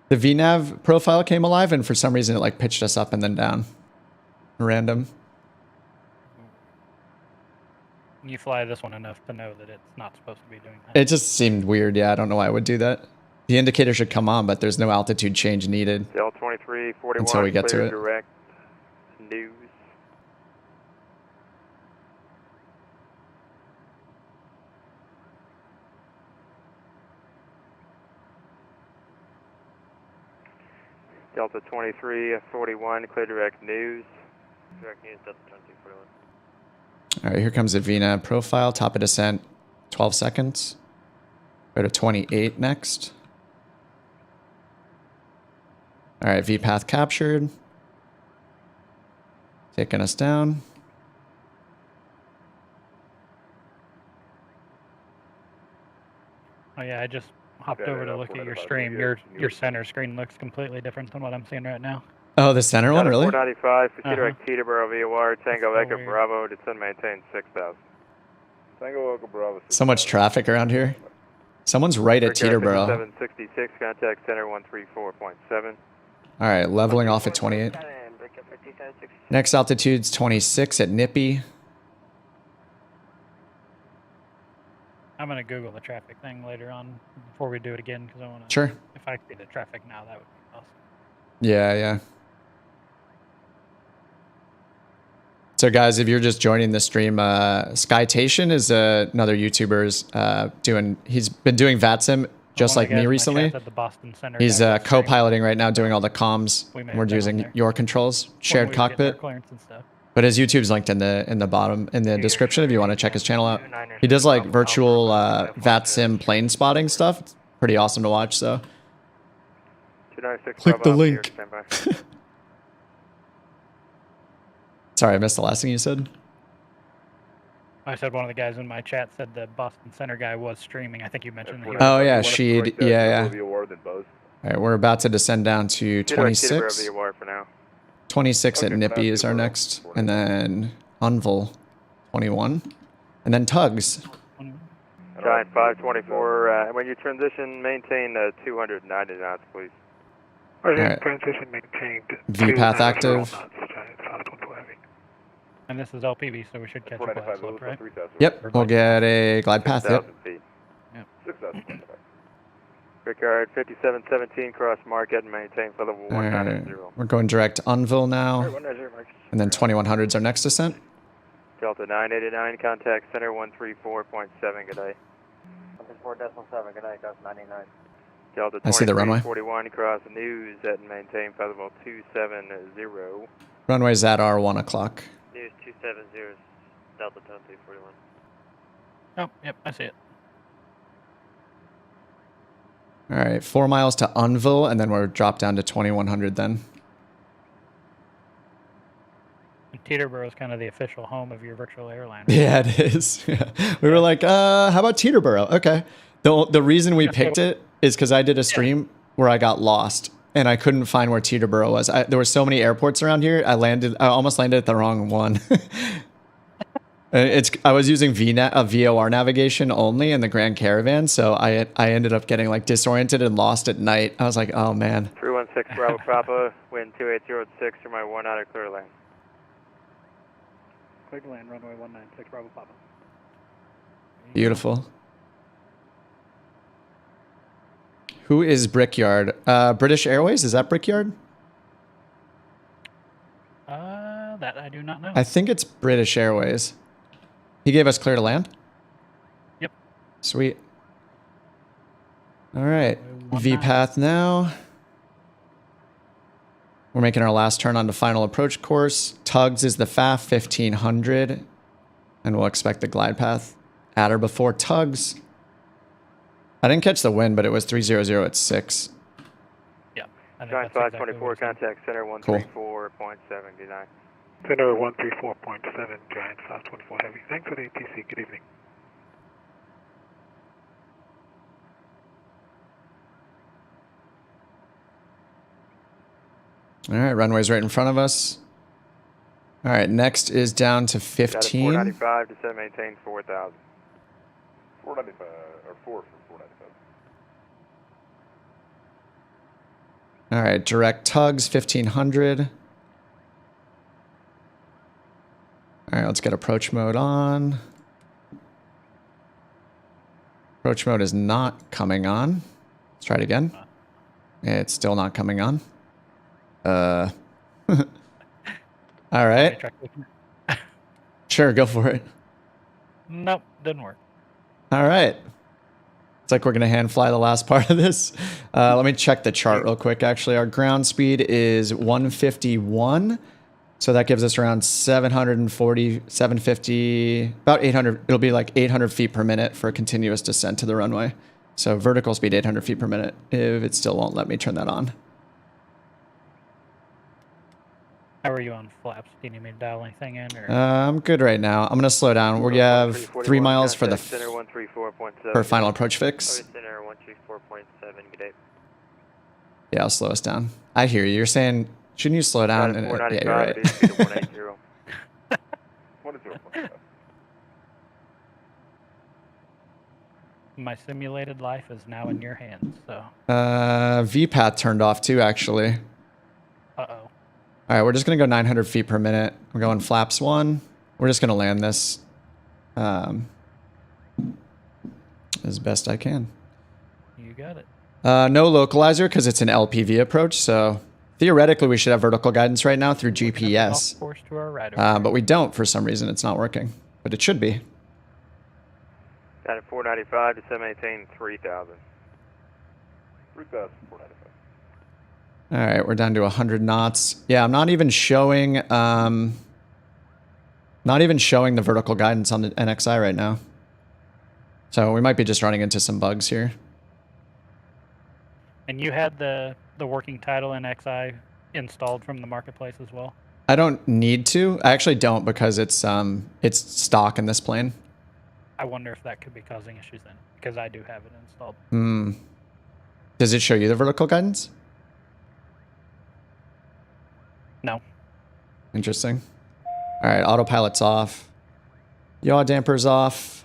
The VNAV profile came alive, and for some reason it like pitched us up and then down. Random. You fly this one enough to know that it's not supposed to be doing that. It just seemed weird. Yeah, I don't know why I would do that. The indicator should come on, but there's no altitude change needed. L2341 until we get to it. Direct news. Delta 2341, clear direct news. Direct news, Delta 2341. All right, here comes the VNAV profile. Top of descent, 12 seconds. Go to 28 next. All right, V path captured. Taking us down. Oh yeah, I just hopped over to look at your stream, your center screen looks completely different than what I'm seeing right now. Oh, the center one, really? 495, proceed direct Teterboro VOR, Tango Echo Bravo, descend maintain 6000. Tango Echo Bravo. So much traffic around here. Someone's right at Teterboro. 766, contact center 134.7. All right, leveling off at 28. Next altitude's 26 at Nippy. I'm going to Google the traffic thing later on before we do it again because I want to. Sure. If I see the traffic now, that would be awesome. Yeah, yeah. So guys, if you're just joining the stream, Skytation is another YouTuber he's been doing VATSIM just like me recently. He's co-piloting right now, doing all the comms. We're using YourControls, shared cockpit. But his YouTube's linked in the bottom in the description if you want to check his channel out. He does like virtual VATSIM plane spotting stuff. It's pretty awesome to watch. So click the link. Sorry, I missed the last thing you said. I said one of the guys in my chat said the Boston Center guy was streaming. I think you mentioned that. Oh yeah, Sheed. Yeah, yeah. All right, we're about to descend down to 26. 26 at Nippy is our next, and then Unville 21, and then Tugs. Giant 524. When you transition, maintain 290 knots, please. Right. Transition maintained. VPath active. And this is LPV, so we should catch a glide slope, right? Yep, we'll get a glide path. Yep. Brickyard 5717, cross market and maintain for level 190. We're going direct to Unville now. And then 2100's our next descent. Delta 989, contact center 134.7, good day. 134.7, good night, Delta 99. Delta I see the runway. 41, cross news at and maintain for level 270. Runway's at our 1 o'clock. News 270, Delta 1041. Oh, yep, I see it. All right, 4 miles to Unville, and then we're dropped down to 2100 then. Teterboro is kind of the official home of your virtual airline. Right? Yeah, it is. Yeah. We were like, how about Teterboro? Okay. The reason we picked it is because I did a stream where I got lost, and I couldn't find where Teterboro was. There were so many airports around here, I almost landed at the wrong one. I was using VOR navigation only in the Grand Caravan, so I ended up getting like disoriented and lost at night. I was like, oh man. 316 Bravo Papa, wind 2806 for my 1 out of clear lane. Clear to land, runway 196 Bravo Papa. Beautiful. Who is Brickyard? British Airways, is that Brickyard? That I do not know. I think it's British Airways. He gave us clear to land? Yep. Sweet. All right. VPath now. We're making our last turn onto final approach course. Tugs is the FAF 1500. And we'll expect the glide path at or before Tugs. I didn't catch the wind, but it was 300 at 6. Yeah. Giant 524, contact center 134.7, good night. Center 134.7, Giant 524 Heavy. Thanks for the ATC. Good evening. All right, runway's right in front of us. All right, next is down to 15. 495, descend maintain 4000. 495, or 4 for 495. All right, direct Tugs 1500. All right, let's get approach mode on. Approach mode is not coming on. Let's try it again. It's still not coming on. All right. Sure, go for it. Nope, didn't work. All right. It's like we're going to hand fly the last part of this. Let me check the chart real quick. Actually, our ground speed is 151. So that gives us around 740, 750, about 800. It'll be like 800 feet per minute for a continuous descent to the runway. So vertical speed 800 feet per minute if it still won't let me turn that on. How are you on flaps? Do you need me to dial anything in? Or? I'm good right now. I'm going to slow down. We have 3 miles for the for final approach fix. Center 134.7, good day. Yeah, I'll slow us down. I hear you. You're saying, shouldn't you slow down? And, yeah, you're right. My simulated life is now in your hands, so. VPAT turned off too, actually. Uh-oh. All right, we're just going to go 900 feet per minute. We're going flaps 1. We're just going to land this as best I can. You got it. No localizer because it's an LPV approach, so theoretically we should have vertical guidance right now through GPS. To our right but we don't for some reason. It's not working, but it should be. Got it 495 to 718, 3,000. 3,495. All right, we're down to 100 knots. Yeah, I'm not even showing the vertical guidance on the NXi right now. So we might be just running into some bugs here. And you had the working title NXi installed from the marketplace as well? I don't need to. I actually don't because it's stock in this plane. I wonder if that could be causing issues then, because I do have it installed. Does it show you the vertical guidance? No. Interesting. All right, autopilot's off. Yaw damper's off.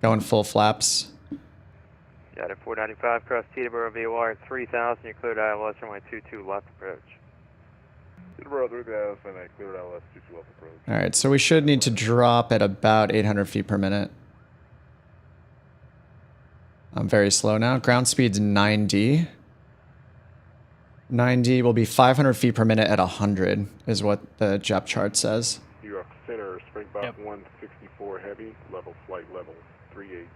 Going full flaps. Got it 495 cross Teterboro VOR 3000. You're cleared ILS runway 22 left approach. Teterboro 3000 and cleared ILS 22 left approach. All right, so we should need to drop at about 800 feet per minute. I'm very slow now. Ground speed's 90. 90 will be 500 feet per minute at 100 is what the JEP chart says. New York Center, Springbok 164 heavy, level flight level 380.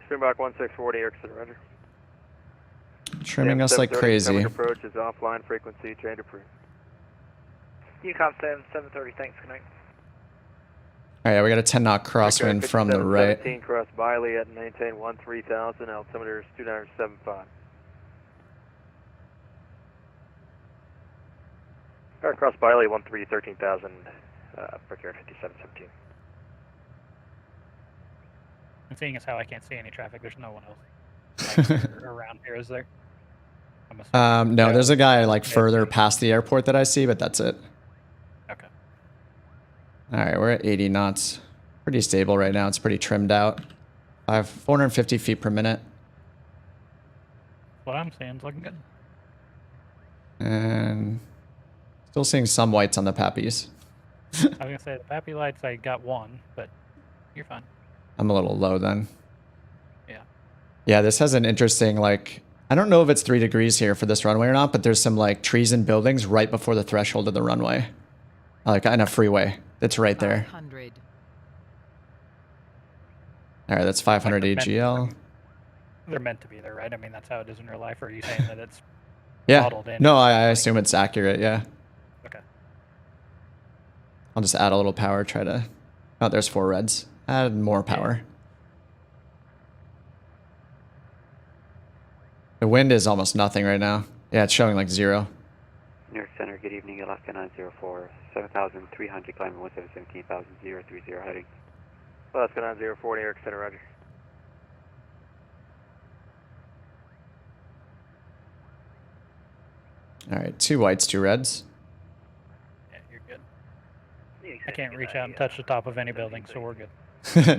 Springbok 1640, New York Center, roger. Trimming us like crazy. Approach is offline frequency, change approved. UCOM 730, thanks, good night. All right, we got a 10 knot crosswind from the right. 17 cross Biley at maintain 13,000, altimeter is 2975. Cross Biley 13,000, procure 5717. And seeing as how I can't see any traffic, there's no one else around here, is there? No, there's a guy like further past the airport that I see, but that's it. Okay. All right, we're at 80 knots. Pretty stable right now. It's pretty trimmed out. I have 450 feet per minute. What I'm seeing is looking good. And still seeing some whites on the Pappies. I was going to say, the Pappy lights, I got one, but you're fine. I'm a little low then. Yeah. Yeah, this has an interesting, like, I don't know if it's 3 degrees here for this runway or not, but there's some like trees and buildings right before the threshold of the runway. Like on a freeway that's right there. 500. All right, that's 500 AGL. They're meant to be there, right? I mean, that's how it is in real life. Or are you saying that it's modeled in? No, I assume it's accurate, yeah. Okay. I'll just add a little power, try to... Oh, there's 4 reds. Add more power. The wind is almost nothing right now. Yeah, it's showing like 0. New York Center, good evening, Alaska 904, 7,300, climbing 17,030, heading. Alaska 904, New York Center, roger. All right, 2 whites, 2 reds. Yeah, you're good. I can't reach out and touch the top of any building, so we're good.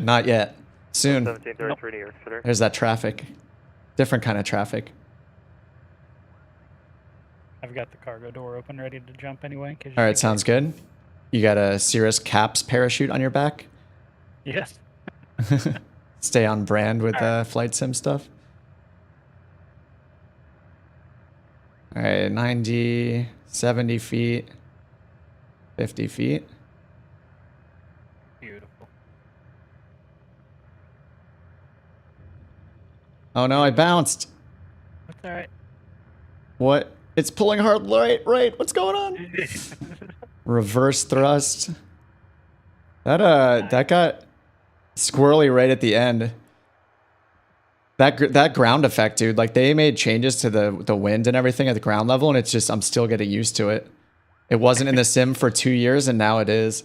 Not yet. Soon. 1733, New York Center. There's that traffic. Different kind of traffic. I've got the cargo door open, ready to jump anyway. All right, sounds good. You got a Cirrus Caps parachute on your back? Yes. Stay on brand with flight sim stuff. All right, 90, 70 feet, 50 feet. Beautiful. Oh no, I bounced. That's all right. What? It's pulling hard right. What's going on? Reverse thrust. That got squirrely right at the end. That ground effect, dude. Like they made changes to the wind and everything at the ground level, and it's just I'm still getting used to it. It wasn't in the sim for 2 years, and now it is.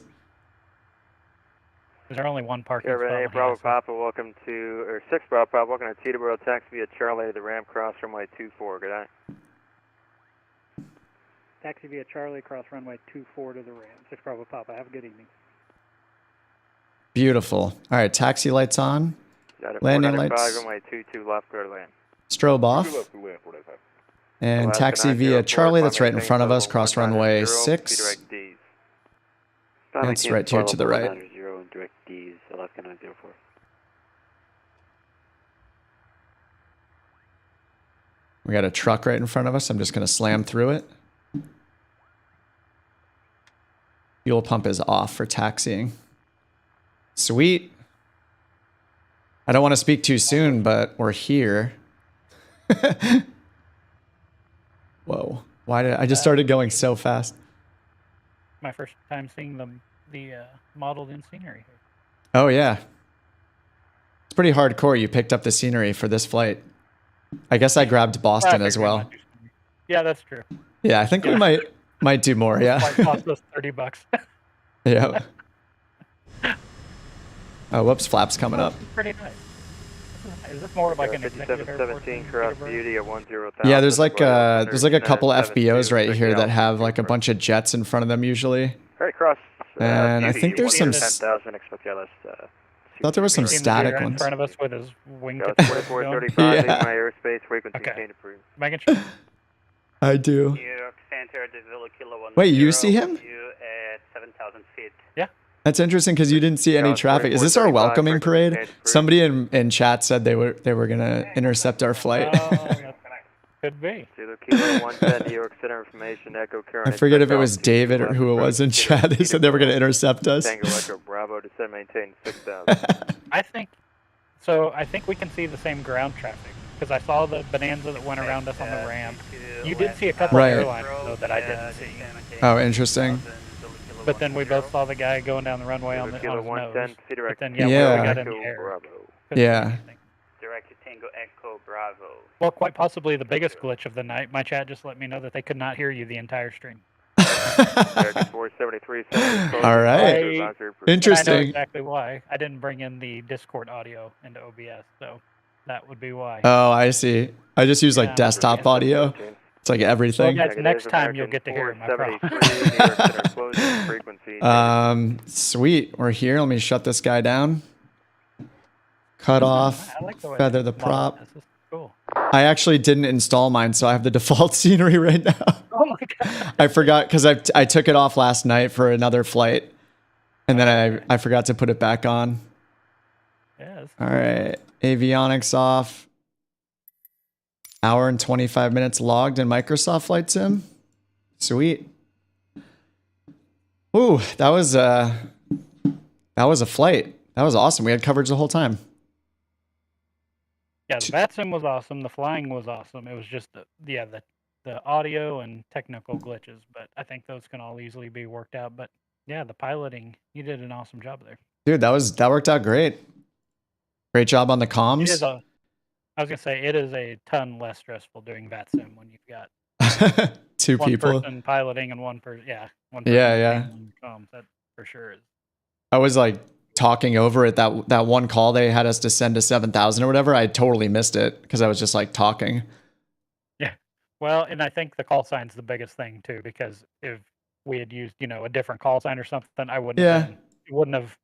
There's only one parking Caravan 8 spot. Bravo Papa, welcome to, or 6 Bravo Papa, welcome to Teterboro, taxi via Charlie, the ramp cross runway 24, good night. Taxi via Charlie, cross runway 24 to the ramp. 6 Bravo Papa, have a good evening. Beautiful. All right, taxi lights on. Landing lights. Runway 22 left, clear to land. Strobe off. And taxi via Charlie, that's right in front of us, cross runway 6. And it's right here to the right. Direct D's, Alaska 904. We got a truck right in front of us. I'm just going to slam through it. Fuel pump is off for taxiing. Sweet. I don't want to speak too soon, but we're here. Whoa. Why did I just started going so fast? My first time seeing the modeled in scenery here. Oh, yeah. It's pretty hardcore. You picked up the scenery for this flight. I guess I grabbed Boston as well. Yeah, that's true. Yeah, I think we might do more, yeah. Might cost us $30. Yeah. Oh, whoops, flaps coming up. Pretty nice. Is this more like an executive airport? 5717 cross beauty at 10,000. Yeah, there's like a couple FBOs right here that have like a bunch of jets in front of them usually. Alright, cross. And I think there's some. 10,000, expect LS. Thought there was some static ones. In front of us with his wing. 2435, my airspace frequency chain approved. Making sure. I do. New York Center, Kilo 10, Wait, you see him? you at 7,000 feet. Yeah. That's interesting because you didn't see any traffic. Is this our welcoming parade? Somebody in chat said they were gonna intercept our flight. Could be. Kilo 110, New York Center information, Echo Current. I forget if it was David or who it was in chat. They said they were gonna intercept us. Tango Echo Bravo, descend maintain 6,000. I think we can see the same ground traffic because I saw the Bonanza that went around us on the ramp. You did see a couple of airlines though that I didn't see. Oh, interesting. But then we both saw the guy going down the runway on his nose. But then, yeah. We got in the air. Yeah. Direct to Tango Echo Bravo. Well, quite possibly the biggest glitch of the night. My chat just let me know that they could not hear you the entire stream. All right. Interesting. I know exactly why. I didn't bring in the Discord audio into OBS, so that would be why. Oh, I see. I just use like desktop audio. It's like everything. Well, next time you'll get to hear my problem. Sweet. We're here. Let me shut this guy down. Cut off. Feather the prop. This is cool. I actually didn't install mine, so I have the default scenery right now. Oh my god. I forgot because I took it off last night for another flight, and then I forgot to put it back on. Yes. All right. Avionics off. Hour and 25 minutes logged in Microsoft Flight Sim. Sweet. Ooh, that was a flight. That was awesome. We had coverage the whole time. Yeah, the VATSIM was awesome. The flying was awesome. It was just the audio and technical glitches, but I think those can all easily be worked out. But yeah, the piloting, you did an awesome job there. Dude, that worked out great. Great job on the comms. I was gonna say it is a ton less stressful doing VATSIM when you've got two people one person piloting and one person one person comms. That for sure is. I was like talking over it that one call they had us to send to 7,000 or whatever. I totally missed it because I was just like talking. Yeah, well, and I think the call sign's the biggest thing too, because if we had used a different call sign or something, I wouldn't. Yeah. It wouldn't have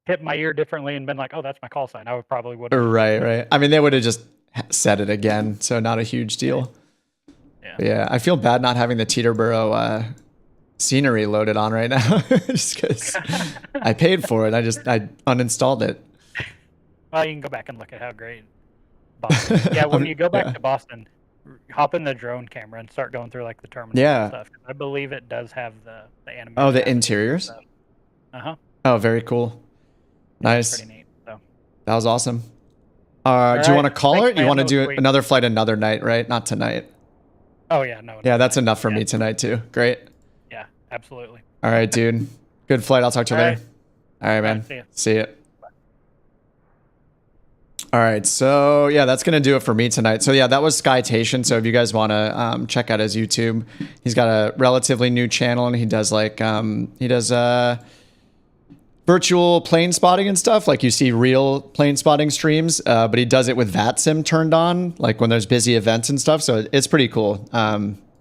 hit my ear differently and been like, oh, that's my call sign. I probably would. Right. I mean, they would have just said it again, so not a huge deal. Yeah. I feel bad not having the Teterboro scenery loaded on right now, just because I paid for it. I uninstalled it. Well, you can go back and look at how great Boston. Yeah, when you go back to Boston, hop in the drone camera and start going through like the terminals and stuff. I believe it does have the animation. Oh, the interiors. Oh, very cool. Nice. Pretty neat. So. That was awesome. Do you want to call it? You want to do another flight another night, right? Not tonight. Oh yeah, no. Yeah, that's enough for me tonight too. Great. Yeah, absolutely. All right, dude. Good flight. I'll talk to you later. All right, man. See ya. See ya. All right, so yeah, that's gonna do it for me tonight. So yeah, that was Skytation. So if you guys want to check out his YouTube, he's got a relatively new channel, and he does like virtual plane spotting and stuff. Like you see real plane spotting streams, but he does it with VATSIM turned on, like when there's busy events and stuff. So it's pretty cool.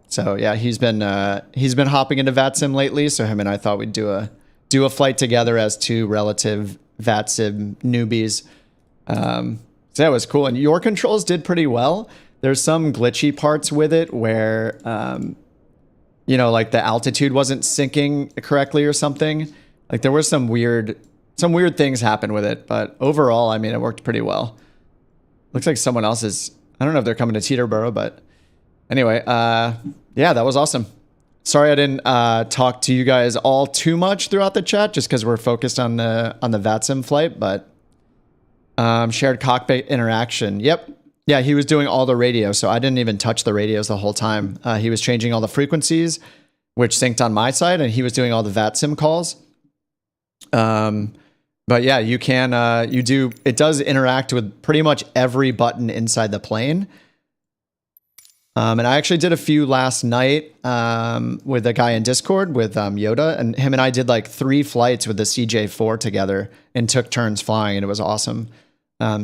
So yeah, he's been hopping into VATSIM lately. So him and I thought we'd do a flight together as two relative VATSIM newbies. So that was cool. And YourControls did pretty well. There's some glitchy parts with it where, you know, like the altitude wasn't syncing correctly or something. Like there was some weird things happen with it, but overall, I mean, it worked pretty well. Looks like someone else is, I don't know if they're coming to Teterboro, but anyway, yeah, that was awesome. Sorry I didn't talk to you guys all too much throughout the chat, just because we're focused on the VATSIM flight, but shared cockpit interaction. Yep. Yeah, he was doing all the radio, so I didn't even touch the radios the whole time. He was changing all the frequencies, which synced on my side, and he was doing all the VATSIM calls. But yeah, you can, it does interact with pretty much every button inside the plane. And I actually did a few last night, with a guy in Discord with, Yoda, and him and I did like 3 flights with the CJ4 together and took turns flying, and it was awesome.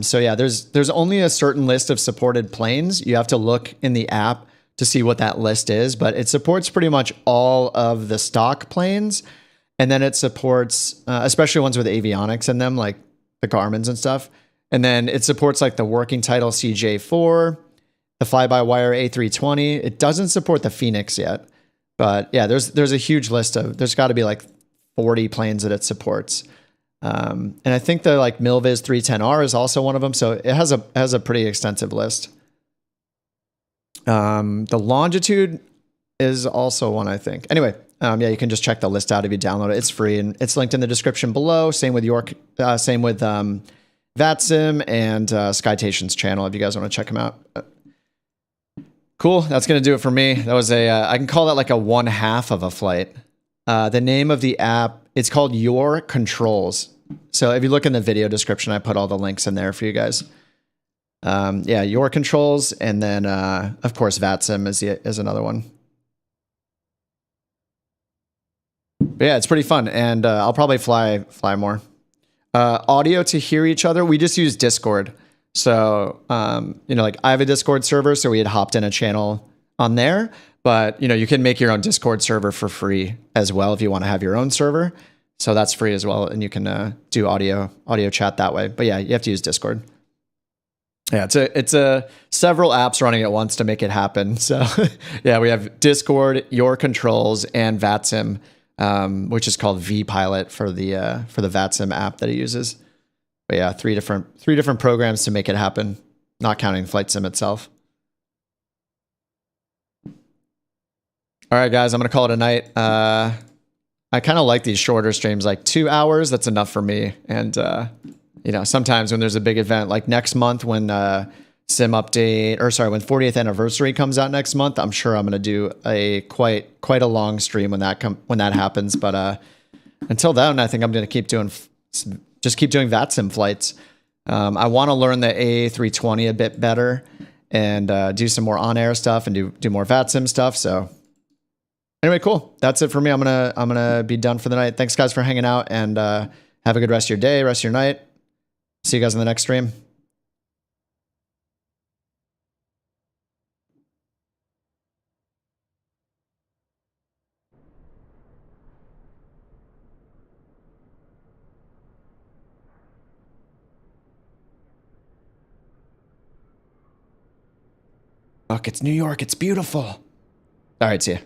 So yeah, there's only a certain list of supported planes. You have to look in the app to see what that list is, but it supports pretty much all of the stock planes. And then it supports, especially ones with avionics in them, like the Garmins and stuff. And then it supports like the working title CJ4, the fly-by-wire A320. It doesn't support the Phoenix yet, but yeah, there's a huge list of, there's got to be like 40 planes that it supports. And I think the like Milviz 310R is also one of them. So it has a pretty extensive list. The Longitude is also one, I think. Anyway, yeah, you can just check the list out if you download it. It's free and it's linked in the description below. Same with VATSIM and Skytation's channel if you guys want to check them out. Cool. That's going to do it for me. That was I can call that like a 1/2 of a flight. The name of the app, it's called YourControls. So if you look in the video description, I put all the links in there for you guys. Yeah, YourControls, and then of course VATSIM is another one. But yeah, it's pretty fun, and I'll probably fly more. Audio to hear each other, we just use Discord. So, you know, like I have a Discord server, so we had hopped in a channel on there, but you know, you can make your own Discord server for free as well if you want to have your own server. So that's free as well, and you can do audio chat that way. But yeah, you have to use Discord. Yeah, it's several apps running at once to make it happen. So yeah, we have Discord, YourControls, and VATSIM. Which is called VPilot for the VATSIM app that it uses. But yeah, three different programs to make it happen, not counting Flight Sim itself. All right, guys, I'm gonna call it a night. I kind of like these shorter streams, like 2 hours. That's enough for me. And you know, sometimes when there's a big event, like next month when Sim update, or sorry, when 40th anniversary comes out next month, I'm sure I'm going to do a quite a long stream when that happens. But until then, I think I'm going to keep doing VATSIM flights. I want to learn the A320 a bit better and do some more on-air stuff and do more VATSIM stuff. So anyway, cool. That's it for me. I'm gonna be done for the night. Thanks guys for hanging out, and have a good rest of your day, rest of your night. See you guys in the next stream. Look, it's New York. It's beautiful. All right, see ya.